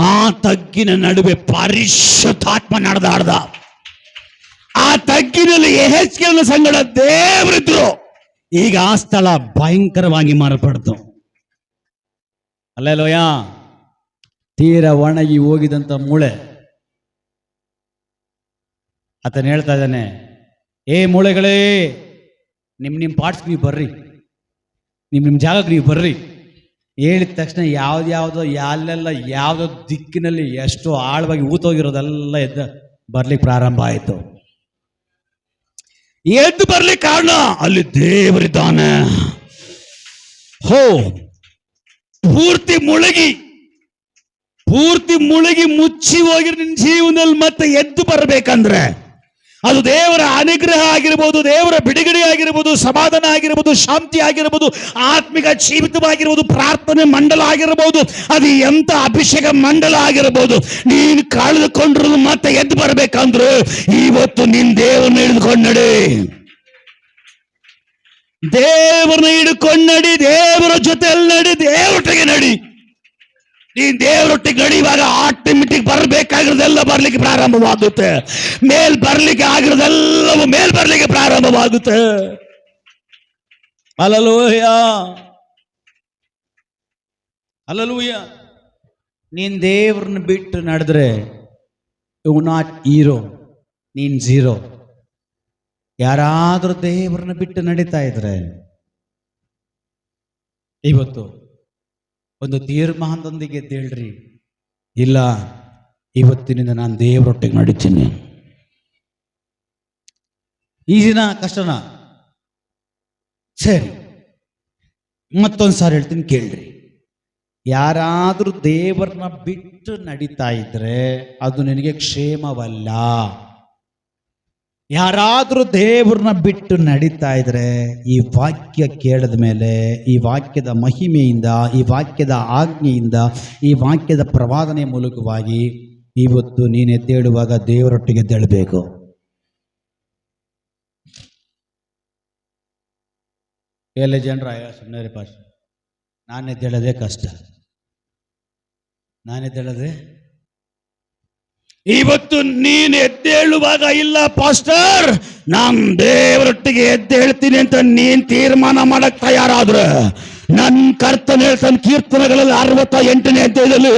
ಆ ತಗ್ಗಿನ ನಡುವೆ ಪರಿಶುದ್ಧಾತ್ಮ ನಡೆದಾಡ್ದ. ಆ ತಗ್ಗಿನಲ್ಲಿ ಯೆಹೆಜ್ಕೇಲನ ಸಂಗಡ ದೇವರಿದ್ರು. ಈಗ ಆ ಸ್ಥಳ ಭಯಂಕರವಾಗಿ ಮಾರ್ಪಡ್ತು. ಅಲ್ಲೆಲೂಯ. ತೀರ ಒಣಗಿ ಹೋಗಿದಂತ ಮೂಳೆ, ಆತನ ಹೇಳ್ತಾ ಇದ್ದಾನೆ, ಏ ಮೂಳೆಗಳೇ, ನಿಮ್ಮ ಪಾರ್ಟ್ಸ್ ನೀವು ಬರ್ರಿ, ನಿಮ್ಮ ಜಾಗಕ್ಕೆ ನೀವು ಬರ್ರಿ. ಹೇಳಿದ ತಕ್ಷಣ ಯಾವ್ದ್ಯಾವುದೋ ಅಲ್ಲೆಲ್ಲ ಯಾವುದೋ ದಿಕ್ಕಿನಲ್ಲಿ ಎಷ್ಟೋ ಆಳವಾಗಿ ಊತೋಗಿರೋದೆಲ್ಲ ಬರ್ಲಿಕ್ಕೆ ಪ್ರಾರಂಭ ಆಯಿತು. ಎದ್ದು ಬರ್ಲಿಕ್ಕೆ ಕಾರಣ ಅಲ್ಲಿ ದೇವರಿದ್ದಾನೆ. ಹೋ, ಪೂರ್ತಿ ಮುಳುಗಿ ಮುಚ್ಚಿ ಹೋಗಿರೋ ನಿನ್ನ ಜೀವನದಲ್ಲಿ ಮತ್ತೆ ಎದ್ದು ಬರಬೇಕಂದ್ರೆ ಅದು ದೇವರ ಅನುಗ್ರಹ ಆಗಿರ್ಬೋದು, ದೇವರ ಬಿಡುಗಡೆ ಆಗಿರ್ಬೋದು, ಸಮಾಧಾನ ಆಗಿರ್ಬೋದು, ಶಾಂತಿ ಆಗಿರ್ಬೋದು, ಆತ್ಮಿಕ ಜೀವಿತವಾಗಿರ್ಬೋದು, ಪ್ರಾರ್ಥನೆ ಮಂಡಲ ಆಗಿರ್ಬೋದು, ಅದು ಎಂತ ಅಭಿಷೇಕ ಮಂಡಲ ಆಗಿರ್ಬೋದು. ನೀನು ಕಳೆದುಕೊಂಡ್ರು ಮತ್ತೆ ಎದ್ದು ಬರ್ಬೇಕಂದ್ರೆ ಇವತ್ತು ನೀನ್ ದೇವರನ್ನ ಹಿಡಿದುಕೊಂಡು ನಡಿ, ದೇವರನ್ನ ಹಿಡ್ಕೊಂಡು ನಡಿ, ದೇವರ ಜೊತೆಯಲ್ಲಿ ನಡಿ, ದೇವರೊಟ್ಟಿಗೆ ನಡಿ. ನೀನ್ ದೇವರೊಟ್ಟಿಗೆ ನಡೆಯುವಾಗ ಆಟೋಮೆಟಿಕ್ ಬರ್ಬೇಕಾಗಿರೋದೆಲ್ಲ ಬರ್ಲಿಕ್ಕೆ ಪ್ರಾರಂಭವಾಗುತ್ತೆ. ಬರ್ಲಿಕ್ಕೆ ಆಗಿರೋದೆಲ್ಲವೂ ಬರ್ಲಿಕ್ಕೆ ಪ್ರಾರಂಭವಾಗುತ್ತೆ. Hallelujah, hallelujah. ನೀನ್ ದೇವ್ರನ್ನ ಬಿಟ್ಟು ನಡೆದ್ರೆ ಯು ನಾಟ್ ಹೀರೋ, ನೀನ್ ಝೀರೋ. ಯಾರಾದ್ರೂ ದೇವ್ರನ್ನ ಬಿಟ್ಟು ನಡೀತಾ ಇದ್ರೆ ಇವತ್ತು ಒಂದು ತೀರ್ಮಾನದೊಂದಿಗೆ ಎದ್ದೇಳ್ರಿ, ಇಲ್ಲ ಇವತ್ತಿನಿಂದ ನಾನು ದೇವರೊಟ್ಟಿಗೆ ನಡೀತೀನಿ. ಈ ದಿನ ಕಷ್ಟನ ಸರಿ, ಮತ್ತೊಂದು ಸಾರಿ ಹೇಳ್ತೀನಿ ಕೇಳ್ರಿ. ಯಾರಾದ್ರೂ ದೇವರನ್ನ ಬಿಟ್ಟು ನಡೀತಾ ಇದ್ರೆ ಅದು ನಿನಗೆ ಕ್ಷೇಮವಲ್ಲ. ಯಾರಾದ್ರೂ ದೇವ್ರನ್ನ ಬಿಟ್ಟು ನಡೀತಾ ಇದ್ರೆ ಈ ವಾಕ್ಯ ಕೇಳಿದ ಮೇಲೆ, ಈ ವಾಕ್ಯದ ಮಹಿಮೆಯಿಂದ, ಈ ವಾಕ್ಯದ ಆಜ್ಞೆಯಿಂದ, ಈ ವಾಕ್ಯದ ಪ್ರವಾದನೆ ಮೂಲಕವಾಗಿ ಇವತ್ತು ನೀನು ಎದ್ದೇಳುವಾಗ ದೇವರೊಟ್ಟಿಗೆ ಎದ್ದೇಳಬೇಕು. ಎಲ್ಲ ಜನರ ಸುಮ್ಮನೆ ಪಾಸ್, ನಾನೆದ್ದೇಳೋದೇ ಕಷ್ಟ, ನಾನೆದ್ದೇಳೋದೇ. ಇವತ್ತು ನೀನು ಎದ್ದೇಳುವಾಗ, ಇಲ್ಲ ಪಾಸ್ಟರ್ ನಾನ್ ದೇವರೊಟ್ಟಿಗೆ ಎದ್ದೇಳ್ತೀನಿ ಅಂತ ನೀನ್ ತೀರ್ಮಾನ ಮಾಡಕ್ ತಯಾರಾದ್ರೆ, ನನ್ ಕರ್ತನ ಹೇಳ್ತಾನೆ ಕೀರ್ತನೆಗಳಲ್ಲಿ 68ನೇ ಅಧ್ಯಾಯದಲ್ಲಿ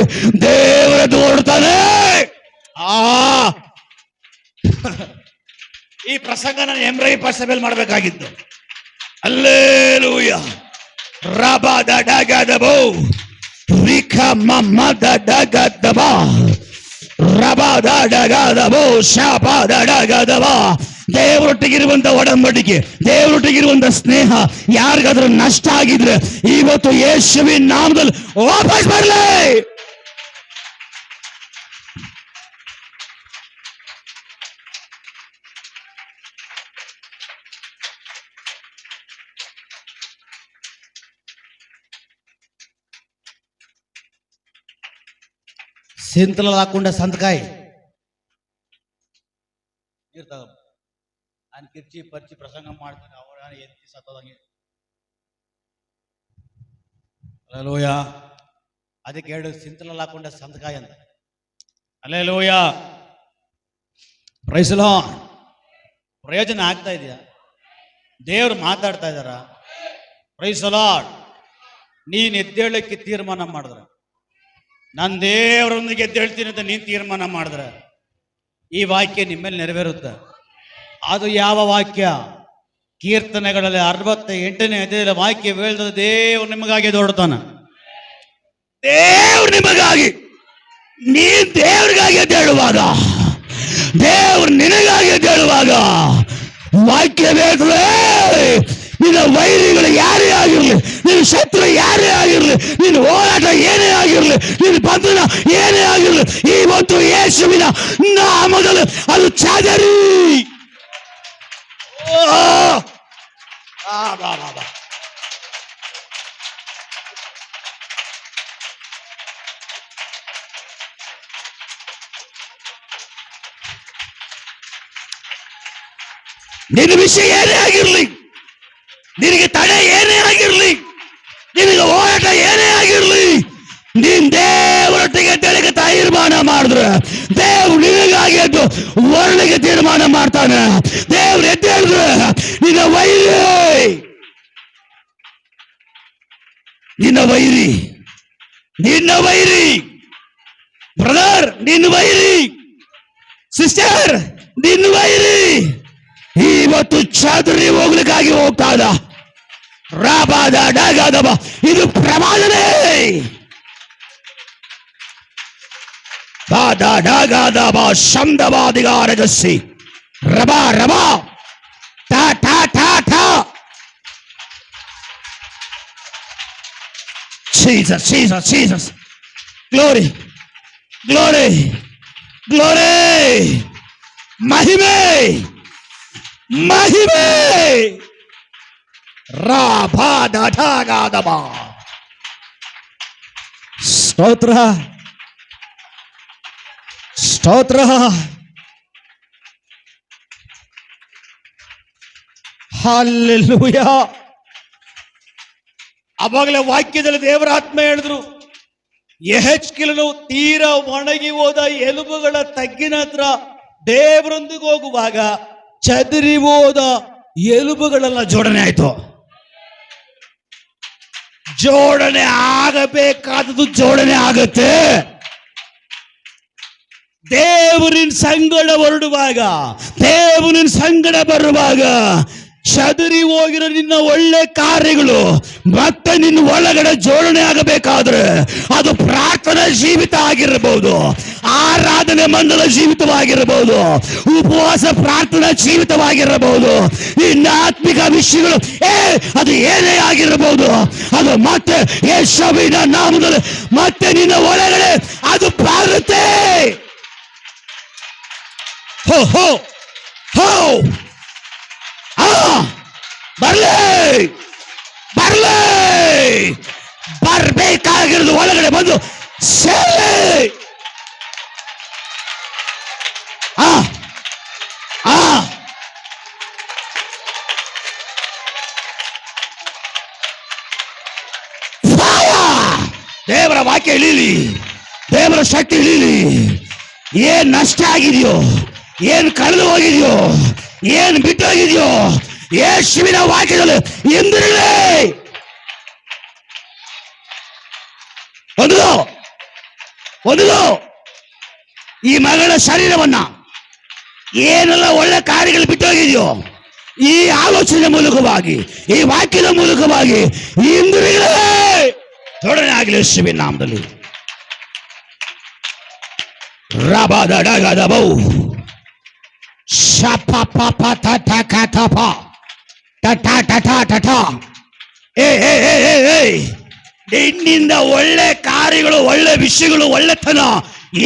ದೇವರದ್ದು ಹೊರಡ್ತಾನೆ. ಈ ಪ್ರಸಂಗ ನಾನು ಎಂಬ್ರೈ ಸಭೆಯಲ್ಲಿ ಮಾಡಬೇಕಾಗಿದ್ದು. ಅಲ್ಲೇಲೂಯ. ರಬದ ಡಗದಬೋ ರಿಖ ಮಮ್ಮದ ಡಗದಬ ರಬದ ಡಗದಬೋ ಶಾಪದ ಡಗದಬ. ದೇವರೊಟ್ಟಿಗಿರುವಂತ ಒಡಂಬಡಿಕೆ, ದೇವರೊಟ್ಟಿಗಿರುವಂತ ಸ್ನೇಹ ಯಾರಿಗಾದ್ರೂ ನಷ್ಟ ಆಗಿದ್ರೆ ಇವತ್ತು ಯೇಸುವಿನ ನಾಮದಲ್ಲಿ ವಾಪಸ್ ಬರಲಿ. సెంతలు రాకుండా సంతకాయ ఆయన కిర్చి పరిచి ప్రసంగం ಮಾಡ್ತಾನೆ, ಅವರ ಎತ್ತಿ ಸತ್ತೋದಂಗೆ. ಅಲ್ಲೇಲೂಯ. ಅದಕ್ಕೆ ಎರಡು ಸಿಂತಲಲ್ಲಿ ಹಾಕೊಂಡ ಸಂತಕಾಯ ಅಂತ. ಅಲ್ಲೇಲೂಯ. Praise the Lord. ಪ್ರಯೋಜನ ಆಗ್ತಾ ಇದೆಯಾ? ದೇವರು ಮಾತಾಡ್ತಾ ಇದ್ದಾರ? Praise the Lord. ನೀನು ಎದ್ದೇಳಕ್ಕೆ ತೀರ್ಮಾನ ಮಾಡಿದ್ರೆ, ನಾನು ದೇವರೊಂದಿಗೆ ಎದ್ದೇಳ್ತೀನಿ ಅಂತ ನೀನು ತೀರ್ಮಾನ ಮಾಡಿದ್ರೆ ಈ ವಾಕ್ಯ ನಿಮ್ಮಲ್ಲಿ ನೆರವೇರುತ್ತೆ. ಅದು ಯಾವ ವಾಕ್ಯ? ಕೀರ್ತನೆಗಳಲ್ಲಿ 68ನೇ ಅಧ್ಯಾಯದ ವಾಕ್ಯ ಹೇಳಿದ ದೇವರು ನಿಮಗಾಗಿ ದೊಡ್ಡತಾನ. ದೇವ್ರು ನಿಮಗಾಗಿ, ನೀನ್ ದೇವ್ರಿಗಾಗಿ ಎದ್ದೇಳುವಾಗ, ದೇವ್ರು ನಿನಗಾಗಿ ಎದ್ದೇಳುವಾಗ ವಾಕ್ಯ ಹೇಳ್ತದೆ, ನಿನ್ನ ವೈರಿಗಳು ಯಾರೇ ಆಗಿರಲಿ, ನಿನ್ನ ಶತ್ರು ಯಾರೇ ಆಗಿರ್ಲಿ, ನಿನ್ನ ಹೋರಾಟ ಏನೇ ಆಗಿರ್ಲಿ, ನಿನ್ನ ಬಂಧನ ಏನೇ ಆಗಿರ್ಲಿ, ಇವತ್ತು ಯೇಸುವಿನ ನಾಮದಲ್ಲಿ ಅದು ಚದರಿ. ನಿನ್ನ ವಿಷಯ ಏನೇ ಆಗಿರ್ಲಿ, ನಿನಗೆ ತಡೆ ಏನೇ ಆಗಿರ್ಲಿ, ನಿನಗೆ ಹೋರಾಟ ಏನೇ ಆಗಿರ್ಲಿ, ನೀನ್ ದೇವರೊಟ್ಟಿಗೆ ತೆಳಗೆ ತೀರ್ಮಾನ ಮಾಡಿದ್ರೆ ದೇವ್ರು ನಿನಗಾಗಿ ಎದ್ದು ವರ್ಣಿಗೆ ತೀರ್ಮಾನ ಮಾಡ್ತಾನೆ. ದೇವ್ರು ಎದ್ದು ಹೇಳಿದ್ರೆ ನಿನ್ನ ವೈರಿ, ನಿನ್ನ ವೈರಿ, ನಿನ್ನ ವೈರಿ ಬ್ರದರ್, ನಿನ್ನ ವೈರಿ ಸಿಸ್ಟರ್, ನಿನ್ನ ವೈರಿ ಇವತ್ತು ಚದರಿ ಹೋಗ್ಲಿಕ್ಕಾಗಿ ಹೋಗ್ತಾ ಇದ್ದ. ರಾಬಾದ ಡಾಗಾದಬ, ಇದು ಪ್ರಮಾದನೇ. ಬಾದ ಡಾಗಾದಬ ಶಬ್ದವಾದಿಗಾರಗಸಿ ರಬಾ ರಬಾ ಟಾ ಟಾ ಟಾ ಟಾ. Jesus, Jesus, Jesus. Glory, glory, glory. ಮಹಿಮೆ, ಮಹಿಮೆ. ರಾಬಾದಬ. ಸ್ತೋತ್ರ, ಸ್ತೋತ್ರ. ಹಲ್ಲೆಲೂಯಾ. ಅವಾಗಲೇ ವಾಕ್ಯದಲ್ಲಿ ದೇವರ ಆತ್ಮ ಹೇಳಿದ್ರು, ಯೆಹೆಜ್ಕೇಲನು ತೀರಾ ಒಣಗಿ ಹೋದ ಎಲುಬುಗಳ ತಗ್ಗಿನ ಹತ್ರ ದೇವರೊಂದಿಗೆ ಹೋಗುವಾಗ ಚದರಿ ಹೋದ ಎಲುಬುಗಳೆಲ್ಲ ಜೋಡಣೆ ಆಯ್ತು. ಜೋಡಣೆ ಆಗಬೇಕಾದದ್ದು ಜೋಡಣೆ ಆಗತ್ತೆ. ದೇವರಿನ ಸಂಗಡ ಹೊರಡುವಾಗ, ದೇವರಿನ ಸಂಗಡ ಬರುವಾಗ ಚದರಿ ಹೋಗಿರೋ ನಿನ್ನ ಒಳ್ಳೆ ಕಾರ್ಯಗಳು ಮತ್ತೆ ನಿನ್ನ ಒಳಗಡೆ ಜೋಡಣೆ ಆಗಬೇಕಾದ್ರೆ ಅದು ಪ್ರಾರ್ಥನಾ ಜೀವಿತ ಆಗಿರಬಹುದು, ಆರಾಧನೆ ಮಂಡಲ ಜೀವಿತವಾಗಿರಬಹುದು, ಉಪವಾಸ ಪ್ರಾರ್ಥನಾ ಜೀವಿತವಾಗಿರಬಹುದು, ನಿನ್ನ ಆತ್ಮಿಕ ವಿಷಯಗಳು ಅದು ಏನೇ ಆಗಿರಬಹುದು, ಅದು ಮತ್ತೆ ಯೇಸುವಿನ ನಾಮದಲ್ಲಿ ಮತ್ತೆ ನಿನ್ನ ಒಳಗಡೆ ಅದು ಬಾರುತ್ತೆ. ಹೋ ಹೋ ಹೋ. ಬರ್ಲೇ ಬರ್ಲೇ ಬರ್ಬೇಕಾಗಿರೋದು ಒಳಗಡೆ ಬಂದು ಸೇರಿ. ದೇವರ ವಾಕ್ಯ ಇಳೀಲಿ, ದೇವರ ಶಕ್ತಿ ಇಳೀಲಿ. ಏನ್ ನಷ್ಟ ಆಗಿದೆಯೋ, ಏನ್ ಕಳೆದು ಹೋಗಿದೆಯೋ, ಏನ್ ಬಿಟ್ಟು ಹೋಗಿದೆಯೋ, ಯೇಸುವಿನ ವಾಕ್ಯದಲ್ಲಿ ಎಂದಿರಲಿ. ಒಂದು ಈ ಮಗಳ ಶರೀರವನ್ನ ಏನೆಲ್ಲ ಒಳ್ಳೆ ಕಾರ್ಯಗಳು ಬಿಟ್ಟು ಹೋಗಿದೆಯೋ ಈ ಆಲೋಚನೆ ಮೂಲಕವಾಗಿ, ಈ ವಾಕ್ಯದ ಮೂಲಕವಾಗಿ ಇಂದ್ರಿಯಗಳೇ ಜೋಡಣೆ ಆಗಲಿ ಯೇಸುವಿನ ನಾಮದಲ್ಲಿ. ರಾಬಾದ ಡಾಗಾದ ಬೌ ಶಪ ಪಪ ತಟ ಕಟಪ ಟಟ ಟಟ ಟಟ. ನಿನ್ನಿಂದ ಒಳ್ಳೆ ಕಾರ್ಯಗಳು, ಒಳ್ಳೆ ವಿಷಯಗಳು, ಒಳ್ಳೆತನ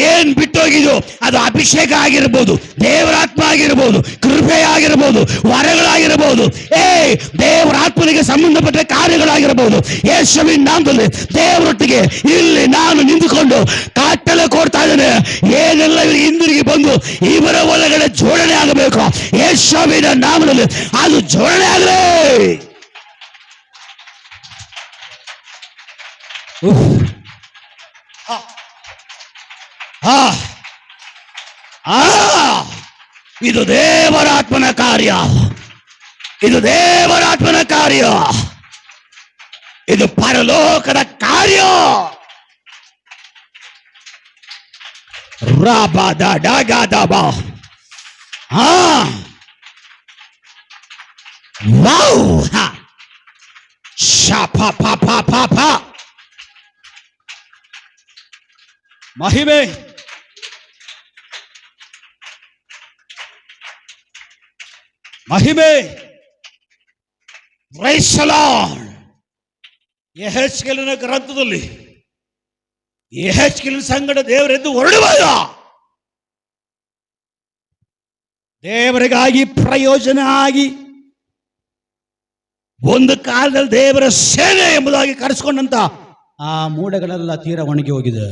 ಏನ್ ಬಿಟ್ಟೋಗಿದೋ ಅದು ಅಭಿಷೇಕ ಆಗಿರ್ಬೋದು, ದೇವರಾತ್ಮ ಆಗಿರ್ಬೋದು, ಕೃಪೆ ಆಗಿರ್ಬೋದು, ವರಗಳಾಗಿರ್ಬೋದು, ದೇವರಾತ್ಮನಿಗೆ ಸಂಬಂಧಪಟ್ಟ ಕಾರ್ಯಗಳಾಗಿರ್ಬೋದು. ಯೇಸುವಿನ ನಾಮದಲ್ಲಿ ದೇವರೊಟ್ಟಿಗೆ ಇಲ್ಲಿ ನಾನು ನಿಂತುಕೊಂಡು ಕಟ್ಟಲೆ ಕೊಡ್ತಾ ಇದ್ದೇನೆ. ಏನೆಲ್ಲ ಹಿಂದಿರುಗಿ ಬಂದು ಇವರ ಒಳಗಡೆ ಜೋಡಣೆ ಆಗಬೇಕು, ಯೇಸುವಿನ ನಾಮದಲ್ಲಿ ಅದು ಜೋಡಣೆ ಆಗಲಿ. ಇದು ದೇವರಾತ್ಮನ ಕಾರ್ಯ, ಇದು ದೇವರಾತ್ಮನ ಕಾರ್ಯ, ಇದು ಪರಲೋಕದ ಕಾರ್ಯ. ರಾಬಾದ ಡಾಗಾದಬ. ವಾವ್. ಶಾಪ ಪಾಪ ಪಾಪ. ಮಹಿಮೆ, ಮಹಿಮೆ. Praise the Lord. ಯೆಹೆಜ್ಕೇಲನ ಗ್ರಂಥದಲ್ಲಿ ಯೆಹೆಜ್ಕೇಲನ ಸಂಗಡ ದೇವರೆದ್ದು ಹೊರಡುವಾಗ ದೇವರಿಗಾಗಿ ಪ್ರಯೋಜನ ಆಗಿ ಒಂದು ಕಾಲದಲ್ಲಿ ದೇವರ ಸೇನೆ ಎಂಬುದಾಗಿ ಕರೆಸ್ಕೊಂಡಂತ ಆ ಮೂಡೆಗಳೆಲ್ಲ ತೀರಾ ಒಣಗಿ ಹೋಗಿದೆ.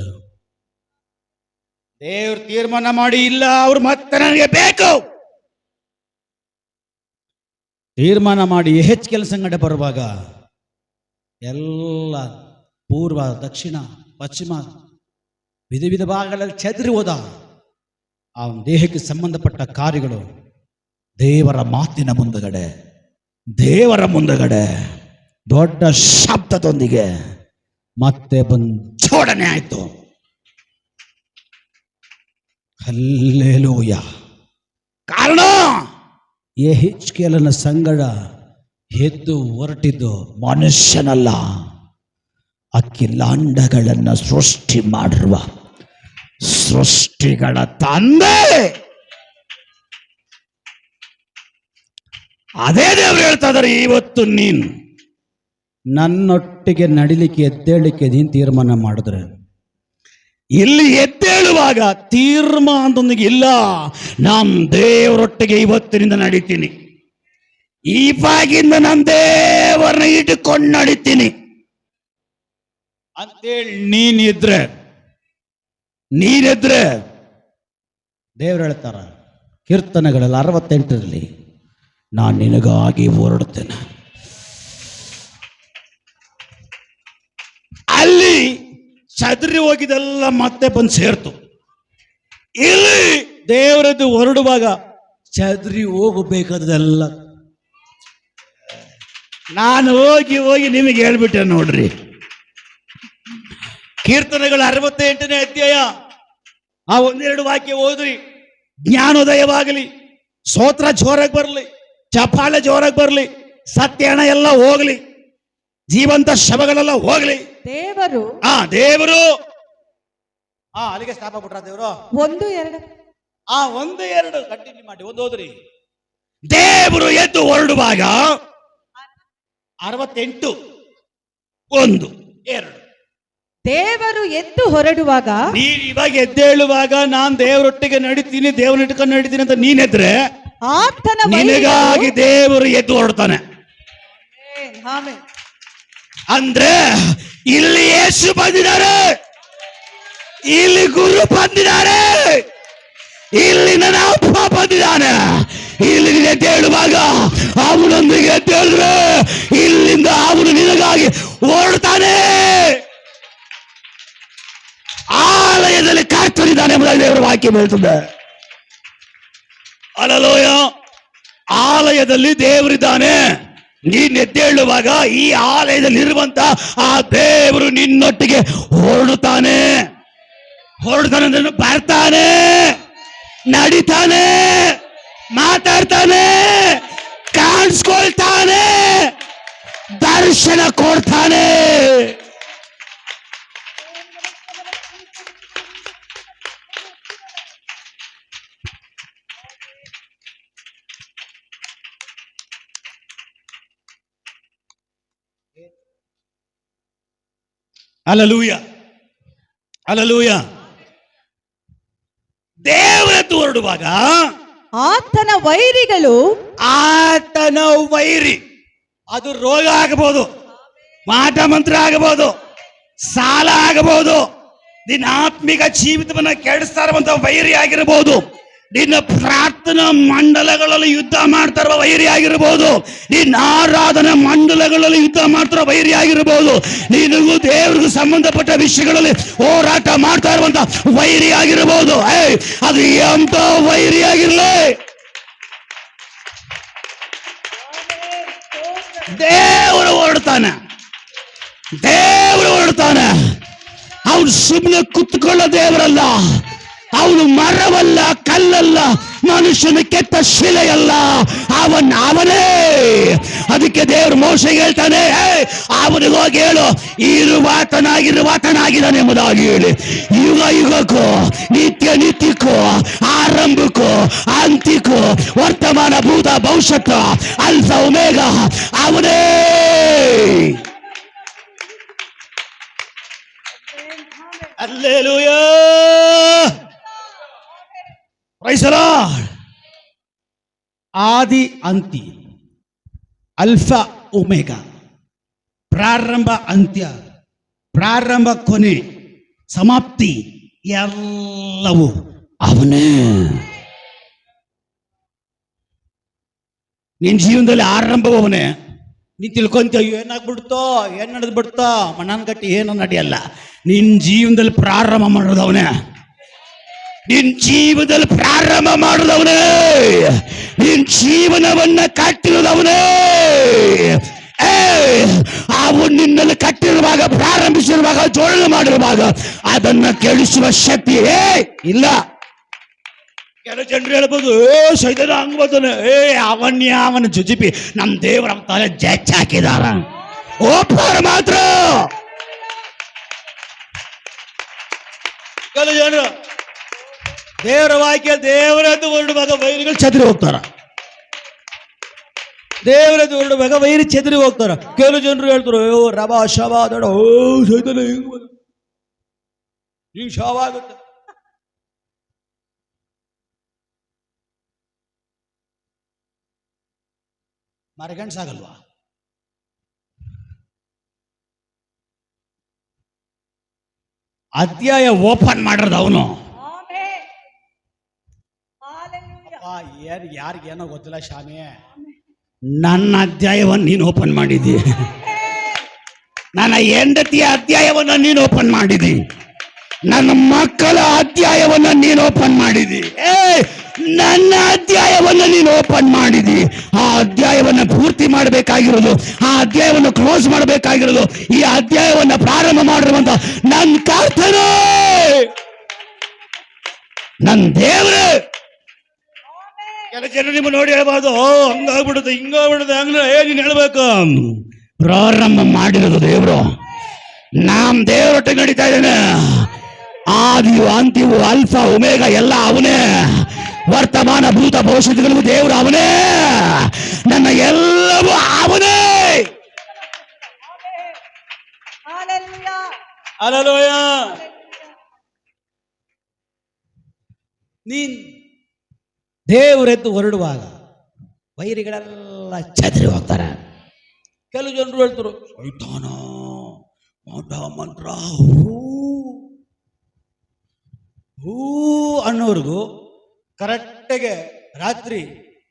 ದೇವರು ತೀರ್ಮಾನ ಮಾಡಿ, ಇಲ್ಲ ಅವ್ರು ಮತ್ತೆ ನನಗೆ ಬೇಕು ತೀರ್ಮಾನ ಮಾಡಿ ಯೆಹೆಜ್ಕೇಲನ ಸಂಗಡ ಬರುವಾಗ ಎಲ್ಲ ಪೂರ್ವ ದಕ್ಷಿಣ ಪಶ್ಚಿಮ ವಿಧ ಭಾಗಗಳಲ್ಲಿ ಚದರಿ ಹೋದ. ಆ ದೇಹಕ್ಕೆ ಸಂಬಂಧಪಟ್ಟ ಕಾರ್ಯಗಳು ದೇವರ ಮಾತಿನ ಮುಂದಗಡೆ ದೊಡ್ಡ ಶಬ್ದದೊಂದಿಗೆ ಮತ್ತೆ ಬಂದು ಜೋಡಣೆ ಆಯ್ತು. ಹಲ್ಲೆಲೂಯ. ಕಾರಣ ಯೆಹೆಜ್ಕೇಲನ ಸಂಗಡ ಎದ್ದು ಹೊರಟಿದ್ದು ಮನುಷ್ಯನಲ್ಲ, ಅಖಿಲಾಂಡಗಳನ್ನು ಸೃಷ್ಟಿ ಮಾಡಿರುವ ಸೃಷ್ಟಿಗಳ ತಂದೆ. ಅದೇ ದೇವರು ಹೇಳ್ತಾ ಇದ್ದಾರೆ, ಇವತ್ತು ನೀನು ನನ್ನೊಟ್ಟಿಗೆ ನಡಿಲಿಕ್ಕೆ ಎದ್ದೇಳಲಿಕ್ಕೆ ನೀನು ತೀರ್ಮಾನ ಮಾಡಿದ್ರೆ, ಇಲ್ಲಿ ಎದ್ದೇಳುವಾಗ ತೀರ್ಮಾನದೊಂದಿಗೆ ಇಲ್ಲ, ನಾನು ದೇವರೊಟ್ಟಿಗೆ ಇವತ್ತಿನಿಂದ ನಡೀತೀನಿ, ಈವಾಗಿಂದ ನಾನು ದೇವರನ್ನ ಇಟ್ಟುಕೊಂಡು ನಡೀತೀನಿ ಅಂತೇಳಿ ನೀನಿದ್ರೆ ದೇವರು ಹೇಳ್ತಾರ ಕೀರ್ತನೆಗಳಲ್ಲಿ 68ರಲ್ಲಿ, ನಾನು ನಿನಗಾಗಿ ಹೊರಡುತ್ತೇನೆ. ಅಲ್ಲಿ ಚದರಿ ಹೋಗಿದೆಲ್ಲ ಮತ್ತೆ ಬಂದು ಸೇರ್ತು. ಇಲ್ಲಿ ದೇವರದ್ದು ಹೊರಡುವಾಗ ಚದರಿ ಹೋಗಬೇಕಾದೆಲ್ಲ ನಾನು ಹೋಗಿ ನಿಮಗೆ ಹೇಳ್ಬಿಟ್ಟೆ ನೋಡ್ರಿ. ಕೀರ್ತನೆಗಳು 68ನೇ ಅಧ್ಯಾಯ ಆ 1-2 ವಾಕ್ಯ ಓದ್ರಿ. ಜ್ಞಾನೋದಯವಾಗಲಿ, ಸ್ತೋತ್ರ ಜೋರಾಗಿ ಬರಲಿ, ಚಪ್ಪಾಳೆ ಜೋರಾಗಿ ಬರಲಿ, ಸತ್ಯಣ ಎಲ್ಲ ಹೋಗ್ಲಿ, ಜೀವಂತ ಶವಗಳೆಲ್ಲ ಹೋಗ್ಲಿ. ದೇವರು ಅಲ್ಲಿಗೆ ಸ್ಟಾಪ್ ಆಗ್ಬಿಟ್ರ ದೇವರು. 1-2 1-2 ಕಂಟಿನ್ಯೂ ಮಾಡಿ ಓದೋದ್ರಿ. ದೇವರು ಎದ್ದು ಹೊರಡುವಾಗ 68 1-2. ದೇವರು ಎದ್ದು ಹೊರಡುವಾಗ, ನೀನ್ ಇವಾಗ ಎದ್ದೇಳುವಾಗ ನಾನು ದೇವರೊಟ್ಟಿಗೆ ನಡೀತೀನಿ, ದೇವರ ಇಟ್ಕೊಂಡು ನಡೀತೀನಿ ಅಂತ ನೀನೆದ್ರೆ ಆತನ ನಿನಗಾಗಿ ದೇವರು ಎದ್ದು ಹೊರಡ್ತಾನೆ. ಆಮೆನ್. ಅಂದ್ರೆ ಇಲ್ಲಿ ಯೇಸು ಬಂದಿದ್ದಾರೆ, ಇಲ್ಲಿ ಗುರು ಬಂದಿದ್ದಾರೆ, ಇಲ್ಲಿ ನನ್ನ ಅಪ್ಪ ಬಂದಿದ್ದಾನೆ. ಇಲ್ಲಿ ನೀನು ಎದ್ದೇಳುವಾಗ ಅವನೊಂದಿಗೆ ಎದ್ದೇಳಿದ್ರೆ ಇಲ್ಲಿಂದ ಅವನು ನಿನಗಾಗಿ ಹೊರಡ್ತಾನೆ. ಆಲಯದಲ್ಲಿ ಕರ್ತನಿದ್ದಾನೆ ಎಂಬುದಾಗಿ ದೇವರ ವಾಕ್ಯ ಹೇಳ್ತದೆ. ಹಲ್ಲೆಲೂಯ. ಆಲಯದಲ್ಲಿ ದೇವರಿದ್ದಾನೆ. ನೀನ್ ಎದ್ದೇಳುವಾಗ ಈ ಆಲಯದಲ್ಲಿ ಇರುವಂತ ಆ ದೇವರು ನಿನ್ನೊಟ್ಟಿಗೆ ಹೊರಡುತ್ತಾನೆ ಅಂದ್ರೆ ಬರ್ತಾನೆ, ನಡೀತಾನೆ, ಮಾತಾಡ್ತಾನೆ, ಕಾಣಿಸ್ಕೊಳ್ತಾನೆ, ದರ್ಶನ ಕೊಡ್ತಾನೆ. Hallelujah, hallelujah. ದೇವರದ್ದು ಹೊರಡುವಾಗ ಆತನ ವೈರಿಗಳು, ಆತನ ವೈರಿ, ಅದು ರೋಗ ಆಗಬಹುದು, ಮಾಟ ಮಂತ್ರ ಆಗಬಹುದು, ಸಾಲ ಆಗಬಹುದು, ನಿನ್ನ ಆತ್ಮಿಕ ಜೀವಿತವನ್ನ ಕೆಡಿಸ್ತಾ ಇರುವಂತ ವೈರಿ ಆಗಿರಬಹುದು, ನಿನ್ನ ಪ್ರಾರ್ಥನಾ ಮಂಡಲಗಳಲ್ಲಿ ಯುದ್ಧ ಮಾಡ್ತಾ ಇರುವ ವೈರಿ ಆಗಿರಬಹುದು, ನಿನ್ನ ಆರಾಧನಾ ಮಂಡಲಗಳಲ್ಲಿ ಯುದ್ಧ ಮಾಡ್ತಿರೋ ವೈರಿ ಆಗಿರಬಹುದು, ನಿನಗೂ ದೇವರಿಗೂ ಸಂಬಂಧಪಟ್ಟ ವಿಷಯಗಳಲ್ಲಿ ಹೋರಾಟ ಮಾಡ್ತಾ ಇರುವಂತ ವೈರಿ ಆಗಿರಬಹುದು. ಅದು ಎಂತ ವೈರಿ ಆಗಿರ್ಲಿ, ದೇವರು ಹೊರಡ್ತಾನೆ. ಅವನು ಸುಮ್ಮನೆ ಕುತ್ಕೊಳ್ಳೋ ದೇವರಲ್ಲ, ಅವನು ಮರವಲ್ಲ, ಕಲ್ಲಲ್ಲ, ಮನುಷ್ಯನ ಕೆತ್ತ ಶಿಲೆಯಲ್ಲ, ಅವನೇ. ಅದಕ್ಕೆ ದೇವರು ಮೋಶೆಗೆ ಹೇಳ್ತಾನೆ, ಅವನಿಗೆ ಹೋಗಿ ಹೇಳು, ಇರುವಾತನಾಗಿದ್ದಾನೆ ಎಂಬುದಾಗಿ ಹೇಳಿ. ಯುಗಕ್ಕೂ ನಿತ್ಯಕ್ಕೂ ಆರಂಭಕ್ಕೂ ಅಂತ್ಯಕ್ಕೂ ವರ್ತಮಾನ ಭೂತ ಭವಿಷ್ಯತ್ತು ಅಲ್ಫಾ ಒಮೇಗಾ ಅವನೇ. ಹಲ್ಲೆಲೂಯಾ. Praise the Lord. ಆದಿ ಅಂತ್ಯ, ಅಲ್ಫಾ ಒಮೆಗಾ, ಪ್ರಾರಂಭ ಅಂತ್ಯ, ಪ್ರಾರಂಭ ಕೊನೆ, ಸಮಾಪ್ತಿ ಎಲ್ಲವೂ ಅವನೇ. ನಿನ್ ಜೀವನದಲ್ಲಿ ಆರಂಭವು ಅವನೇ. ನೀ ತಿಳ್ಕೊಂತೀಯ ಏನಾಗ್ಬಿಡ್ತೋ, ಏನ್ ನಡೆದು ಬಿಡ್ತೋ, ಮಣ್ಣನ್ ಗಟ್ಟಿ ಏನು ನಡೆಯಲ್ಲ. ನಿನ್ ಜೀವನದಲ್ಲಿ ಪ್ರಾರಂಭ ಮಾಡೋದವನೇ. ನಿನ್ ಜೀವನದಲ್ಲಿ ಪ್ರಾರಂಭ ಮಾಡೋದವನೇ. ನಿನ್ ಜೀವನವನ್ನ ಕಟ್ಟಿರೋದವನೇ. ಅವನು ನಿನ್ನಲ್ಲಿ ಕಟ್ಟಿರುವಾಗ, ಪ್ರಾರಂಭಿಸಿರುವಾಗ, ಜೋಡಣೆ ಮಾಡಿರುವಾಗ ಅದನ್ನ ಕೆಡಿಸುವ ಶಕ್ತಿ ಇಲ್ಲ. ಕೆಲವು ಜನರು ಹೇಳ್ಬೋದು, ಸೈತಾನ ಹಂಗ್ ಬರ್ತಾನೆ, ಅವನ ಜುಜಿಪಿ ನಮ್ ದೇವರ ತಲೆ ಜಚ್ಚ ಹಾಕಿದಾರ. ಒಬ್ಬರು ಮಾತ್ರ. ಕೆಲವು ಜನರು ದೇವರ ವಾಕ್ಯ ದೇವರದ್ದು ಹೊರಡುವಾಗ ವೈರಿಗಳು ಚದರಿ ಹೋಗ್ತಾರ. ದೇವರದ್ದು ಹೊರಡುವಾಗ ವೈರಿ ಚದರಿ ಹೋಗ್ತಾರ. ಕೆಲವು ಜನರು ಹೇಳ್ತಾರೆ, ರಬಾ ಶಬಾ ದಡ, ಸೈತಾನ ಹಿಂಗ್ ಶಾವ ಆಗುತ್ತೆ. ಮರಗಣ್ಸಾಗಲ್ವಾ? ಅಧ್ಯಾಯ ಓಪನ್ ಮಾಡಿರೋದು ಅವನು. ಯಾರಿಗೇನೋ ಗೊತ್ತಿಲ್ಲ ಶಾಮಿ, ನನ್ನ ಅಧ್ಯಾಯವನ್ನು ನೀನು ಓಪನ್ ಮಾಡಿದಿ. ನನ್ನ ಹೆಂಡತಿಯ ಅಧ್ಯಾಯವನ್ನು ನೀನು ಓಪನ್ ಮಾಡಿದಿ. ನನ್ನ ಮಕ್ಕಳ ಅಧ್ಯಾಯವನ್ನು ನೀನು ಓಪನ್ ಮಾಡಿದಿ. ನನ್ನ ಅಧ್ಯಾಯವನ್ನು ನೀನು ಓಪನ್ ಮಾಡಿದಿ. ಆ ಅಧ್ಯಾಯವನ್ನು ಪೂರ್ತಿ ಮಾಡಬೇಕಾಗಿರೋದು, ಆ ಅಧ್ಯಾಯವನ್ನು ಕ್ಲೋಸ್ ಮಾಡಬೇಕಾಗಿರೋದು, ಈ ಅಧ್ಯಾಯವನ್ನು ಪ್ರಾರಂಭ ಮಾಡಿರುವಂತ ನನ್ನ ಕರ್ತನೇ, ನನ್ನ ದೇವರೇ. ಕೆಲ ಜನ ನಿಮ್ಮ ನೋಡಿ ಹೇಳ್ಬಾರ್ದು, ಹಂಗಾಗ್ಬಿಡುತ್ತೆ, ಹಿಂಗಾಗ್ಬಿಡುತ್ತೆ, ಹಂಗ ನೀನ್ ಹೇಳ್ಬೇಕು. ಪ್ರಾರಂಭ ಮಾಡಿರೋದು ದೇವರು. ನಾಮ್ ದೇವರೊಟ್ಟಿಗೆ ನಡೀತಾ ಇದ್ದೇನೆ. ಆದಿಯು ಅಂತ್ಯವು ಅಲ್ಫಾ ಒಮೆಗಾ ಎಲ್ಲ ಅವನೇ. ವರ್ತಮಾನ ಭೂತ ಭವಿಷ್ಯಗಳಿಗೂ ದೇವರು ಅವನೇ. ನನ್ನ ಎಲ್ಲವೂ ಅವನೇ. ಹಲ್ಲೆಲೂಯಾ. ನೀನ್ ದೇವರೆದ್ದು ಹೊರಡುವಾಗ ವೈರಿಗಳೆಲ್ಲ ಚದರಿ ಹೋಗ್ತಾರೆ. ಕೆಲವು ಜನರು ಹೇಳ್ತಾರೆ, ಸೈತಾನ ಮಂತ್ರ ಹೂ ಅನ್ನೋರ್ಗು ಕರೆಕ್ಟಾಗೆ ರಾತ್ರಿ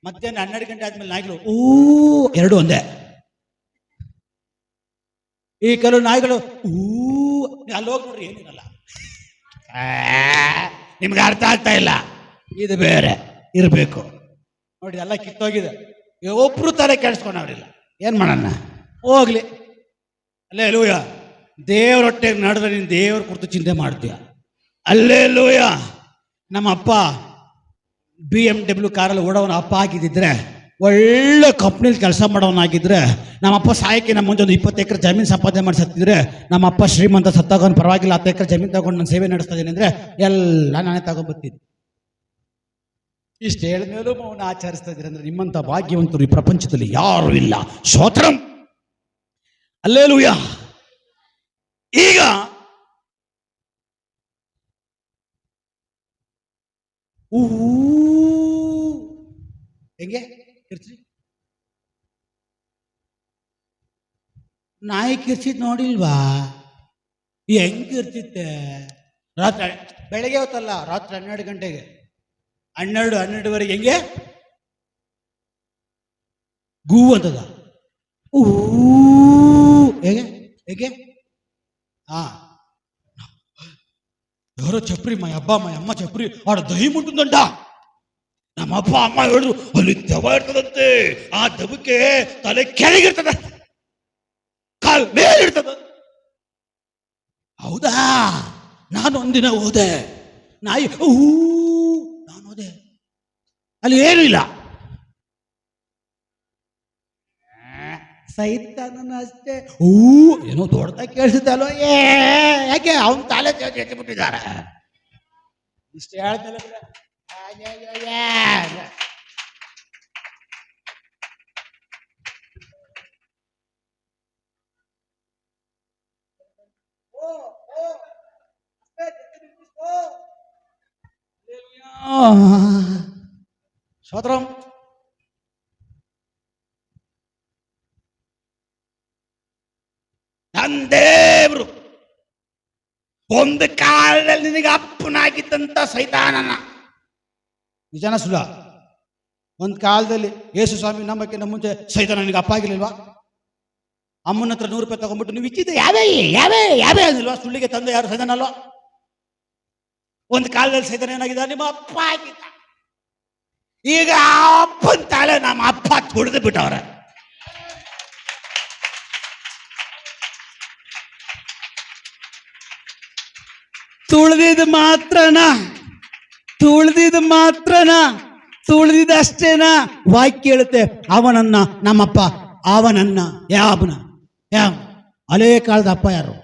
ಮಧ್ಯಾಹ್ನ 12 ಗಂಟೆ ಆದ್ಮೇಲೆ ನಾಯಿಗಳು ಎರಡು ಒಂದೇ. ಈ ಕೆಲವು ನಾಯಿಗಳು ಅಲ್ಲಿ ಹೋಗಿ ನೋಡ್ರಿ ಏನಿರಲ್ಲ. ನಿಮ್ಗೆ ಅರ್ಥ ಆಗ್ತಾ ಇಲ್ಲ, ಇದು ಬೇರೆ ಇರಬೇಕು ನೋಡಿ. ಎಲ್ಲ ಕಿತ್ತೋಗಿದೆ, ಒಬ್ರು ತರ ಕೆಡಿಸ್ಕೊಂಡವ್ರಿಲ್ಲ. ಏನ್ ಮಾಡೋಣ, ಹೋಗ್ಲಿ. ಹಲ್ಲೆಲೂಯ. ದೇವರೊಟ್ಟಿಗೆ ನಡೆದ್ರೆ ನೀನು ದೇವ್ರ ಕುರಿತು ಚಿಂತೆ ಮಾಡ್ತೀಯ. ಹಲ್ಲೆಲೂಯ. ನಮ್ಮ ಅಪ್ಪ BMW ಕಾರಲ್ಲಿ ಓಡೋವನ ಅಪ್ಪ ಆಗಿದ್ದಿದ್ರೆ, ಒಳ್ಳೆ ಕಂಪ್ನಿಲಿ ಕೆಲಸ ಮಾಡೋವನಾಗಿದ್ರೆ, ನಮ್ಮಪ್ಪ ಸಾಯಕ್ಕೆ ನಮ್ಮ ಮುಂದೆ ಒಂದು 20 ಎಕರೆ ಜಮೀನು ಸಂಪಾದನೆ ಮಾಡಿ ಸತ್ತಿದ್ರೆ, ನಮ್ಮಪ್ಪ ಶ್ರೀಮಂತ ಸತ್ತಾಗ ಪರವಾಗಿಲ್ಲ 10 ಎಕರೆ ಜಮೀನು ತಗೊಂಡು ನಾನು ಸೇವೆ ನಡೆಸ್ತಾ ಇದ್ದೀನಿ ಅಂದ್ರೆ ಎಲ್ಲ ನಾನೇ ತಗೊಂಡ್ಬರ್ತೀನಿ. ಇಷ್ಟು ಹೇಳಿದ್ಮೇಲೂ ಮೌನ ಆಚರಿಸ್ತಾ ಇದ್ದೀರಿ ಅಂದ್ರೆ ನಿಮ್ಮಂತ ಭಾಗ್ಯವಂತರು ಈ ಪ್ರಪಂಚದಲ್ಲಿ ಯಾರು ಇಲ್ಲ. ಸ್ತೋತ್ರಂ. ಹಲ್ಲೆಲೂಯ. ಈಗ ಹೆಂಗೆ ಕಿರ್ಚಿ ನಾಯಿ ಕಿರ್ಚಿದ್ ನೋಡಿಲ್ವಾ? ಹೆಂಗ್ ಕಿರ್ಚಿತ್ತೆ? ರಾತ್ರಿ ಬೆಳಗ್ಗೆ ಹೊತ್ತಲ್ಲ, ರಾತ್ರಿ 12 ಗಂಟೆಗೆ, 12-12:30 ಹೆಂಗೆ ಗೂ ಅಂತದ. ಹೇಗೆ ಹೇಗೆ ఎవరో చప్రి మా అబ్బా మా అమ్మ చప్రి ఆడ దయ్యం ఉంటుందంట. ನಮ್ಮ ಅಪ್ಪ ಅಮ್ಮ ಹೇಳಿದ್ರು, ಅಲ್ಲಿ ದೆವ್ವ ಇರ್ತದಂತೆ. ಆ ದೆವ್ವಕ್ಕೆ ತಲೆ ಕೆಳಗಿರ್ತದ, ಕಾಲ್ ಮೇಲಿರ್ತದ. ಹೌದಾ? ನಾನು ಒಂದಿನ ಹೋದೆ, ನಾಯಿ ನಾನು ಹೋದೆ, ಅಲ್ಲಿ ಏನೂ ಇಲ್ಲ. ಸೈತಾನನ ಅಷ್ಟೇ ಏನೋ ದೊಡ್ಡದಾಗಿ ಕೇಳಿಸುತ್ತೆ ಅಲ್ವ? ಯಾಕೆ ಅವನ ತಲೆ ಎತ್ತಿಬಿಟ್ಟಿದ್ದಾರೆ. ಇಷ್ಟು ಹೇಳ್ತಲ್ಲ. ಸ್ತೋತ್ರಂ. ನನ್ನ ದೇವ್ರು ಒಂದು ಕಾಲದಲ್ಲಿ ನಿನಗೆ ಅಪ್ಪನಾಗಿದ್ದಂತ ಸೈತಾನನ ನಿಜಾನ ಸುಳ್ಳ? ಒಂದು ಕಾಲದಲ್ಲಿ ಯೇಸು ಸ್ವಾಮಿ ನಂಬಕ್ಕಿಂತ ಮುಂಚೆ ಸೈತಾನ ನಿನಗೆ ಅಪ್ಪ ಆಗಿರ್ಲಿಲ್ವಾ? ಅಮ್ಮನ ಹತ್ರ 100 ರೂಪಾಯಿ ತಗೊಂಡ್ಬಿಟ್ಟು ನೀವು ಇಕ್ಕಿದ್ದೆ ಯಾವೇ ಯಾವೇ ಯಾವೇ ಅಂದಿಲ್ವಾ? ಸುಳ್ಳಿಗೆ ತಂದೆ ಯಾರು ಸೈತಾನ ಅಲ್ವಾ? ಒಂದು ಕಾಲದಲ್ಲಿ ಸೈತಾನ ಏನಾಗಿದ್ದ? ನಿಮ್ಮ ಅಪ್ಪ ಆಗಿದ್ದ. ಈಗ ಆ ಅಪ್ಪನ ತಾಳೆ ನಮ್ಮ ಅಪ್ಪ ತುಳಿದು ಬಿಟ್ಟವ್ರ. ತುಳಿದಿದ್ ಮಾತ್ರನಾ ತುಳಿದಿದ್ದಷ್ಟೇನಾ? ವಾಕ್ಯ ಕೇಳುತ್ತೆ, ಅವನನ್ನ ನಮ್ಮಪ್ಪ, ಅವನನ್ನ ಯಾವನ ಯಾವ ಹಳೇ ಕಾಲದ ಅಪ್ಪ ಯಾರು?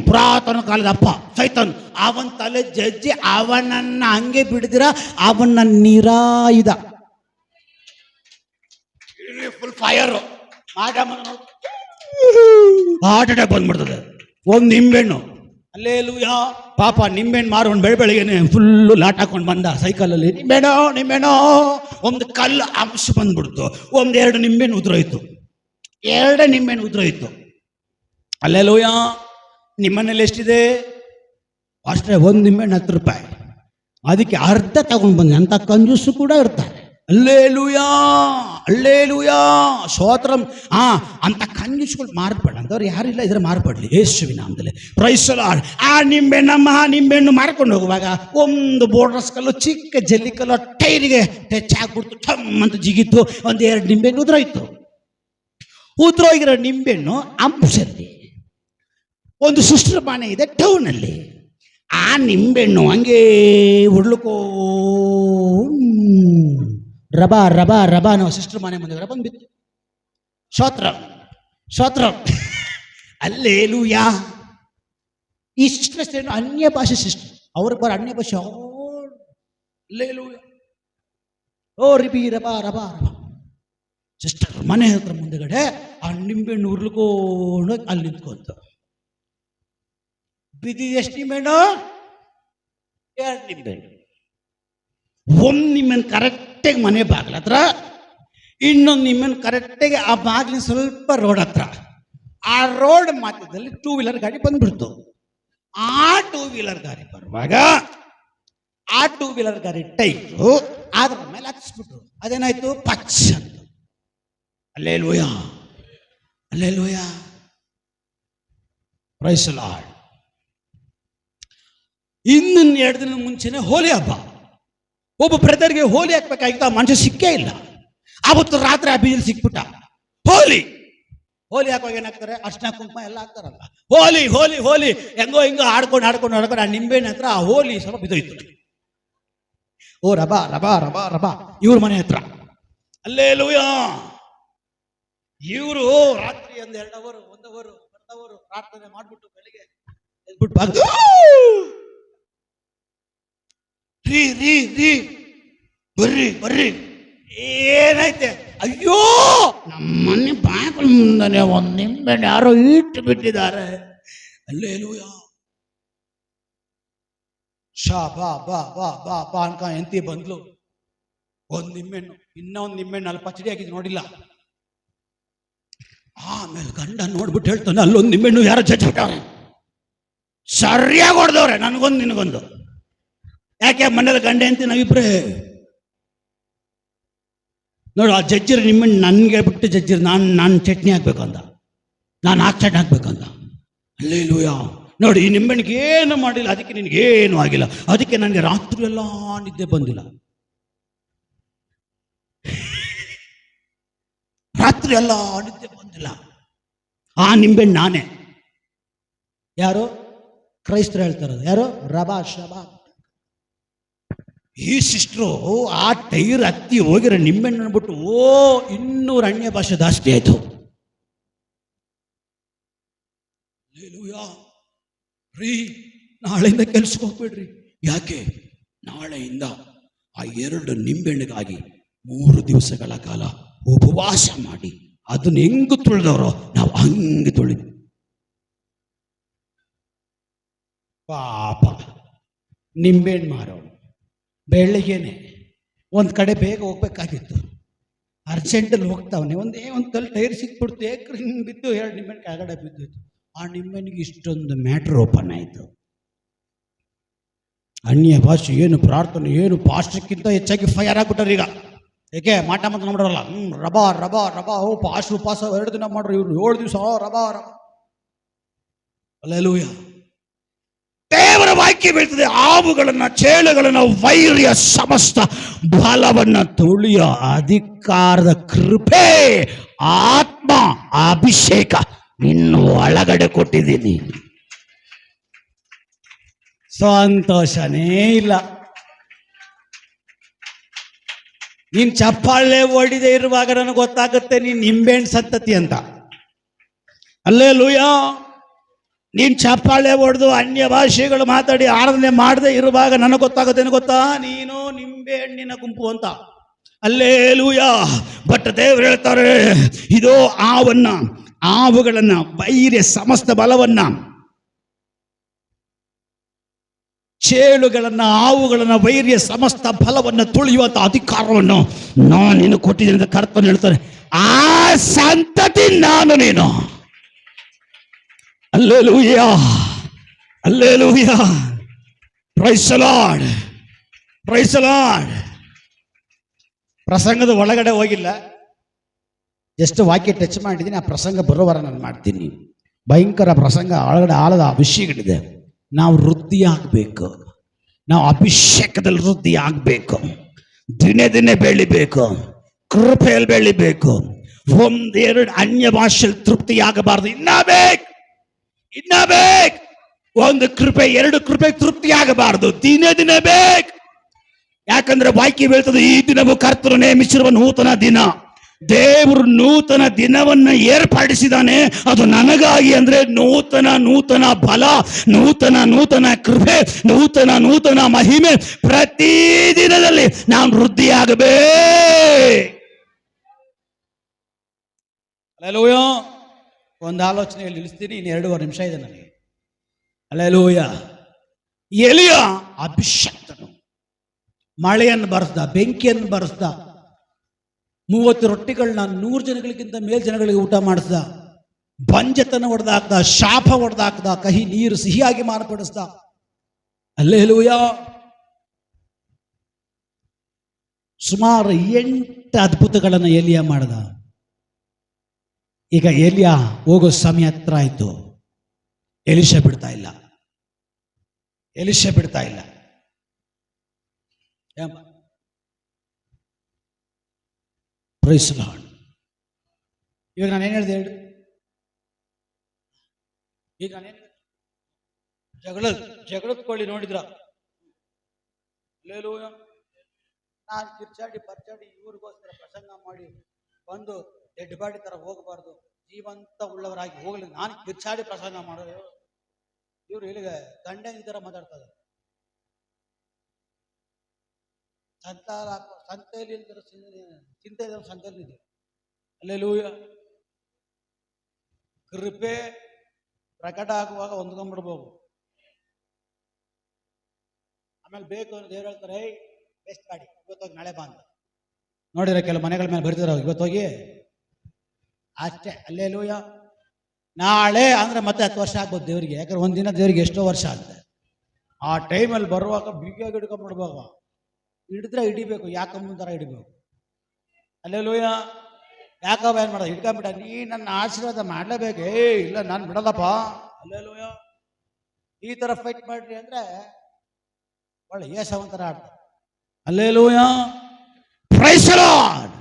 ಪುರಾತನ ಕಾಲದ ಅಪ್ಪ ಸೈತಾನ್. ಅವನ್ ತಲೆ ಜಜ್ಜಿ ಅವನನ್ನ ಹಂಗೆ ಬಿಡಿದಿರ, ಅವನ್ನ ನಿರಾಯುಧ ಫುಲ್ ಫೈರ್ ಹಾರ್ಟ್ ಅಟ್ಯಾಕ್ ಬಂದ್ಬಿಡ್ತದೆ. ಒಂದು ನಿಂಬೆಹಣ್ಣು ಅಲ್ಲೇಲೂಯಾ. ಪಾಪ ನಿಂಬೆಹಣ್ಣು ಮಾರೋನ್ ಬೆಳಗ್ಗೆನೆ ಫುಲ್ಲು ಲಾಟ್ ಹಾಕೊಂಡು ಬಂದ ಸೈಕಲಲ್ಲಿ. ನಿಂಬೆಹಣ್ಣು ಒಂದು ಕಲ್ಲು ಅಂಶ ಬಂದ್ಬಿಡ್ತು. 1-2 ನಿಂಬೆಹಣ್ಣು ಉದುರೋಯ್ತು. 2 ನಿಂಬೆಹಣ್ಣು ಉದುರೋಯ್ತು. ಅಲ್ಲೇಲೂಯಾ. ನಿಮ್ಮನೇಲಿ ಎಷ್ಟಿದೆ? ಅಷ್ಟೇ, 1 ನಿಂಬೆಹಣ್ಣು 10 ರೂಪಾಯಿ. ಅದಕ್ಕೆ ಅರ್ಧ ತಗೊಂಡು ಬಂದೆ. ಅಂತ ಕಂಜೂಸು ಕೂಡ ಇರ್ತಾರೆ. ಅಲ್ಲೇಲೂಯಾ, ಅಲ್ಲೇಲೂಯಾ, ಸ್ತೋತ್ರಂ. ಅಂತ ಕಂಜೂಸ್ಗಳು ಮಾರ್ಬೇಡ ಅಂತವ್ರು ಯಾರಿಲ್ಲ, ಇದ್ರೆ ಮಾರ್ಪಡ್ಲಿ ಯೇಸುವಿನ ನಾಮದಲ್ಲಿ. Praise the Lord. ಆ ನಿಂಬೆಹಣ್ಣು ಮಾರ್ಕೊಂಡು ಹೋಗುವಾಗ ಒಂದು ಬೋರ್ಡರ್ಸ್ ಕಲ್ಲು, ಚಿಕ್ಕ ಜಲ್ಲಿ ಕಲ್ಲು ಟೈರಿಗೆ ಟಚ್ ಆಗ್ಬಿಡ್ತು. ಠಮ್ ಅಂತ ಜಿಗಿತ್ತು. 1-2 ನಿಂಬೆಹಣ್ಣು ಉದ್ರೋಗಿರೋ ನಿಂಬೆಹಣ್ಣು ಅಂಶಲ್ಲಿ ಒಂದು ಸಿಸ್ಟರ್ ಮನೆ ಇದೆ ಟೌನಲ್ಲಿ. ಆ ನಿಂಬೆಹಣ್ಣು ಹಂಗೆ ಉಡ್ಲುಕೋ ರಬಾ ನಾವು ಸಿಸ್ಟರ್ ಮನೆ ಮುಂದೆ ಬಂದ್ಬಿತ್ತು. ಸ್ತೋತ್ರ. ಅಲ್ಲೇಲೂಯಾ. ಈ ಸಿಸ್ಟರ್ ಹೆಸರೇನು? ಅನ್ಯ ಭಾಷೆ ಸಿಸ್ಟರ್. ಅವ್ರಿಗೆ ಬರೋ ಅನ್ಯ ಭಾಷೆ. ಅಲ್ಲೇಲೂಯಾ. ರಿಬಿ ರಬಾ ಸಿಸ್ಟರ್ ಮನೆ ಹತ್ರ ಮುಂದೆಗಡೆ ಆ ನಿಂಬೆಹಣ್ಣು ಉರ್ಲ್ಕೊಂಡು ಅಲ್ಲಿ ನಿಂತ್ಕೊಂತ. ಬಿದ್ದಿ ಎಷ್ಟು ನಿಂಬೆಹಣ್ಣು? 2 ನಿಂಬೆಹಣ್ಣು. 1 ನಿಂಬೆಹಣ್ಣು ಕರೆಕ್ಟಾಗಿ ಮನೆ ಬಾಗಿಲ ಹತ್ರ, ಇನ್ನೊಂದು ನಿಂಬೆಹಣ್ಣು ಕರೆಕ್ಟಾಗಿ ಆ ಬಾಗಿಲಿನ ಸ್ವಲ್ಪ ರೋಡ್ ಹತ್ರ. ಆ ರೋಡ್ ಮಧ್ಯದಲ್ಲಿ 2 ವೀಲರ್ ಗಾಡಿ ಬಂದ್ಬಿಡ್ತು. ಆ 2 ವೀಲರ್ ಗಾಡಿ ಬರುವಾಗ ಆ 2 ವೀಲರ್ ಗಾಡಿ ಟೈರು ಅದ್ರ ಮೇಲೆ ಹಚ್ಚಿಸ್ಬಿಟ್ರು. ಅದೇನಾಯ್ತು? ಪಚ್ ಅಂತ. ಅಲ್ಲೇಲೂಯಾ. Praise the Lord. ಇನ್ನೊಂದು 2 ದಿನ ಮುಂಚೆನೆ ಹೋಲಿ ಹಬ್ಬ. ಒಬ್ಬ ಬ್ರದರ್ಗೆ ಹೋಲಿ ಹಾಕ್ಬೇಕಾಗಿತ್ತು. ಆ ಮನುಷ್ಯ ಸಿಕ್ಕೇ ಇಲ್ಲ. ಅವತ್ತು ರಾತ್ರಿ ಆ ಬೀಜಲ್ಲಿ ಸಿಕ್ಬಿಟ್ಟ. ಹೋಲಿ ಹಾಕುವಾಗ ಏನಾಗ್ತಾರೆ? ಅರ್ಶಿನ ಕುಂಕುಮ ಎಲ್ಲ ಹಾಕ್ತಾರಲ್ಲ. ಹೋಲಿ ಹೆಂಗೋ ಆಡ್ಕೊಂಡು ಆ ನಿಂಬೆಹಣ್ಣು ಹತ್ರ ಆ ಹೋಲಿ ಸ್ವಲ್ಪ ಬಿದ್ದೋಯ್ತು. ರಬಾ ಇವ್ರ ಮನೆ ಹತ್ರ. ಅಲ್ಲೇಲೂಯಾ. ಇವರು ರಾತ್ರಿ 1 ಅವರ್ ಪ್ರಾರ್ಥನೆ ಮಾಡ್ಬಿಟ್ಟು ಬೆಳಿಗ್ಗೆ ಎದ್ಬಿಟ್ಟು ಬರ್ರಿ ಏನೈತೆ? ಅಯ್ಯೋ, ನಮ್ಮನೆ ಬಾಗಿಲು ಮುಂದನೆ 1 ನಿಂಬೆಹಣ್ಣು ಯಾರೋ ಇಟ್ಟು ಬಿಟ್ಟಿದ್ದಾರೆ. ಅಲ್ಲೇಲೂಯಾ. ಬಾ ಅನ್ಕ ಎಂತಿ ಬಂದ್ಲು. 1 ನಿಂಬೆಹಣ್ಣು, ಇನ್ನೊಂದು ನಿಂಬೆಹಣ್ಣು ಅಲ್ಲಿ ಪಚಡಿ ಆಗಿದ್ದು ನೋಡಿಲ್ಲ. ಆಮೇಲೆ ಗಂಡ ನೋಡ್ಬಿಟ್ಟು ಹೇಳ್ತಾನೆ, ಅಲ್ಲೊಂದು ನಿಂಬೆಹಣ್ಣು ಯಾರೋ ಜಜ್ಬಿಟ್ಟವ್ರೆ. ಸರಿಯಾಗಿ ಹೊಡೆದವ್ರೆ, ನನಗೊಂದು ನಿನಗೊಂದು. ಯಾಕೆ ಮನೇಲಿ ಗಂಡ ಅಂತ ನಾವಿಬ್ರೇ ನೋಡು. ಆ ಜಜ್ಜಿರ ನಿಂಬೆಹಣ್ಣು ನನಗೆ ಬಿಟ್ಟು ಜಜ್ಜಿರ ನಾನು ಚಟ್ನಿ ಹಾಕ್ಬೇಕು ಅಂದ, ನಾನು ಚಟ್ನಿ ಹಾಕ್ಬೇಕು ಅಂದ. ಅಲ್ಲೇಲೂಯಾ. ನೋಡಿ, ಈ ನಿಂಬೆಹಣ್ಣಿಗೆ ಏನು ಮಾಡಿಲ್ಲ, ಅದಕ್ಕೆ ನಿನಗೇನು ಆಗಿಲ್ಲ. ಅದಕ್ಕೆ ನನಗೆ ರಾತ್ರಿ ಎಲ್ಲ ನಿದ್ದೆ ಬಂದಿಲ್ಲ. ಆ ನಿಂಬೆಹಣ್ಣು ನಾನೇ. ಯಾರು? ಕ್ರೈಸ್ತರು ಹೇಳ್ತಾರದು. ಯಾರು? ರಬಾ. ಈ ಸಿಸ್ಟ್ರು ಆ ಟೈರ್ ಹತ್ತಿ ಹೋಗಿರೋ ನಿಂಬೆಹಣ್ಣು ಅಂದ್ಬಿಟ್ಟು 200 ಅನ್ಯ ಭಾಷೆ ಜಾಸ್ತಿ ಆಯ್ತು. ನಾಳೆಯಿಂದ ಕೆಲ್ಸಕ್ಕೆ ಹೋಗ್ಬೇಡ್ರಿ. ಯಾಕೆ? ನಾಳೆಯಿಂದ ಆ 2 ನಿಂಬೆಹಣ್ಣಿಗಾಗಿ 3 ದಿವಸಗಳ ಕಾಲ ಉಪವಾಸ ಮಾಡಿ ಅದನ್ನ ಹೆಂಗು ತುಳಿದವ್ರೋ ನಾವು ಹಂಗೆ ತುಳಿದ್ವಿ. ಪಾಪ ನಿಂಬೆಹಣ್ಣು ಮಾರೋನು ಬೆಳಿಗ್ಗೆನೆ ಒಂದು ಕಡೆ ಬೇಗ ಹೋಗ್ಬೇಕಾಗಿತ್ತು, ಅರ್ಜೆಂಟಲ್ಲಿ ಹೋಗ್ತಾವನೆ, ಒಂದು ಕಲ್ಲು ಟೈರ್ ಸಿಕ್ಬಿಡ್ತು, ಏಕ್ರೆ ಹಿಂಗೆ ಬಿದ್ದು 2 ನಿಂಬೆಹಣ್ಣು ಕೆಳಗಡೆ ಬಿದ್ದಿತ್ತು. ಆ ನಿಂಬೆಹಣ್ಣಿಗೆ ಇಷ್ಟೊಂದು ಮ್ಯಾಟ್ರ್ ಓಪನ್ ಆಯಿತು. ಅನ್ಯ ಭಾಷೆ ಏನು, ಪ್ರಾರ್ಥನೆ ಏನು, ಪಾಸ್ಟ್ಕ್ಕಿಂತ ಹೆಚ್ಚಾಗಿ ಫೈರ್ ಆಗ್ಬಿಟ್ಟಾರೆ ಈಗ. ಏಕೆ ಮಾಟ ಮಾತು ನೋಡ್ರಲ್ಲ, ರಬಾ ರಬಾ ರಬಾ, ಪಾಸ್ಟ್ ಉಪವಾಸ 2 ದಿನ ಮಾಡ್ರಿ, ಇವ್ರು 7 ದಿವಸ ರಬಾ ರಬಾ. ಅಲ್ಲೆಲೂಯ. ದೇವರ ವಾಕ್ಯ ಬೀಳ್ತದೆ, ಹಾವುಗಳನ್ನ, ಚೇಳುಗಳನ್ನ, ವೈರ್ಯ ಸಮಸ್ತ ಬಲವನ್ನ ತುಳಿಯೋ ಅಧಿಕಾರದ ಕೃಪೆ, ಆತ್ಮ ಅಭಿಷೇಕ ನಿನ್ನ ಒಳಗಡೆ ಕೊಟ್ಟಿದ್ದೀನಿ. ಸಂತೋಷನೇ ಇಲ್ಲ. ನೀನ್ ಚಪ್ಪಾಳೆ ಹೊಡಿದೆ ಇರುವಾಗ ನನಗೆ ಗೊತ್ತಾಗುತ್ತೆ ನೀನ್ ನಿಂಬೆಹಣ್ಣು ಸಂತತಿ ಅಂತ. ಅಲ್ಲೇಲೂಯ. ನೀನ್ ಚಪ್ಪಾಳೆ ಹೊಡೆದು ಅನ್ಯ ಭಾಷೆಗಳು ಮಾತಾಡಿ ಆರಾಧನೆ ಮಾಡದೆ ಇರುವಾಗ ನನಗೆ ಗೊತ್ತಾಗುತ್ತೇನು ಗೊತ್ತಾ, ನೀನು ನಿಂಬೆ ಹಣ್ಣಿನ ಗುಂಪು ಅಂತ. ಅಲ್ಲೇಲೂಯ. ಬಟ್ ದೇವರು ಹೇಳ್ತಾರೆ, ಇದೋ ಹಾವುಗಳನ್ನ, ವೈರ್ಯ ಸಮಸ್ತ ಬಲವನ್ನ, ಚೇಳುಗಳನ್ನ, ಹಾವುಗಳನ್ನ, ವೈರ್ಯ ಸಮಸ್ತ ಬಲವನ್ನ ತುಳಿಯುವಂತ ಅಧಿಕಾರವನ್ನು ನಾನು ನಿನಗೆ ಕೊಟ್ಟಿದ್ದೀನಿ ಅಂತ ಕರ್ತನು ಹೇಳ್ತಾರೆ. ಆ ಸಂತತಿ ನಾನು, ನೀನು. Hallelujah, hallelujah. Praise the Lord, praise the Lord. ಪ್ರಸಂಗದ ಒಳಗಡೆ ಹೋಗಿಲ್ಲ, ಎಷ್ಟು ವಾಕ್ಯ ಟಚ್ ಮಾಡಿದ್ದೀನಿ. ಆ ಪ್ರಸಂಗ ಬರೋವರ ನಾನು ಮಾಡ್ತೀನಿ. ಭಯಂಕರ ಪ್ರಸಂಗ, ಒಳಗಡೆ ಆಳದ ವಿಷಯಗಳಿದೆ. ನಾವು ವೃದ್ಧಿ ಆಗಬೇಕು, ನಾವು ಅಭಿಷೇಕದಲ್ಲಿ ವೃದ್ಧಿ ಆಗಬೇಕು, ದಿನೇ ದಿನೇ ಬೆಳಿಬೇಕು, ಕೃಪೆಯಲ್ಲಿ ಬೆಳಿಬೇಕು. 1-2 ಅನ್ಯ ಭಾಷೆಯಲ್ಲಿ ತೃಪ್ತಿ ಆಗಬಾರ್ದು. ಇನ್ನ ಬೇಕು. ಒಂದು ಕೃಪೆ 2 ಕೃಪೆ ತೃಪ್ತಿ ಆಗಬಾರ್ದು, ದಿನೇ ದಿನೇ ಬೇಕು. ಯಾಕಂದ್ರೆ ವಾಕ್ಯ ಬೀಳ್ತದೆ, ಈ ದಿನವು ಕರ್ತನು ನೇಮಿಸಿರುವ ನೂತನ ದಿನ. ದೇವರು ನೂತನ ದಿನವನ್ನ ಏರ್ಪಡಿಸಿದಾನೆ, ಅದು ನನಗಾಗಿ. ಅಂದ್ರೆ ನೂತನ ಬಲ, ನೂತನ ಕೃಪೆ, ನೂತನ ಮಹಿಮೆ. ಪ್ರತಿ ದಿನದಲ್ಲಿ ನಾನು ವೃದ್ಧಿಯಾಗಬೇಕು. ಅಲ್ಲೇಲೂಯ. ಒಂದು ಆಲೋಚನೆಯಲ್ಲಿ ನಿಲ್ಲಿಸ್ತೀನಿ, ಇನ್ನು 2.5 ನಿಮಿಷ ಇದೆ ನನಗೆ. ಅಲ್ಲೇಲೂಯ. ಎಲಿಯ ಅಭಿಷಕ್ತನು ಮಳೆಯನ್ನು ಬರೆಸ್ದ, ಬೆಂಕಿಯನ್ನು ಬರೆಸ್ದ, 30 ರೊಟ್ಟಿಗಳನ್ನ 100 ಜನಗಳಿಗಿಂತ ಜನಗಳಿಗೆ ಊಟ ಮಾಡಿಸ್ದ, ಬಂಜತನ ಹೊಡೆದಾಕ್ದ, ಶಾಪ ಹೊಡೆದಾಕ್ದ, ಕಹಿ ನೀರು ಸಿಹಿಯಾಗಿ ಮಾರ್ಪಡಿಸ್ದ. ಅಲ್ಲೇಲೂಯ. ಸುಮಾರು 8 ಅದ್ಭುತಗಳನ್ನು ಎಲಿಯ ಮಾಡ್ದ. ಈಗ ಎಲಿಯ ಹೋಗೋ ಸಮಯ ಹತ್ರ ಆಯ್ತು. ಎಲಿಷ ಬಿಡ್ತಾ ಇಲ್ಲ. Praise the Lord. ಇವಾಗ ನಾನೇನು ಹೇಳಿದೆ ಹೇಳಿ? ಈಗ ನಾನೇನು ಜಗಳದ ಕೊಳ್ಳಿ ನೋಡಿದ್ರ? ಅಲ್ಲೇಲೂಯ. ನಾನು ಕಿರ್ಚಾಡಿ ಪರ್ಚಾಡಿ ಇವ್ರಿಗೋಸ್ಕರ ಪ್ರಸಂಗ ಮಾಡಿ ಬಂದು ಡೆಡ್ ಬಾಡಿ ತರ ಹೋಗಬಾರ್ದು, ಜೀವಂತ ಉಳ್ಳವರಾಗಿ ಹೋಗಲಿ. ನಾನು ಕಿರ್ಚಾಡಿ ಪ್ರಸಂಗ ಮಾಡೋದು. ಇವ್ರು ಇಲ್ಲಿಗೆ ಗಂಡ ಈ ತರ ಮಾತಾಡ್ತಾ ಇದ್ದಾರೆ. ಸಂತೆಯಲ್ಲಿ ಚಿಂತೆ ಸಂತೆಯಲ್ಲಿ ಇದೆ. ಅಲ್ಲೇಲೂಯ. ಕೃಪೆ ಪ್ರಕಟ ಆಗುವಾಗ ಹೊಂದ್ಕೊಂಡ್ಬಿಡ್ಬೋದು. ಆಮೇಲೆ ಬೇಕು ಅಂತ ದೇವ್ರು ಹೇಳ್ತಾರೆ, ಬೆಸ್ಟ್ ಗಾಡಿ ಇವತ್ತೋಗಿ ನಾಳೆ ಬಾ ಅಂತ. ನೋಡಿದ್ರೆ ಕೆಲವು ಮನೆಗಳ ಮೇಲೆ ಬರ್ತಿದ್ರು, ಇವತ್ತೋಗಿ ಅಷ್ಟೇ. ಅಲ್ಲೇಲೂಯ. ನಾಳೆ ಅಂದ್ರೆ ಮತ್ತೆ 10 ವರ್ಷ ಆಗ್ಬೋದು ದೇವರಿಗೆ. ಯಾಕಂದ್ರೆ ಒಂದಿನ ದೇವರಿಗೆ ಎಷ್ಟೋ ವರ್ಷ ಆಗುತ್ತೆ. ಆ ಟೈಮಲ್ಲಿ ಬರುವಾಗ ಬಿಗಿಯಾಗಿ ಹಿಡ್ಕೊಂಡ್ಬಿಡ್ಬೇಕು. ಹಿಡಿದ್ರೆ ಹಿಡಿಬೇಕು, ಯಾಕಮ್ಮನ ಥರ ಹಿಡಿಬೇಕು. ಅಲ್ಲೇಲೂಯ. ಯಾಕಪ್ಪ ಏನು ಮಾಡೋದು? ಹಿಡ್ಕೊಂಬಿಟ್ಟ, ನೀ ನನ್ನ ಆಶೀರ್ವಾದ ಮಾಡಲೇಬೇಕು. ಇಲ್ಲ ನಾನು ಬಿಡಲ್ಲಪ್ಪ. ಅಲ್ಲೇಲೂಯ. ಈ ಥರ ಫೈಟ್ ಮಾಡ್ರಿ ಅಂದ್ರೆ ಒಳ್ಳೆ ಏಸವಂತರ ಆಡ್ತಾರೆ. ಅಲ್ಲೇಲೂಯ. Praise the Lord.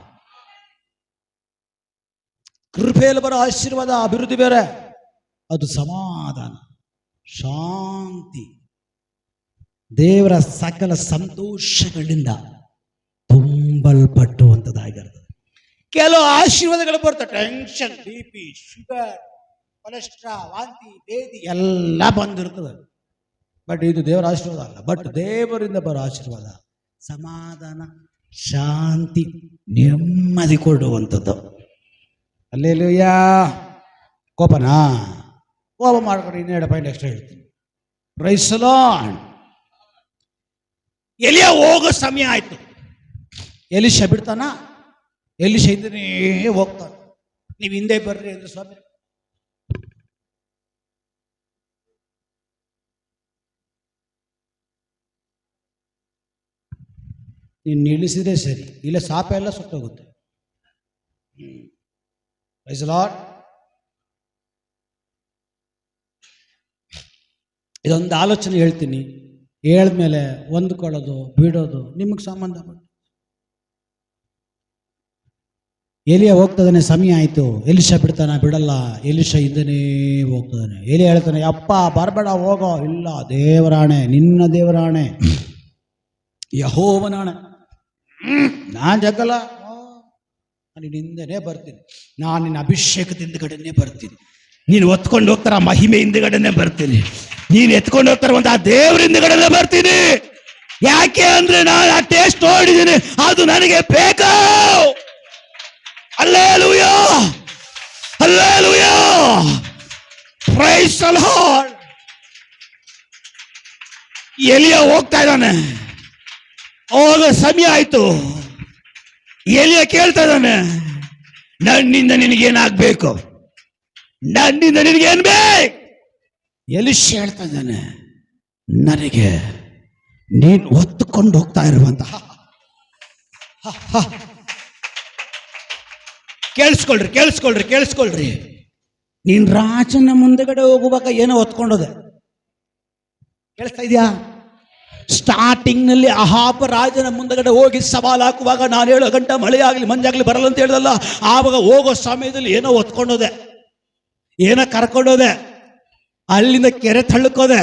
ಕೃಪೆಯಲ್ಲಿ ಬರೋ ಆಶೀರ್ವಾದ ಅಭಿವೃದ್ಧಿ ಬೇರೆ, ಅದು ಸಮಾಧಾನ, ಶಾಂತಿ, ದೇವರ ಸಕಲ ಸಂತೋಷಗಳಿಂದ ತುಂಬಲ್ಪಟ್ಟುವಂಥದ್ದಾಗಿರ್ತದೆ. ಕೆಲವು ಆಶೀರ್ವಾದಗಳು ಬರ್ತವೆ, ಟೆನ್ಷನ್, BP, ಶುಗರ್, ಕೊಲೆಸ್ಟ್ರಾಲ್, ವಾಂತಿ, ಬೇದಿ ಎಲ್ಲ ಬಂದಿರ್ತದೆ. ಬಟ್ ಇದು ದೇವರ ಆಶೀರ್ವಾದ ಅಲ್ಲ. ಬಟ್ ದೇವರಿಂದ ಬರೋ ಆಶೀರ್ವಾದ ಸಮಾಧಾನ, ಶಾಂತಿ, ನೆಮ್ಮದಿ ಕೊಡುವಂಥದ್ದು. ಅಲ್ಲೇಲೂಯ. ಕೋಪ ಮಾಡ್ಕೊಂಡು 2 ಪಾಯಿಂಟ್ ಎಕ್ಸ್ಟ್ರಾ ಹೇಳ್ತೀನಿ. Praise the Lord. ಎಲಿಯ ಹೋಗೋ ಸಮಯ ಆಯ್ತು. ಎಲಿಷ ಬಿಡ್ತಾನ? ಎಲಿಷ ಇದ್ದನೇ ಹೋಗ್ತಾನೆ. ನೀವು ಹಿಂದೆ ಬರ್ರಿ ಅಂದ್ರೆ ಸ್ವಾಮಿ ನೀನು ನಿಲ್ಲಿಸಿದ್ರೆ ಸರಿ, ಇಲ್ಲ ಸಾಪ ಎಲ್ಲ ಸುಟ್ಟೋಗುತ್ತೆ. Price the lord. ಇದೊಂದು ಆಲೋಚನೆ ಹೇಳ್ತೀನಿ, ಹೇಳಿದ್ಮೇಲೆ ಹೊಂದ್ಕೊಳ್ಳೋದು ಬಿಡೋದು ನಿಮಗೆ ಸಂಬಂಧ. ಎಲಿಯ ಹೋಗ್ತದಾನೆ, ಸಮಯ ಆಯಿತು. ಎಲಿಷ ಬಿಡ್ತಾನ? ಬಿಡಲ್ಲ. ಎಲಿಷ ಹಿಂದನೇ ಹೋಗ್ತದಾನೆ. ಎಲಿ ಹೇಳ್ತಾನೆ, ಅಪ್ಪ ಬರಬೇಡ, ಹೋಗೋ. ಇಲ್ಲ, ದೇವರಾಣೆ, ನಿನ್ನ ದೇವರಾಣೆ, ಯೆಹೋವನಾಣೆ, ನಾನು ಜಗ್ಗಲ್ಲ, ನಾನು ಹಿಂದೆನೇ ಬರ್ತೀನಿ. ನಾನು ನಿನ್ನ ಅಭಿಷೇಕದ ಹಿಂದ್ಗಡೆನೇ ಬರ್ತೀನಿ. ನೀನು ಹೊತ್ಕೊಂಡು ಹೋಗ್ತಾರ ಮಹಿಮೆ ಹಿಂದ್ಗಡೆನೆ ಬರ್ತೀನಿ. ನೀನು ಎತ್ಕೊಂಡು ಹೋಗ್ತಾರ ಆ ದೇವ್ರ ಹಿಂದ್ಗಡೆನೆ ಬರ್ತೀನಿ. ಯಾಕೆ ಅಂದ್ರೆ ನಾನು ಆ ಟೇಸ್ಟ್ ನೋಡಿದ್ದೀನಿ, ಅದು ನನಗೆ ಬೇಕು. Hallelujah, hallelujah, praise the Lord. ಎಲಿಯ ಹೋಗ್ತಾ ಇದ್ದಾನೆ, ಹೋಗೋ ಸಮಯ ಆಯ್ತು. ಎಲಿಯ ಕೇಳ್ತಾ ಇದ್ದಾನೆ, ನನ್ನಿಂದ ನಿನಗೇನಾಗ್ಬೇಕು, ನನ್ನಿಂದ ನಿನಗೇನ್ ಬೇಕು? ಎಲಿಷ ಹೇಳ್ತಾ ಇದ್ದಾನೆ, ನನಗೆ ನೀನು ಹೊತ್ತುಕೊಂಡು ಹೋಗ್ತಾ ಇರುವಂತಹ, ಕೇಳಿಸ್ಕೊಳ್ರಿ ಕೇಳಿಸ್ಕೊಳ್ರಿ ಕೇಳಿಸ್ಕೊಳ್ರಿ, ನೀನ್ ರಾಜನ ಮುಂದೆಗಡೆ ಹೋಗುವಾಗ ಏನೋ ಹೊತ್ಕೊಂಡೋದೆ. ಕೇಳಿಸ್ತಾ ಇದೆಯಾ? ಸ್ಟಾರ್ಟಿಂಗ್ ನಲ್ಲಿ ಅಹಾಬ ರಾಜನ ಮುಂದಗಡೆ ಹೋಗಿ ಸವಾಲು ಹಾಕುವಾಗ, ನಾನು 7 ಗಂಟೆ ಮಳೆ ಆಗಲಿ ಮಂಜಾಗ್ಲಿ ಬರಲ್ಲ ಅಂತ ಹೇಳ್ದಲ್ಲ, ಆವಾಗ ಹೋಗೋ ಸಮಯದಲ್ಲಿ ಏನೋ ಹೊತ್ಕೊಂಡೋದೆ, ಏನೋ ಕರ್ಕೊಂಡೋದೆ. ಅಲ್ಲಿಂದ ಕೆರೆ ತಳ್ಕೋದೆ,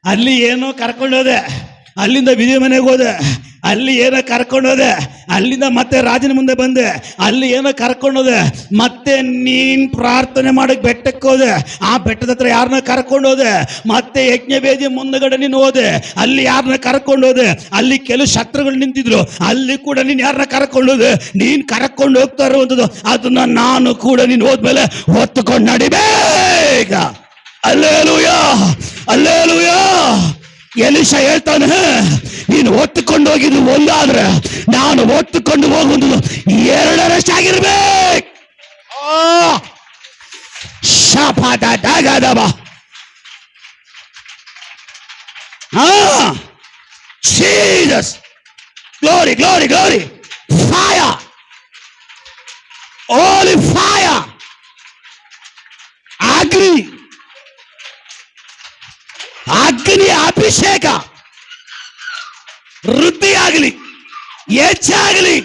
ಅಲ್ಲಿ ಏನೋ ಕರ್ಕೊಂಡೋದೆ. ಅಲ್ಲಿಂದ ಬಿದಿ ಮನೆಗೆ ಹೋದೆ, ಅಲ್ಲಿ ಏನೋ ಕರ್ಕೊಂಡೋದೆ. ಅಲ್ಲಿಂದ ಮತ್ತೆ ರಾಜನ ಮುಂದೆ ಬಂದೆ, ಅಲ್ಲಿ ಏನೋ ಕರ್ಕೊಂಡೋದೆ. ಮತ್ತೆ ನೀನ್ ಪ್ರಾರ್ಥನೆ ಮಾಡಕ್ ಬೆಟ್ಟಕ್ಕೆ ಹೋದೆ, ಆ ಬೆಟ್ಟದ ಹತ್ರ ಯಾರನ್ನ ಕರ್ಕೊಂಡೋದೆ. ಮತ್ತೆ ಯಜ್ಞವೇದಿ ಮುಂದಗಡೆ ನೀನು ಹೋದೆ, ಅಲ್ಲಿ ಯಾರನ್ನ ಕರ್ಕೊಂಡೋದೆ. ಅಲ್ಲಿ ಕೆಲವು ಶತ್ರುಗಳು ನಿಂತಿದ್ರು, ಅಲ್ಲಿ ಕೂಡ ನೀನ್ ಯಾರನ್ನ ಕರ್ಕೊಂಡೋದೆ. ನೀನ್ ಕರ್ಕೊಂಡು ಹೋಗ್ತಾ ಇರುವಂಥದ್ದು ಅದನ್ನ ನಾನು ಕೂಡ ನೀನು ಹೋದ್ಮೇಲೆ ಹೊತ್ತುಕೊಂಡು ನಡಿಬೇಕ. Hallelujah, hallelujah. ಎಲಿಷ ಹೇಳ್ತಾನೆ, ನೀನು ಹೊತ್ತುಕೊಂಡು ಹೋಗಿದ್ದು ಒಂದಾದ್ರೆ ನಾನು ಹೊತ್ತುಕೊಂಡು ಹೋಗುವುದು 2ರಷ್ಟಾಗಿರ್ಬೇಕು. Jesus, glory, glory, glory, fire, holy fire, ಅಗ್ನಿ ಅಭಿಷೇಕ ವೃದ್ಧಿ ಆಗಲಿ, ಹೆಚ್ಚಾಗಲಿ,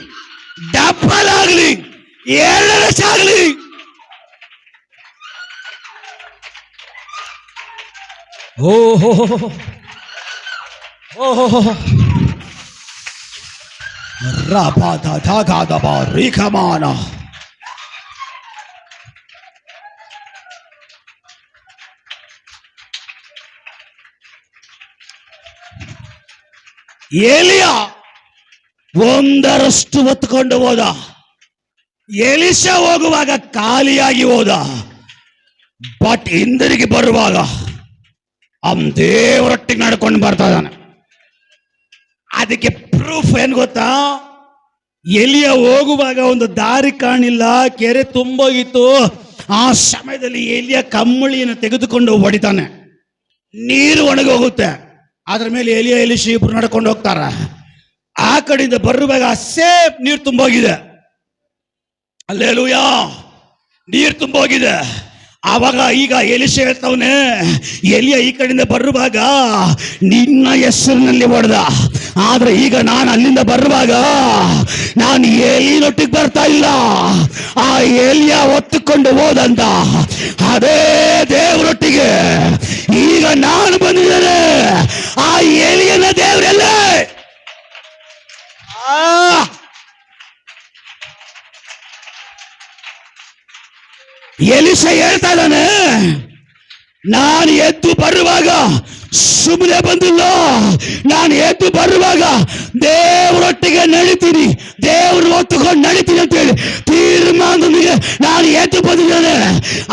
ಡಬ್ಬಲ್ ಆಗಲಿ, 2ರಷ್ಟಾಗಲಿ. ಓಹೋ ಓಹೋ ರಪಾದ ಧಾಗಾದಬ ರಿಕಮಾನ. ಎಲಿಯ 1ರಷ್ಟು ಹೊತ್ಕೊಂಡು ಹೋದ. ಎಲಿಷ ಹೋಗುವಾಗ ಖಾಲಿಯಾಗಿ ಹೋದ. ಬಟ್ ಹಿಂದಿರುಗಿ ಬರುವಾಗ ಅವನ್ ದೇವರೊಟ್ಟಿಗೆ ನಡ್ಕೊಂಡು ಬರ್ತಾ ಇದ್ದಾನೆ. ಅದಕ್ಕೆ ಪ್ರೂಫ್ ಏನ್ ಗೊತ್ತಾ? ಎಲಿಯ ಹೋಗುವಾಗ ಒಂದು ದಾರಿ ಕಾಣಿಲ್ಲ, ಕೆರೆ ತುಂಬೋಗಿತ್ತು. ಆ ಸಮಯದಲ್ಲಿ ಎಲಿಯ ಕಮ್ಮಳಿಯನ್ನು ತೆಗೆದುಕೊಂಡು ಹೊಡಿತಾನೆ, ನೀರು ಒಣಗೋಗುತ್ತೆ. ಅದ್ರ ಮೇಲೆ ಎಲಿಯ ಎಲಿಷ ಇಬ್ರು ನಡ್ಕೊಂಡು ಹೋಗ್ತಾರ. ಆ ಕಡೆಯಿಂದ ಬರುವಾಗ ಸೇಫ್ ನೀರು ತುಂಬೋಗಿದೆ. ಹಲ್ಲೆಲೂಯಾ, ನೀರು ತುಂಬೋಗಿದೆ. ಆವಾಗ ಈಗ ಎಲಿಷ ಹೇಳ್ತಾವನೆ, ಎಲಿಯ ಈ ಕಡೆಯಿಂದ ಬರುವಾಗ ನಿನ್ನ ಹೆಸರಿನಲ್ಲಿ ಹೊಡೆದ, ಆದ್ರೆ ಈಗ ನಾನು ಅಲ್ಲಿಂದ ಬರುವಾಗ ನಾನು ಎಲಿನೊಟ್ಟಿಗೆ ಬರ್ತಾ ಇಲ್ಲ, ಆ ಎಲಿಯ ಹೊತ್ತುಕೊಂಡು ಹೋದಂತ ಅದೇ ದೇವರೊಟ್ಟಿಗೆ ಈಗ ನಾನು ಬಂದಿದ್ದೇನೆ. ಆ ಎಲಿಯನ ದೇವರೆಲ್ಲ ಎಲಿಷ ಹೇಳ್ತಾ ಇದ್ದಾನೆ, ನಾನು ಎದ್ದು ಬರುವಾಗ ಸುಮ್ಮನೆ ಬಂದಿಲ್ಲ, ನಾನು ಎದ್ದು ಬರುವಾಗ ದೇವರೊಟ್ಟಿಗೆ ನಡೀತೀನಿ, ದೇವರು ಹೊತ್ತುಕೊಂಡು ನಡೀತೀನಿ ಅಂತ ಹೇಳಿ ತೀರ್ಮಾನದೊಂದಿಗೆ ನಾನು ಎದ್ದು ಬಂದಿದ್ದೇನೆ.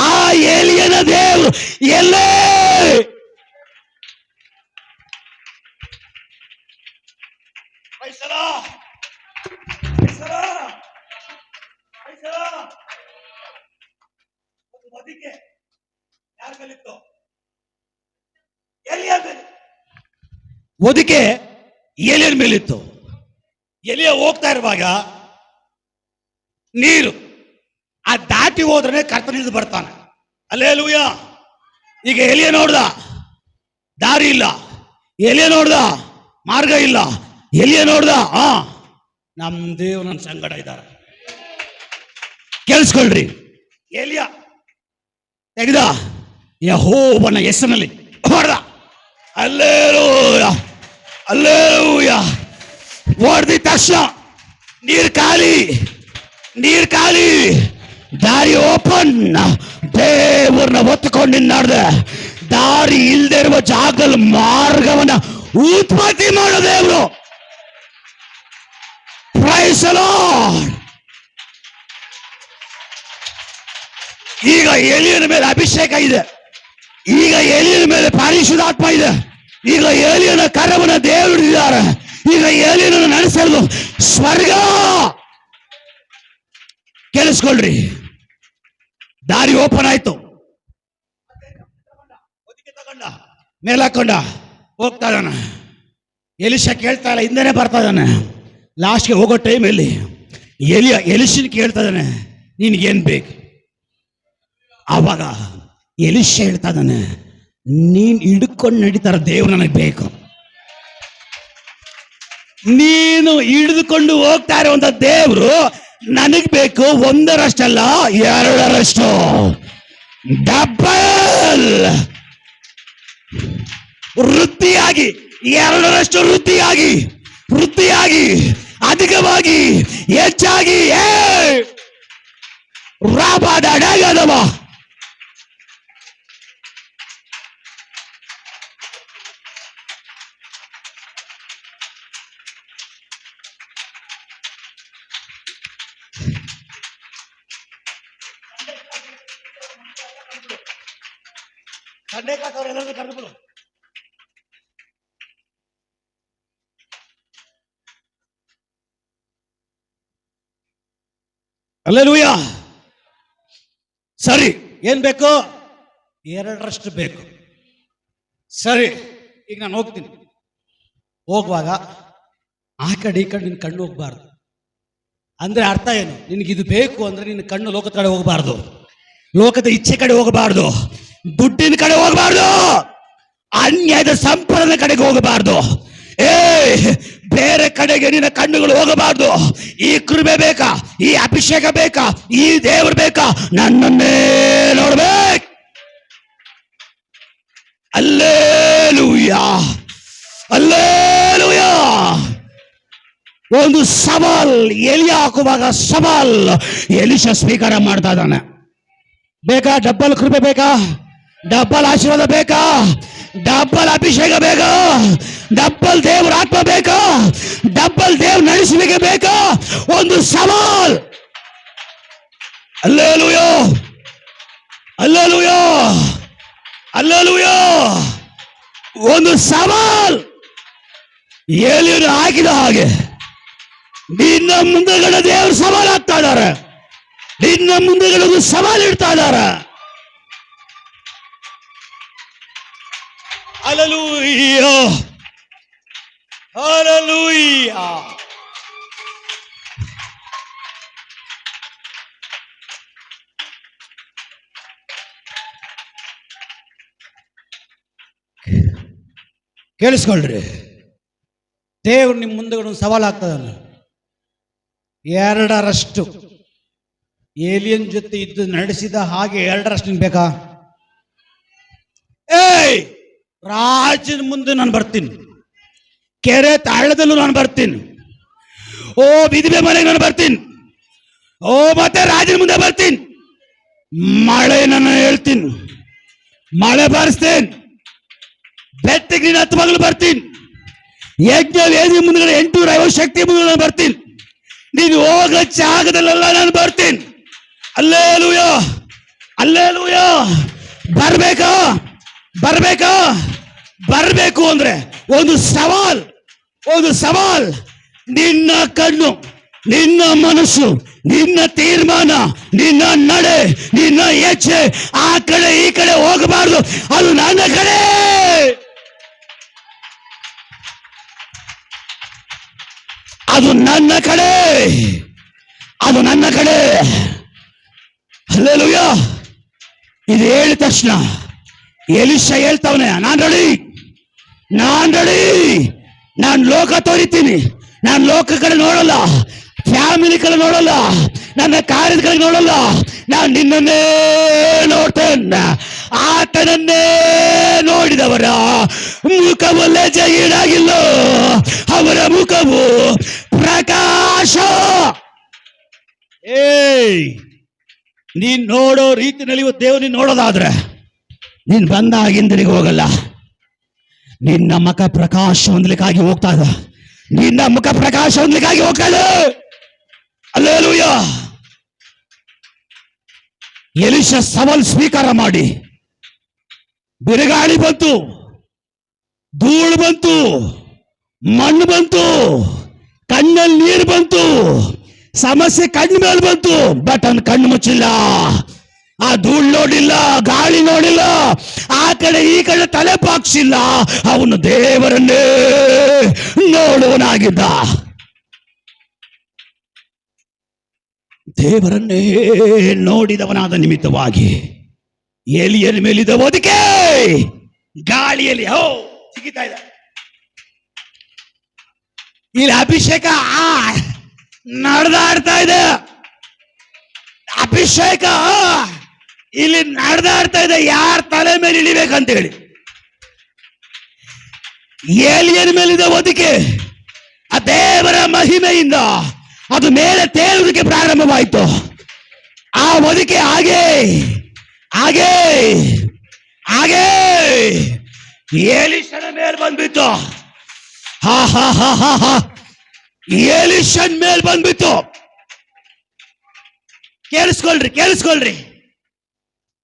ಆ ಎಲಿಯನ ದೇವರು ಎಲ್ಲೇ ಒದಿಕೆ ಎಲಿಯ ಮೇಲಿತ್ತು. ಎಲಿಯ ಹೋಗ್ತಾ ಇರುವಾಗ ನೀರು ಆ ದಾಟಿ ಹೋದ್ರೆ ಕರ್ತನಿಂದ ಬರ್ತಾನೆ. ಅಲ್ಲೇಲೂಯ. ಈಗ ಎಲಿಯ ನೋಡ್ದ, ದಾರಿ ಇಲ್ಲ. ಎಲಿಯ ನೋಡ್ದ, ಮಾರ್ಗ ಇಲ್ಲ. ಎಲಿಯ ನೋಡ್ದ, ನಮ್ ದೇವ್ ನನ್ನ ಸಂಗಡ ಇದ್ದಾರೆ. ಕೇಳಿಸ್ಕೊಳ್ರಿ, ಎಲಿಯ ತೆಗೆದ ಯೆಹೋವನ ಹೆಸರಿನಲ್ಲಿ ಹೊಡೆದ. Alleluia, alleluia. ಹೊಡೆದ ತಕ್ಷಣ ನೀರು ಖಾಲಿ, ದಾರಿ ಓಪನ್. ದೇವರನ್ನ ಹೊತ್ತುಕೊಂಡು ನಡೆದ. ದಾರಿ ಇಲ್ಲದೆ ಇರುವ ಜಾಗದಲ್ಲಿ ಮಾರ್ಗವನ್ನ ಉತ್ಪತ್ತಿ ಮಾಡೋ ದೇವರು. Praise the Lord. ಈಗ ಎಲಿಯನ ಮೇಲೆ ಅಭಿಷೇಕ ಇದೆ. ಈಗ ಎಲಿಯನ ಮೇಲೆ ಪರಿಶುದ್ಧಾತ್ಮ ಇದೆ. ಈಗ ಎಲಿಯನ ಕರವನ್ನ ದೇವರು ಇದ್ದಾರೆ. ಈಗ ಎಲಿಯನನ್ನು ನಡೆಸಲು ಸ್ವರ್ಗ. ಕೇಳಿಸ್ಕೊಳ್ರಿ, ದಾರಿ ಓಪನ್ ಆಯ್ತು. ಮೇಲೆ ಹಾಕೊಂಡ ಹೋಗ್ತಾ ಇದ್ದಾನೆ. ಎಲಿಶ ಕೇಳ್ತಾ ಇಲ್ಲ, ಹಿಂದೆನೆ ಬರ್ತಾ ಇದ್ದಾನೆ. ಲಾಸ್ಟ್ಗೆ ಹೋಗೋ ಟೈಮಲ್ಲಿ ಎಲಿಶನ್ ಕೇಳ್ತಾ ಇದ್ದಾನೆ, ನಿನ್ಗೇನ್ ಬೇಕು? ಆವಾಗ ಎಲಿಶ ಹೇಳ್ತಾ ಇದ್ದಾನೆ, ನೀನ್ ಹಿಡ್ಕೊಂಡು ನಡೀತಾರ ದೇವ್ರು ನನಗೆ ಬೇಕು. ನೀನು ಹಿಡಿದುಕೊಂಡು ಹೋಗ್ತಾ ಇರುವಂತ ದೇವ್ರು ನನಗ್ ಬೇಕು. ಒಂದರಷ್ಟಲ್ಲ, ಎರಡರಷ್ಟು, ಡಬಲ್ ವೃತ್ತಿಯಾಗಿ, ಎರಡರಷ್ಟು ವೃತ್ತಿಯಾಗಿ ಅಧಿಕವಾಗಿ, ಹೆಚ್ಚಾಗಿ. ರಾಬಾದವ ಎಲ್ಲರೂ ಕರೆದುಬಿಡು. ಅಲ್ಲೇಲೂಯ. ಸರಿ, ಏನ್ ಬೇಕು? ಎರಡರಷ್ಟು ಬೇಕು. ಸರಿ, ಈಗ ನಾನು ಹೋಗ್ತೀನಿ. ಹೋಗುವಾಗ ಆ ಕಡೆ ಈ ಕಡೆ ನಿನ್ನ ಕಣ್ಣು ಹೋಗ್ಬಾರ್ದು. ಅಂದ್ರೆ ಅರ್ಥ ಏನು? ನಿನಗಿದು ಬೇಕು ಅಂದ್ರೆ ನಿನ್ನ ಕಣ್ಣು ಲೋಕದ ಕಡೆ ಹೋಗಬಾರ್ದು, ಲೋಕದ ಇಚ್ಛೆ ಕಡೆ ಹೋಗಬಾರ್ದು, ದುಡ್ಡಿನ ಕಡೆ ಹೋಗಬಾರ್ದು, ಅನ್ಯಾಯದ ಸಂಪದನ ಕಡೆಗೆ ಹೋಗಬಾರ್ದು. ಬೇರೆ ಕಡೆಗೆ ನಿನ್ನ ಕಣ್ಣುಗಳು ಹೋಗಬಾರ್ದು. ಈ ಕೃಪೆ ಬೇಕಾ? ಈ ಅಭಿಷೇಕ ಬೇಕಾ? ಈ ದೇವರು ಬೇಕಾ? ನನ್ನನ್ನೇ ನೋಡ್ಬೇಕು. Alleluia, alleluia. ಒಂದು ಸವಾಲ್ ಎಲಿಯ ಹಾಕುವಾಗ ಸವಾಲ್ ಎಲಿಶ ಸ್ವೀಕಾರ ಮಾಡ್ತಾ ಇದ್ದಾನೆ. ಬೇಕಾ? ಡಬ್ಬಲ್ ಕೃಪೆ ಬೇಕಾ? ಡಬ್ಬಲ್ ಆಶೀರ್ವಾದ ಬೇಕಾ? ಡಬ್ಬಲ್ ಅಭಿಷೇಕ ಬೇಕಾ? ಡಬ್ಬಲ್ ದೇವರ ಆತ್ಮ ಬೇಕಾ? ಡಬ್ಬಲ್ ದೇವ್ ನಡೆಸುವಿಕೆ ಬೇಕಾ? ಒಂದು ಸವಾಲ್. Alleluia, alleluia, alleluia. ಒಂದು ಸವಾಲ್ ಎಲಿಯನ್ನು ಹಾಕಿದ ಹಾಗೆ ನಿನ್ನ ಮುಂದೆಗಡೆ ದೇವರು ಸವಾಲ್ ಆಗ್ತಾ ಇದ್ದಾರೆ. ನಿನ್ನ ಮುಂದೆಗಡೆ ಒಂದು ಸವಾಲ್ ಇಡ್ತಾ ಇದ್ದಾರೆ. Hallelujah, hallelujah. ಕೇಳಿಸ್ಕೊಳ್ರಿ, ದೇವ್ರು ನಿಮ್ಮ ಮುಂದೆಗಡೆ ಒಂದು ಸವಾಲ್ ಆಗ್ತದಲ್ಲ. ಎರಡರಷ್ಟು ಏಲಿಯನ್ ಜೊತೆ ಇದ್ದು ನಡೆಸಿದ ಹಾಗೆ ಎರಡರಷ್ಟು ನಿಮ್ಗೆ ಬೇಕಾ? ರಾಜನ ಮುಂದೆ ನಾನು ಬರ್ತೀನಿ, ಕೆರೆ ತಾಳದಲ್ಲೂ ನಾನು ಬರ್ತೀನಿ, ವಿಧವೆ ಮನೆಗೆ ನಾನು ಬರ್ತೀನಿ, ಮತ್ತೆ ರಾಜನ ಮುಂದೆ ಬರ್ತೀನಿ. ಮಳೆ ನಾನು ಹೇಳ್ತೀನಿ, ಮಳೆ ಬಾರಿಸ್ತೇನೆ. ಬೆಟ್ಟಕ್ಕೆ ನೀನು 10 ಮಗಳು ಬರ್ತೀನಿ. ಯಜ್ಞ ವೇದಿ ಮುಂದೆ 850 ಶಕ್ತಿ ಮುಂದೆ ನಾನು ಬರ್ತೀನಿ. ನೀನು ಹೋಗೋ ಜಾಗದಲ್ಲೆಲ್ಲ ನಾನು ಬರ್ತೀನಿ. Alleluia, alleluia. ಬರ್ಬೇಕಾ? ಬರ್ಬೇಕಾ? ಬರಬೇಕು ಅಂದ್ರೆ ಒಂದು ಸವಾಲ್, ಒಂದು ಸವಾಲ್. ನಿನ್ನ ಕಣ್ಣು, ನಿನ್ನ ಮನಸ್ಸು, ನಿನ್ನ ತೀರ್ಮಾನ, ನಿನ್ನ ನಡೆ, ನಿನ್ನ ಹೆಜ್ಜೆ ಆ ಕಡೆ ಈ ಕಡೆ ಹೋಗಬಾರ್ದು. ಅದು ನನ್ನ ಕಡೆ. ಅದು ನನ್ನ ಕಡೆ. ಅದು ನನ್ನ ಕಡೆ. ಹಲ್ಲೆಲೂಯಾ. ಇದು ಹೇಳಿದ ತಕ್ಷಣ ಎಲಿಷ ಹೇಳ್ತಾವನೆ, ನಾನ್ ರೆಡಿ, ನಾನು ಲೋಕ ತೋರಿತೀನಿ. ನಾನು ಲೋಕ ಕಡೆ ನೋಡಲ್ಲ, ಫ್ಯಾಮಿಲಿ ಕಡೆ ನೋಡಲ್ಲ, ನನ್ನ ಕಾರ್ಯದ ಕಡೆ ನೋಡಲ್ಲ. ನಾನು ನಿನ್ನನ್ನೇ ನೋಡ್ತೇನೆ. ಆತನನ್ನೇ ನೋಡಿದವರ ಮುಖವು ಲಜ್ಜೆಗೀಡಾಗಿಲ್ಲ, ಅವರ ಮುಖವು ಪ್ರಕಾಶ. ನೀನ್ ನೋಡೋ ರೀತಿಯಲ್ಲಿ ಇವತ್ತು ದೇವರು ನೀನ್ ನೋಡೋದಾದ್ರೆ ನೀನ್ ಬಂದಾಗ ಹಿಂದಿರುಗಿ ಹೋಗಲ್ಲ. ನಿನ್ನ ಮುಖ ಪ್ರಕಾಶ ಹೊಂದಲಿಕ್ಕಾಗಿ ಹೋಗ್ತಾ ಇದೆ. ನಿನ್ನ ಮುಖ ಪ್ರಕಾಶ ಹೊಂದಲಿಕ್ಕಾಗಿ ಹೋಗ್ತಾ ಇದೆ. ಹಲ್ಲೆಲೂಯಾ. ಎಲಿಷ ಸವಾಲ್ ಸ್ವೀಕಾರ ಮಾಡಿ, ಬಿರುಗಾಳಿ ಬಂತು, ಧೂಳು ಬಂತು, ಮಣ್ಣು ಬಂತು, ಕಣ್ಣಲ್ಲಿ ನೀರು ಬಂತು, ಸಮಸ್ಯೆ ಕಣ್ಣು ಮೇಲೆ ಬಂತು. ಬಟ್ ಅವನು ಕಣ್ಣು ಮುಚ್ಚಿಲ್ಲ. ಆ ಧೂಳು ನೋಡಿಲ್ಲ, ಗಾಳಿ ನೋಡಿಲ್ಲ, ಆ ಕಡೆ ಈ ಕಡೆ ತಲೆ ಬಾಗ್ಸಿಲ್ಲ. ಅವನು ದೇವರನ್ನೇ ನೋಡುವನಾಗಿದ್ದ. ದೇವರನ್ನೇ ನೋಡಿದವನಾದ ನಿಮಿತ್ತವಾಗಿ ಎಲಿಯನ ಮೇಲಿದ್ದ ಒದಿಕೆ ಗಾಳಿಯಲ್ಲಿ ಜಿಗಿತಾ ಇದೆ. ಇಲ್ಲಿ ಅಭಿಷೇಕ ನಡೆದಾಡ್ತಾ ಇದೆ. ಅಭಿಷೇಕ ಇಲ್ಲಿ ನಡೆದಾಡ್ತಾ ಇದೆ. ಯಾರ ತಲೆ ಮೇಲೆ ಇಳಿಬೇಕಂತ ಹೇಳಿ ಏಲಿಯನ ಮೇಲಿದ್ದ ಒದಿಕೆ ಆ ದೇವರ ಮಹಿಮೆಯಿಂದ ಅದು ಮೇಲೆ ತೇಲುವುದಕ್ಕೆ ಪ್ರಾರಂಭವಾಯಿತು. ಆ ಒದಿಕೆ ಹಾಗೆ ಹಾಗೆ ಹಾಗೆ ಎಲಿಷನ ಮೇಲೆ ಬಂದ್ಬಿತ್ತು. ಹಾ ಹಾ ಹಾ ಹಾ ಹಾ ಎಲಿಷನ್ ಮೇಲೆ ಬಂದ್ಬಿತ್ತು. ಕೇಳಿಸ್ಕೊಳ್ರಿ.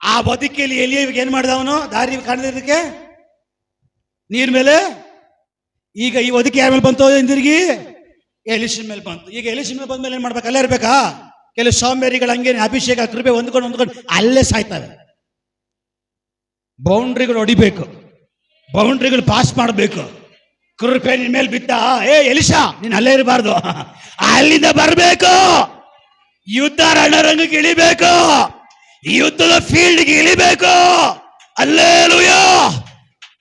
ಆ ಬದುಕಿಯಲ್ಲಿ ಎಲಿಯವಿಗೆ ಏನ್ ಮಾಡ್ದವನು? ದಾರಿ ಕಾಣದಿದ್ದಕ್ಕೆ ನೀರ್ ಮೇಲೆ. ಈಗ ಈ ಬದುಕಿ ಯಾರ ಮೇಲೆ ಬಂತು? ಹಿಂದಿರುಗಿ ಎಲಿಷನ್ ಮೇಲೆ ಬಂತು. ಈಗ ಎಲಿಷನ್ ಮೇಲೆ ಬಂದ್ಮೇಲೆ ಏನ್ ಮಾಡ್ಬೇಕು? ಅಲ್ಲೇ ಇರ್ಬೇಕಾ? ಕೆಲವು ಸೋಂಬೇರಿಗಳು ಹಂಗೇನೆ ಅಭಿಷೇಕ ಕೃಪೆ ಹೊಂದ್ಕೊಂಡು ಅಲ್ಲೇ ಸಾಯ್ತವೆ. ಬೌಂಡ್ರಿಗಳು ಹೊಡಿಬೇಕು, ಬೌಂಡ್ರಿಗಳು ಪಾಸ್ ಮಾಡಬೇಕು. ಕೃಪೆ ನಿನ್ ಮೇಲೆ ಬಿತ್ತ, ಎಲಿಷಾ ನೀನ್ ಅಲ್ಲೇ ಇರಬಾರ್ದು, ಅಲ್ಲಿಂದ ಬರ್ಬೇಕು. ಯುದ್ಧ ರಣರಂಗಕ್ಕೆ ಇಳಿಬೇಕು, ಯುದ್ಧದ ಫೀಲ್ಡ್ಗೆ ಇಳಿಬೇಕು. ಹಲ್ಲೆಲೂಯಾ.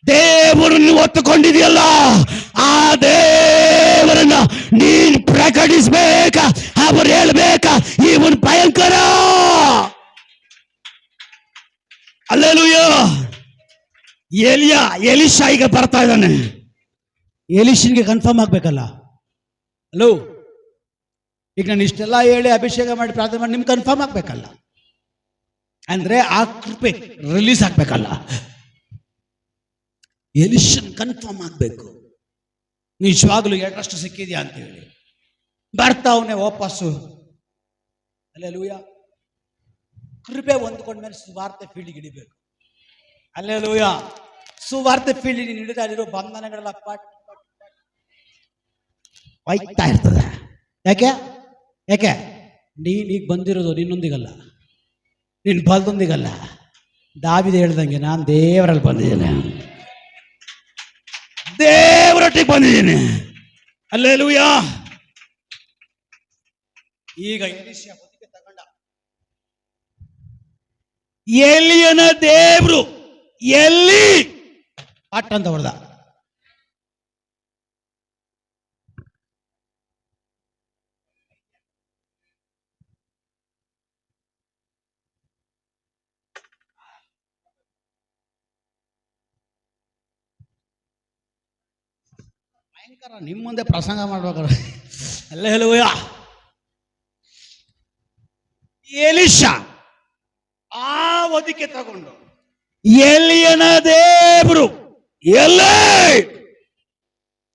ದೇವರನ್ನು ಒತ್ತುಕೊಂಡಿದೆಯಲ್ಲ, ಆ ದೇವರನ್ನ ನೀನ್ ಪ್ರಕಟಿಸ್ಬೇಕ. ಅವರು ಹೇಳ್ಬೇಕ, ಇವನ್ ಭಯಂಕರ. ಹಲ್ಲೆಲೂಯಾ. ಎಲಿಷಾ ಈಗ ಬರ್ತಾ ಇದ್ದಾನೆ. ಎಲಿಷನ್ಗೆ ಕನ್ಫರ್ಮ್ ಆಗ್ಬೇಕಲ್ಲ. ಹಲೋ, ಈಗ ನಾನು ಇಷ್ಟೆಲ್ಲ ಹೇಳಿ ಅಭಿಷೇಕ ಮಾಡಿ ಪ್ರಾರ್ಥನೆ ಮಾಡಿ ನಿಮ್ಗೆ ಕನ್ಫರ್ಮ್ ಆಗ್ಬೇಕಲ್ಲ. ಅಂದ್ರೆ ಆ ಕೃಪೆ ರಿಲೀಸ್ ಆಗ್ಬೇಕಲ್ಲ. ಎಲಿಷನ್ ಕನ್ಫರ್ಮ್ ಆಗ್ಬೇಕು, ನಿಜವಾಗ್ಲೂ ಎರಡರಷ್ಟು ಸಿಕ್ಕಿದ್ಯಾ ಅಂತ ಹೇಳಿ ಬರ್ತಾವನೆ ವಾಪಸ್ಸು. ಹಲ್ಲೆಲೂಯಾ. ಕೃಪೆ ಹೊಂದ್ಕೊಂಡ್ಮೇಲೆ ಸುವಾರ್ತೆ ಫೀಲ್ಡ್ಗೆ ಹಿಡಿಬೇಕು. ಹಲ್ಲೆಲೂಯಾ. ಸುವಾರ್ತೆ ಫೀಲ್ಡ್ ನೀನು ಹಿಡಿತಾ ಇರೋ ಬಂಧನಗಳೆಲ್ಲ ಪಟ್ ಒಯ್ತಾ ಇರ್ತದೆ. ಯಾಕೆ ನೀನೀಗ ಬಂದಿರೋದು ನಿನ್ನೊಂದಿಗಲ್ಲ, ನಿನ್ನ ಬಲದೊಂದಿಗಲ್ಲ. ದಾವಿದ ಹೇಳ್ದಂಗೆ ನಾನು ದೇವರಲ್ಲಿ ಬಂದಿದ್ದೇನೆ, ದೇವರೊಟ್ಟಿಗೆ ಬಂದಿದ್ದೇನೆ. ಹಲ್ಲೆಲೂಯಾ. ಈಗ ಎಲಿಷ ಬದುಕೆ ತಗೊಂಡ. ಎಲಿಯನ ದೇವರು ಎಲ್ಲಿ ಪಟ್ ಅಂತ ಹೊಡೆದ. ಭಯಂಕರ. ನಿಮ್ಮ ಮುಂದೆ ಪ್ರಸಂಗ ಮಾಡ್ಬೇಕಾರೆ ಹಲ್ಲೆಲೂಯಾ. ಎಲಿಷ ಆ ಒದಿಕೆ ತಗೊಂಡು ಎಲಿಯನ ದೇವರು ಎಲ್ಲೇ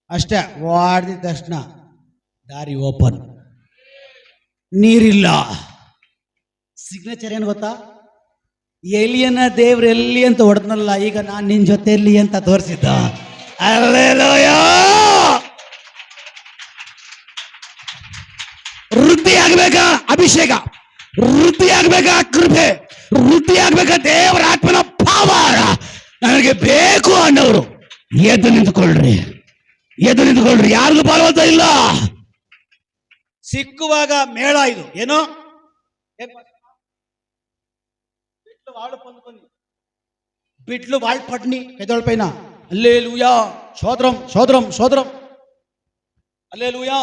ಅಷ್ಟೇ ವಾಡ್ದಿದ ತಕ್ಷಣ ದಾರಿ ಓಪನ್. ನೀರಿಲ್ಲ. ಸಿಗ್ನೇಚರ್ ಏನು ಗೊತ್ತಾ? ಎಲಿಯನ ದೇವ್ರು ಎಲ್ಲಿ ಅಂತ ಹೊಡೆದ್ನಲ್ಲ, ಈಗ ನಾನು ನಿನ್ ಜೊತೆಯಲ್ಲಿ ಅಂತ ತೋರಿಸಿದ್ದ. ಹಲ್ಲೆಲೂಯಾ. ಅಭಿಷೇಕ, ವೃದ್ಧಿ ಆಗ್ಬೇಕ ಕೃಪೆ, ವೃದ್ಧಿ ಆಗ್ಬೇಕ ದೇವರ ಆತ್ಮನ ಪಾವರ ನನಗೆ ಬೇಕು ಅನ್ನೋರು ಎದ್ದು ನಿಂತ್ಕೊಳ್ರಿ, ಎದ್ದು ನಿಂತ್ಕೊಳ್ರಿ. ಯಾರಿಗೂ ಬಲವಂತ ಇಲ್ಲ. ಸಿಕ್ಕುವಾಗ ಮೇಳ ಇದು ಏನೋ బిడ్లు వాళ్ళు పడిని పెదోళ్ళపైన హల్లెలూయా సోదరం సోదరం సోదరం హల్లెలూయా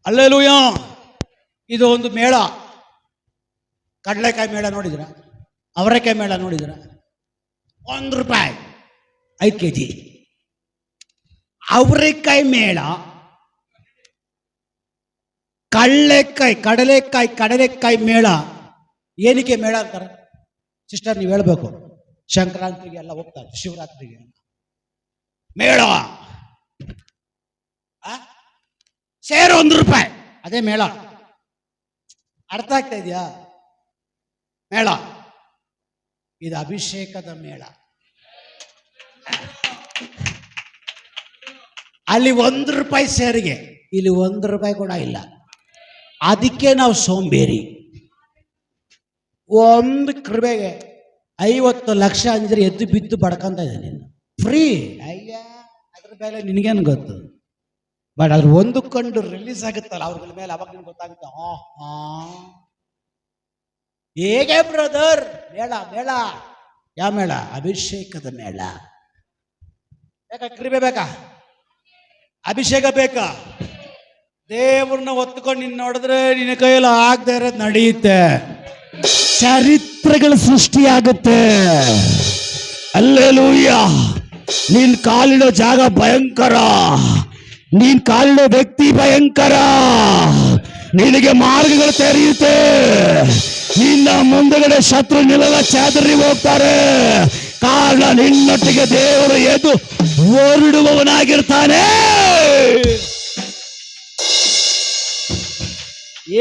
ಹಲ್ಲೆಲೂಯಾ. ಇದು ಒಂದು ಮೇಳ. ಕಡಲೆಕಾಯಿ ಮೇಳ ನೋಡಿದ್ರ, ಅವರೆಕಾಯಿ ಮೇಳ ನೋಡಿದ್ರ, ₹1 5 kg ಅವರೆಕಾಯಿ ಮೇಳ, ಕಡಲೆಕಾಯಿ ಮೇಳ. ಏನಕ್ಕೆ ಮೇಳ ಅಂತಾರೆ ಸಿಸ್ಟರ್? ನೀವು ಹೇಳ್ಬೇಕು. ಸಂಕ್ರಾಂತಿಗೆ ಎಲ್ಲ ಹೋಗ್ತಾರೆ, ಶಿವರಾತ್ರಿಗೆ ಮೇಳ ಸೇರು ₹1, ಅದೇ ಮೇಳ. ಅರ್ಥ ಆಗ್ತಾ ಇದೆಯಾ? ಮೇಳ ಇದು ಅಭಿಷೇಕದ ಮೇಳ. ಅಲ್ಲಿ ₹1 ಸೇರಿಗೆ, ಇಲ್ಲಿ ₹1 ಕೂಡ ಇಲ್ಲ. ಅದಕ್ಕೆ ನಾವು ಸೋಂಬೇರಿ. ಒಂದು ಕೃಪೆಗೆ 50 ಲಕ್ಷ ಅಂದ್ರೆ ಎದ್ದು ಬಿದ್ದು ಬಡ್ಕೊಂತ ಇದೆ. ನೀನು ಫ್ರೀ, ಅಯ್ಯ ಅದ್ರ ಮೇಲೆ ನಿನಗೇನು ಗೊತ್ತು. ಬಟ್ ಅದ್ರ ಒಂದು ಕಂಡು ರಿಲೀಸ್ ಆಗುತ್ತಲ್ಲ ಅವ್ರ ಮೇಲೆ, ಅವಾಗ ನಿನ್ಗೆ ಗೊತ್ತಾಗುತ್ತೆ. ಹೇಗೆ ಬ್ರದರ್? ಮೇಳ ಮೇಳ. ಯಾವ ಮೇಳ? ಅಭಿಷೇಕದ ಮೇಳ. ಬೇಕಾ ಕೃಪೆ? ಬೇಕಾ ಅಭಿಷೇಕ? ಬೇಕಾ? ದೇವ್ರನ್ನ ಒತ್ಕೊಂಡು ನಿನ್ನ ನೋಡಿದ್ರೆ ನಿನ್ನ ಕೈಯಲ್ಲಿ ಆಗದೆ ಇರೋದು ನಡೆಯುತ್ತೆ. ಚರಿತ್ರೆಗಳ ಸೃಷ್ಟಿಯಾಗುತ್ತೆ. ಹಲ್ಲೆಲೂಯಾ. ನೀನ್ ಕಾಲಿಡೋ ಜಾಗ ಭಯಂಕರ, ನೀನ್ ಕಾಲಿಡೋ ವ್ಯಕ್ತಿ ಭಯಂಕರ. ನಿನಗೆ ಮಾರ್ಗಗಳು ತೆರೆಯುತ್ತೆ. ನಿನ್ನ ಮುಂದಗಡೆ ಶತ್ರು ನಿಲ್ಲ ಚಾದರಿ ಹೋಗ್ತಾರೆ. ಕಾರಣ ನಿನ್ನೊಟ್ಟಿಗೆ ದೇವರು ಎದ್ದು ಹೊರಡುವವನಾಗಿರ್ತಾನೆ.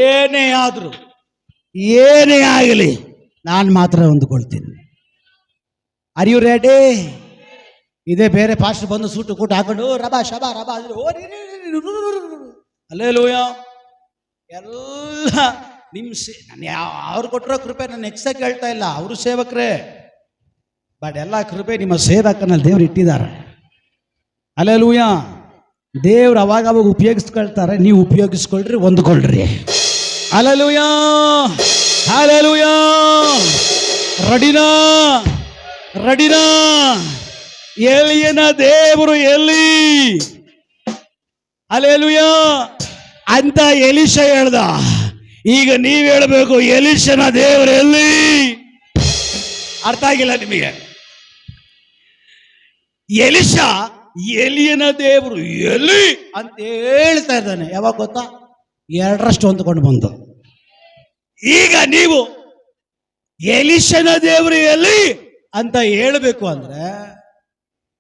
ಏನೇ ಆದ್ರೂ, ಏನೇ ಆಗಲಿ, ನಾನು ಮಾತ್ರ ಹೊಂದ್ಕೊಳ್ತೀನಿ. Are you ready? ಇದೇ ಬೇರೆ ಪಾಸ್ಟರ್ ಬಂದು ಸೂಟು ಕೂಟ ಹಾಕೊಂಡು ರಬಾ ಶಬಾ ರಬಾ ಅಂದ್ರೆ ಹಲ್ಲೆಲೂಯಾ. ಎಲ್ಲ ನಿಮ್ಮ ಅವ್ರು ಕೊಟ್ಟಿರೋ ಕೃಪೆ ನಾನು ಎಕ್ಸ್ಟ್ರಾ ಕೇಳ್ತಾ ಇಲ್ಲ, ಅವರು ಸೇವಕರೇ. ಬಟ್ ಎಲ್ಲ ಕೃಪೆ ನಿಮ್ಮ ಸೇವಕನಲ್ಲಿ ದೇವ್ರು ಇಟ್ಟಿದ್ದಾರೆ. ಹಲ್ಲೆಲೂಯಾ. ದೇವ್ರು ಅವಾಗ ಉಪಯೋಗಿಸ್ಕೊಳ್ತಾರೆ, ನೀವು ಉಪಯೋಗಿಸ್ಕೊಳ್ರಿ, ಹೊಂದ್ಕೊಳ್ರಿ. Hallelujah, hallelujah. ರೆಡಿನಾ? ರೆಡಿನಾ? ಎಲಿಯನ ದೇವರು ಎಲ್ಲಿ? ಹಲ್ಲೆಲೂಯಾ ಅಂತ ಎಲಿಷ ಹೇಳ್ದ. ಈಗ ನೀವ್ ಹೇಳ್ಬೇಕು, ಎಲಿಷನ ದೇವರು ಎಲ್ಲಿ? ಅರ್ಥ ಆಗಿಲ್ಲ ನಿಮಗೆ? ಎಲಿಷ ಎಲಿಯನ ದೇವರು ಎಲ್ಲಿ ಅಂತ ಹೇಳ್ತಾ ಇದ್ದಾನೆ. ಯಾವಾಗ ಗೊತ್ತಾ? 2 ಹೊಂದ್ಕೊಂಡು ಬಂದು. ಈಗ ನೀವು ಎಲಿಷನ ದೇವರು ಎಲ್ಲಿ ಅಂತ ಹೇಳ್ಬೇಕು ಅಂದ್ರೆ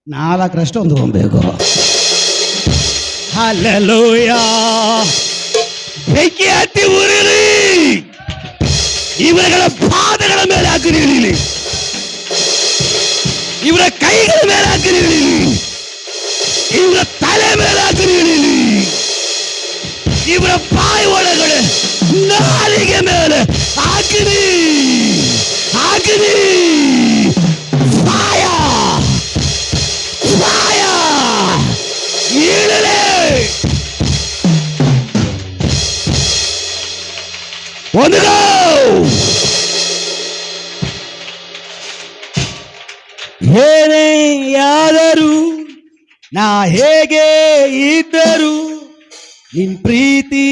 4 ಹೊಂದ್ಕೊಬೇಕು. ಹಲ್ಲೆಲೂಯಾ. ಬೆಂಕಿ ಹತ್ತಿ ಉರಿಲಿ, ಇವರ ಪಾದಗಳ ಮೇಲೆ ಹಾಕಿರಿ ಇಳಿಲಿ, ಇವರ ಕೈಗಳ ಮೇಲೆ ಹಾಕಿರಿ ಇಳಿಲಿ, ಇವರ ತಲೆ ಮೇಲೆ ಹಾಕಿರಿ ಇಳಿಲಿ, ಇವರ ಬಾಯಿ ಒಳಗಡೆ ನಾಲಿಗೆ ಮೇಲೆ ಹಾಕಿರಿ ಹಾಕಿರಿ. ಫಾಯ ಫಾಯ ಇಳಲೆ. ಒಂದು ಏನೇ ಯಾದರೂ, ನಾ ಹೇಗೆ ಇದ್ದರೂ, ನಿನ್ ಪ್ರೀತಿ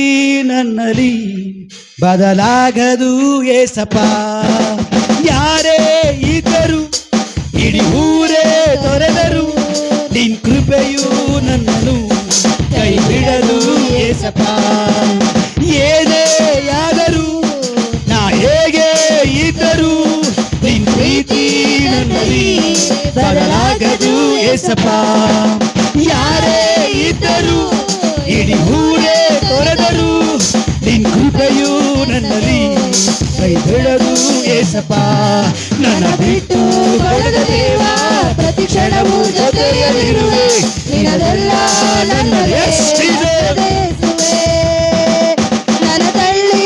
ನನ್ನಲ್ಲಿ ಬದಲಾಗದು ಏಸಪ್ಪ. ಯಾರೇ ಇದ್ದರು, ಇಡೀ ಊರೇ ತೊರೆದರು, ನಿನ್ ಕೃಪೆಯು ನನ್ನನ್ನು ಕೈ ಬಿಡದು ಏಸಪ್ಪ. ಏನೇ ಯಾದರೂ, ನಾ ಹೇಗೆ ಇದ್ದರೂ, ನಿನ್ ಪ್ರೀತಿ ನನ್ನಲ್ಲಿ ಬದಲಾಗದು ಏಸಪ್ಪ. ಯಾರೇ ಇದ್ದರು, ಇಡೀ ಊರೇ ತೊರೆದರು, ನಿನ್ ಕೃಪೆಯು ನನ್ನಲ್ಲಿ ಕೈ ಬಿಡದು ಏಸಪ್ಪ. ನನ್ನ ಬಿಟ್ಟು ಬಡದ ದೇವ, ಪ್ರತಿ ಕ್ಷಣವೂ ಜೊತೆಯಲ್ಲಿರುವೆ, ನಿನದೆಲ್ಲ ನನ್ನ ನನ್ನ ತಳ್ಳಿ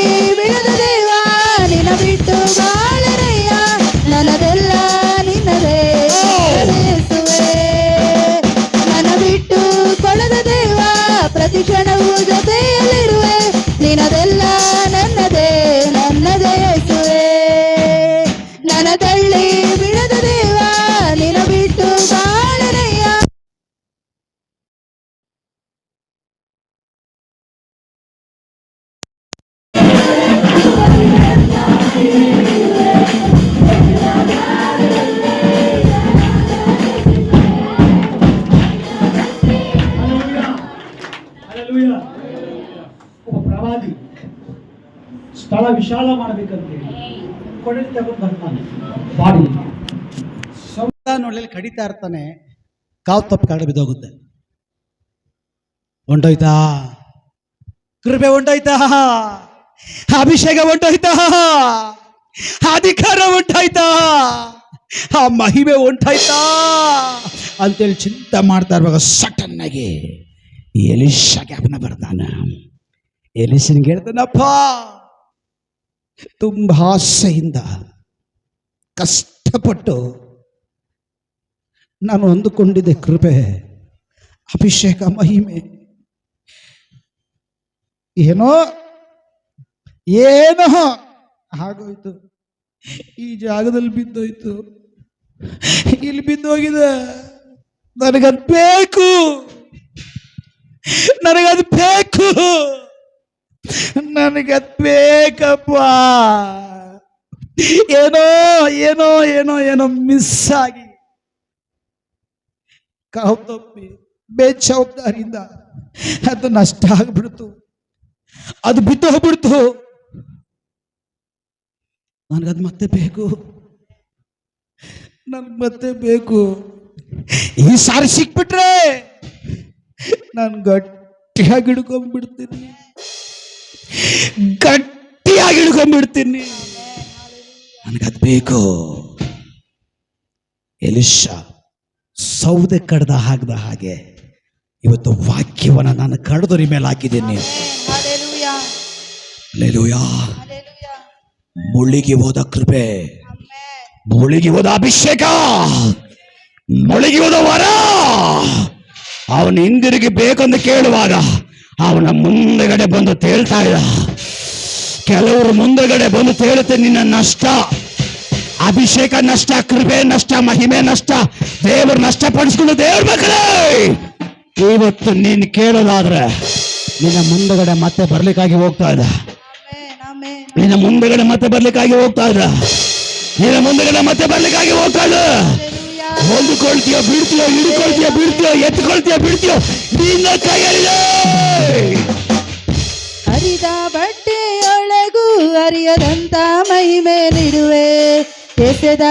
ಒಬ್ಬ ಪ್ರವಾದಿ ಸ್ಥಳ ವಿಶಾಲ ಮಾಡಬೇಕಂತೇಳಿ ಕೊಡಲಿ ತಗೊಂಡು ಬರ್ತಾನೆ ಬಾಡಿ ನೋಡಲಿ ಕಡಿತಾ ಇರ್ತಾನೆ, ಕಾವು ತಪ್ಪು ಕಡೆ ಬಿದ್ದೋಗುತ್ತೆ. ಹೊಂಟೋಯ್ತಾ ಕೃಪೆ, ಹೊಂಟೋಯ್ತಾ ಅಭಿಷೇಕ, ಹೊಂಟೋಯ್ತಾ ಅಧಿಕಾರ, ಹೊಂಟೋಯ್ತಾ ಆ ಮಹಿಮೆ, ಹೊಂಟೋಯ್ತಾ ಅಂತೇಳಿ ಚಿಂತೆ ಮಾಡ್ತಾ ಇರುವಾಗ ಸಟನ್ ಆಗಿ ಎಲಿಷಾ ಜ್ಞಾಪನ ಬರ್ತಾನ. ಎಲಿಷನ್ಗೆ ಹೇಳ್ತಾನಪ್ಪ, ತುಂಬ ಆಸೆಯಿಂದ ಕಷ್ಟಪಟ್ಟು ನಾನು ಅಂದುಕೊಂಡಿದ್ದೆ ಕೃಪೆ, ಅಭಿಷೇಕ, ಮಹಿಮೆ, ಏನೋ ಏನೋ ಆಗೋಯ್ತು, ಈ ಜಾಗದಲ್ಲಿ ಬಿದ್ದೋಯ್ತು, ಇಲ್ಲಿ ಬಿದ್ದೋಗಿದೆ, ನನಗದು ಬೇಕು, ನನಗದು ಬೇಕು, ನನಗದು ಬೇಕಪ್ಪ. ಏನೋ ಏನೋ ಏನೋ ಏನೋ ಮಿಸ್ ಆಗಿ ಕಾವು ತಪ್ಪಿ ಬೇಜವಾಬ್ದಾರಿಯಿಂದ ಅದು ನಷ್ಟ ಆಗ್ಬಿಡ್ತು, ಅದು ಬಿದ್ದು ಹೋಗ್ಬಿಡ್ತು. ನನಗದು ಮತ್ತೆ ಬೇಕು, ನನ್ಗೆ ಮತ್ತೆ ಬೇಕು. ಈ ಸಾರಿ ಸಿಕ್ಬಿಟ್ರೆ ನಾನು ಗಟ್ಟಿಯಾಗಿ ಹಿಡ್ಕೊಂಡ್ಬಿಡ್ತೀನಿ, ಗಟ್ಟಿಯಾಗಿ ಹಿಡ್ಕೊಂಡ್ಬಿಡ್ತೀನಿ, ನನಗದು ಬೇಕು. ಎಲಿಷಾ ಸೌದೆ ಕಡ್ದ ಹಾಕ್ದ ಹಾಗೆ ಇವತ್ತು ವಾಕ್ಯವನ್ನ ನಾನು ಕಡ್ದರಿ ಮೇಲೆ ಹಾಕಿದ್ದೀನಿ. Hallelujah. ಹಲ್ಲೆಲೂಯಾ. Hallelujah. ಮುಳುಗಿ ಹೋದ ಕೃಪೆ, Amen. ಮುಳುಗಿ ಹೋದ ಅಭಿಷೇಕ, ಮುಳುಗಿ ಹೋದ ವರ ಅವನು ಹಿಂದಿರುಗಿ ಬೇಕಂದು ಕೇಳುವಾಗ ಅವನ ಮುಂದೆಗಡೆ ಬಂದು ತೇಳ್ತಾ ಇದ್ದ. ಕೆಲವರು ಮುಂದೆಗಡೆ ಬಂದು ತೇಳುತ್ತೆ, ನಿನ್ನ ನಷ್ಟ, ಅಭಿಷೇಕ ನಷ್ಟ, ಕೃಪೆ ನಷ್ಟ, ಮಹಿಮೆ ನಷ್ಟ, ದೇವರು ನಷ್ಟಪಡಿಸ್ಕೊಂಡು ದೇವ್ರ ಮಕ್ಕಳೇ ಇವತ್ತು ನೀನು ಕೇಳೋದಾದ್ರೆ ನಿನ್ನ ಮುಂದಗಡೆ ಮತ್ತೆ ಬರ್ಲಿಕ್ಕಾಗಿ ಹೋಗ್ತಾ ಇದ್ದ. Amen. Amen. ನಿನ್ನ ಮುಂದಗಡೆ ಮತ್ತೆ ಬರ್ಲಿಕ್ಕಾಗಿ ಹೋಗ್ತಾ ಇದ್ದ. ನಿನ್ನ ಮುಂದಗಡೆ ಮತ್ತೆ ಬರ್ಲಿಕ್ಕಾಗಿ ಹೋಗ್ತಾ ಇದ್ದ. Hallelujah. ಹೊಂದಿಕೊಳ್ತೀಯೋ ಬಿಡ್ತೀಯೋ, ಹಿಡ್ಕೊಳ್ತೀಯೋ ಬಿಡ್ತೀಯೋ, ಎತ್ಕೊಳ್ತೀಯೋ ಬಿಡ್ತೀಯೋ, ನಿನ್ನ ಕೈಯಲ್ಲಿದೆ. ಹರಿದ ಬಟ್ಟೆಯೊಳಗೂ ಹರಿಯದಂತ ಮಹಿಮೆ ನೀಡುವೆ, ಎಸೆದ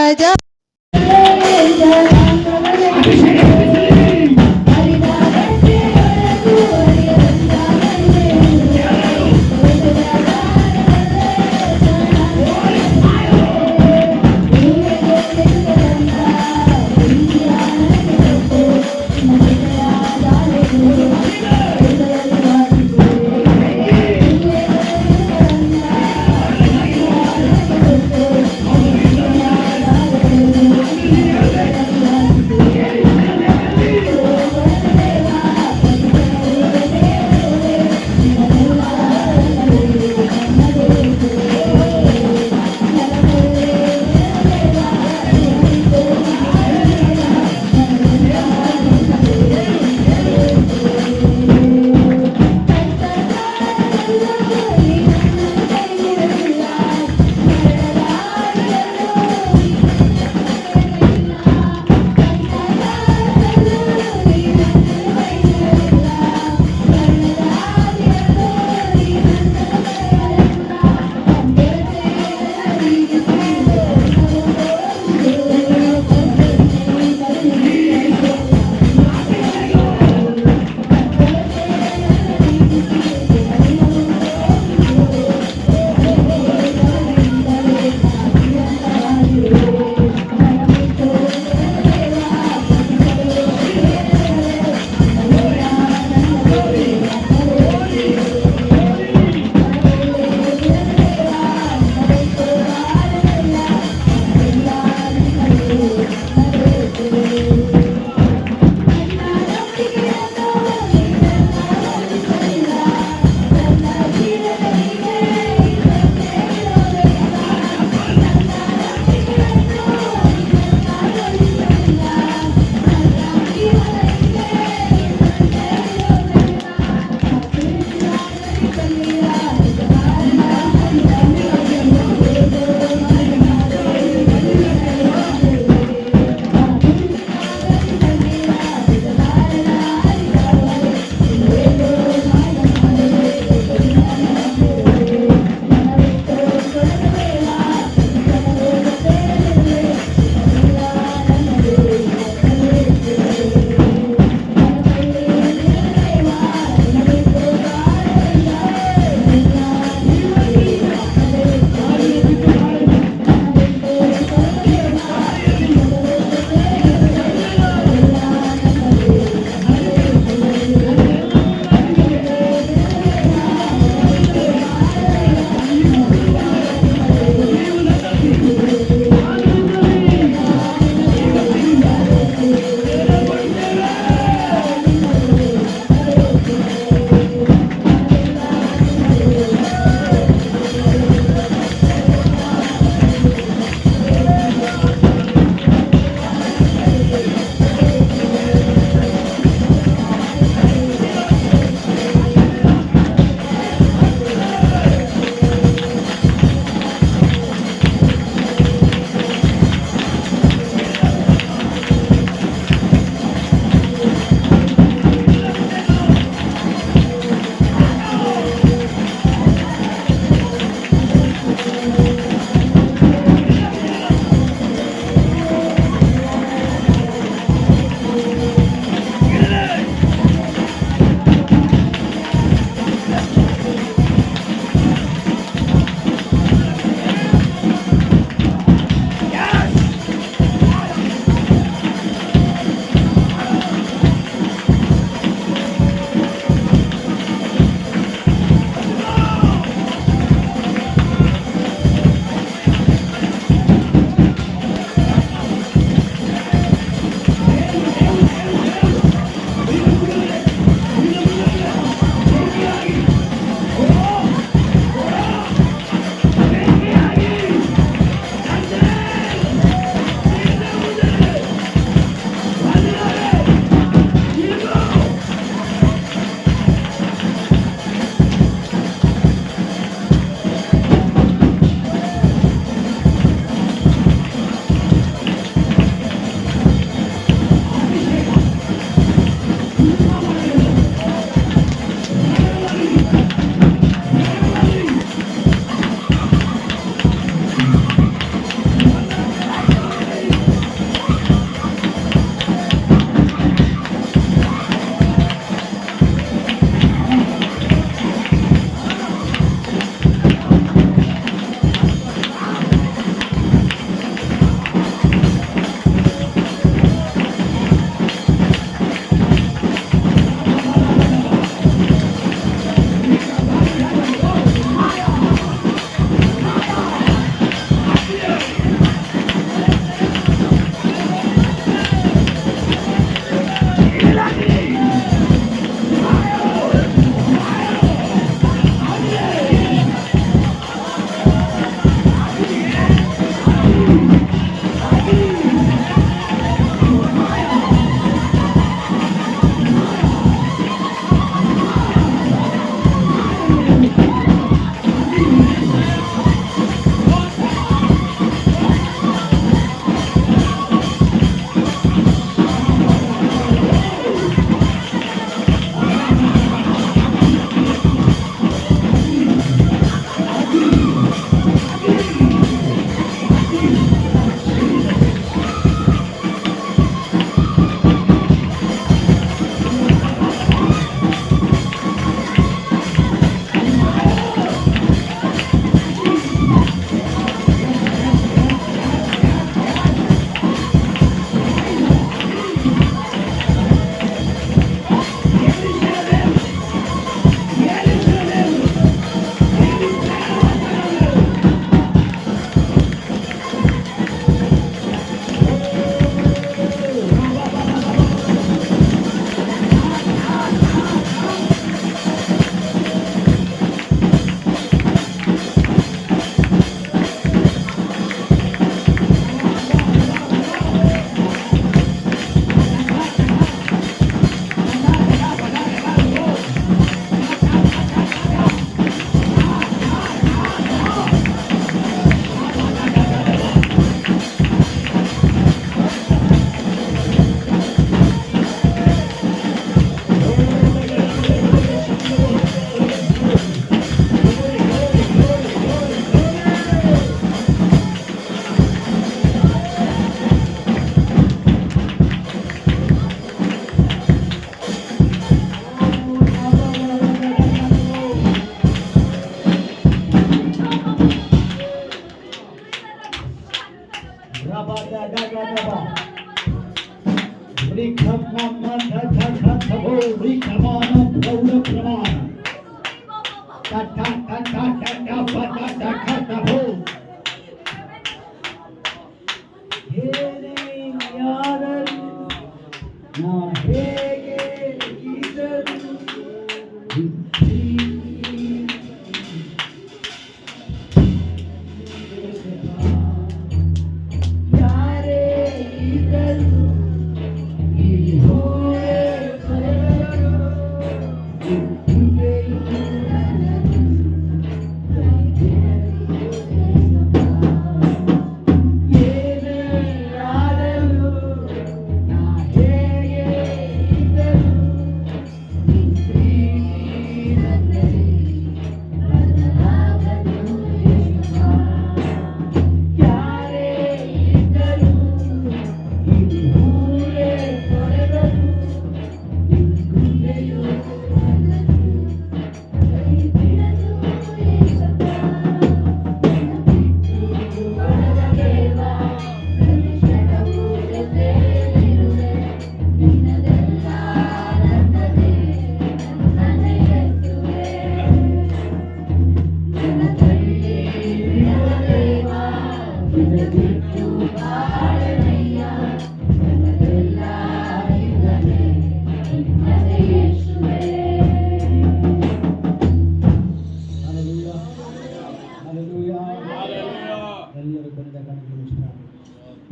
ಎಲ್ಲರೂ ಬಂದ ಗಣಗಳಿಗೆ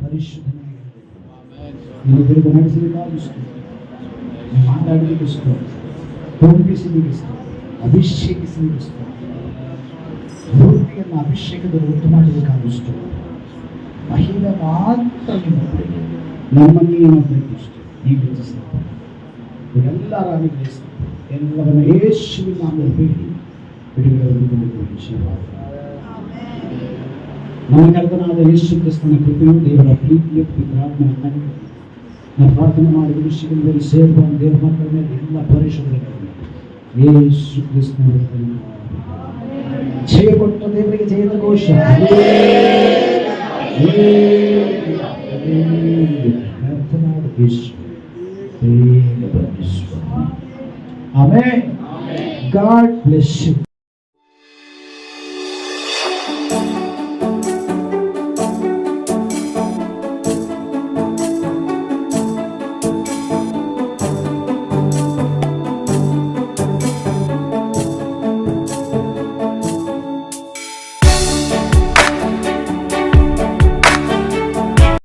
ಪರಿಶುದ್ಧನಾಗಿರಬೇಕು. ನೀನು ತಿರುಗಿ ನಡೆಸಲಿಕ್ಕಾಗಿ ಇಷ್ಟ, ಮಾತಾಡಲಿಕ್ಕೆ ಇಷ್ಟ, ತೋರಿಸಲಿಕ್ಕೆ ಇಷ್ಟ, ಅಭಿಷೇಕಿಸಲಿಕ್ಕೆ ಇಷ್ಟ, ಮೂರ್ತಿಯನ್ನು ಅಭಿಷೇಕದಲ್ಲಿ ಉಂಟು ಮಾಡಲಿಕ್ಕಾಗಿ ಇಷ್ಟ. ಮಹಿಳೆ ಮಾತ್ರ ನಿನ್ನೊಬ್ಬರಿಗೆ, ನಮ್ಮನ್ನೇ ಇನ್ನೊಬ್ಬರಿಗೆ ಇಷ್ಟ. ಈಗ ಯೋಚಿಸ್ತಾರೆ ಇವರೆಲ್ಲರ ಅನುಗ್ರಹಿಸ್ತಾರೆ. ಎಲ್ಲವನ್ನ ಯೇಸುವಿನ ನಾಮದಲ್ಲಿ ಬೇಡಿ ಬಿಡುಗಡೆ ವಿಷಯವಾದ ನಮ್ಮ ಕರ್ತನಾದ ಯೇಸು ಕ್ರಿಸ್ತನ ಕೃಪೆಯು, ದೇವರ ಪ್ರೀತಿಯ ಪ್ರಾರ್ಥನೆ ನಾವು ಪ್ರಾರ್ಥನೆ ಮಾಡಿದ ವಿಷಯಗಳಲ್ಲಿ ಸೇರುವ ದೇವರ ಮಕ್ಕಳ ಮೇಲೆ ಎಲ್ಲ ಪರಿಶುದ್ಧರ ಯೇಸು ಕ್ರಿಸ್ತನ ಜಯ ಕೊಟ್ಟ ದೇವರಿಗೆ ಜಯದ ಘೋಷ. ಕರ್ತನಾದ ಯೇಸು ಬೇಗ ಬಂದಿಸುವ. ಆಮೆನ್. God bless you.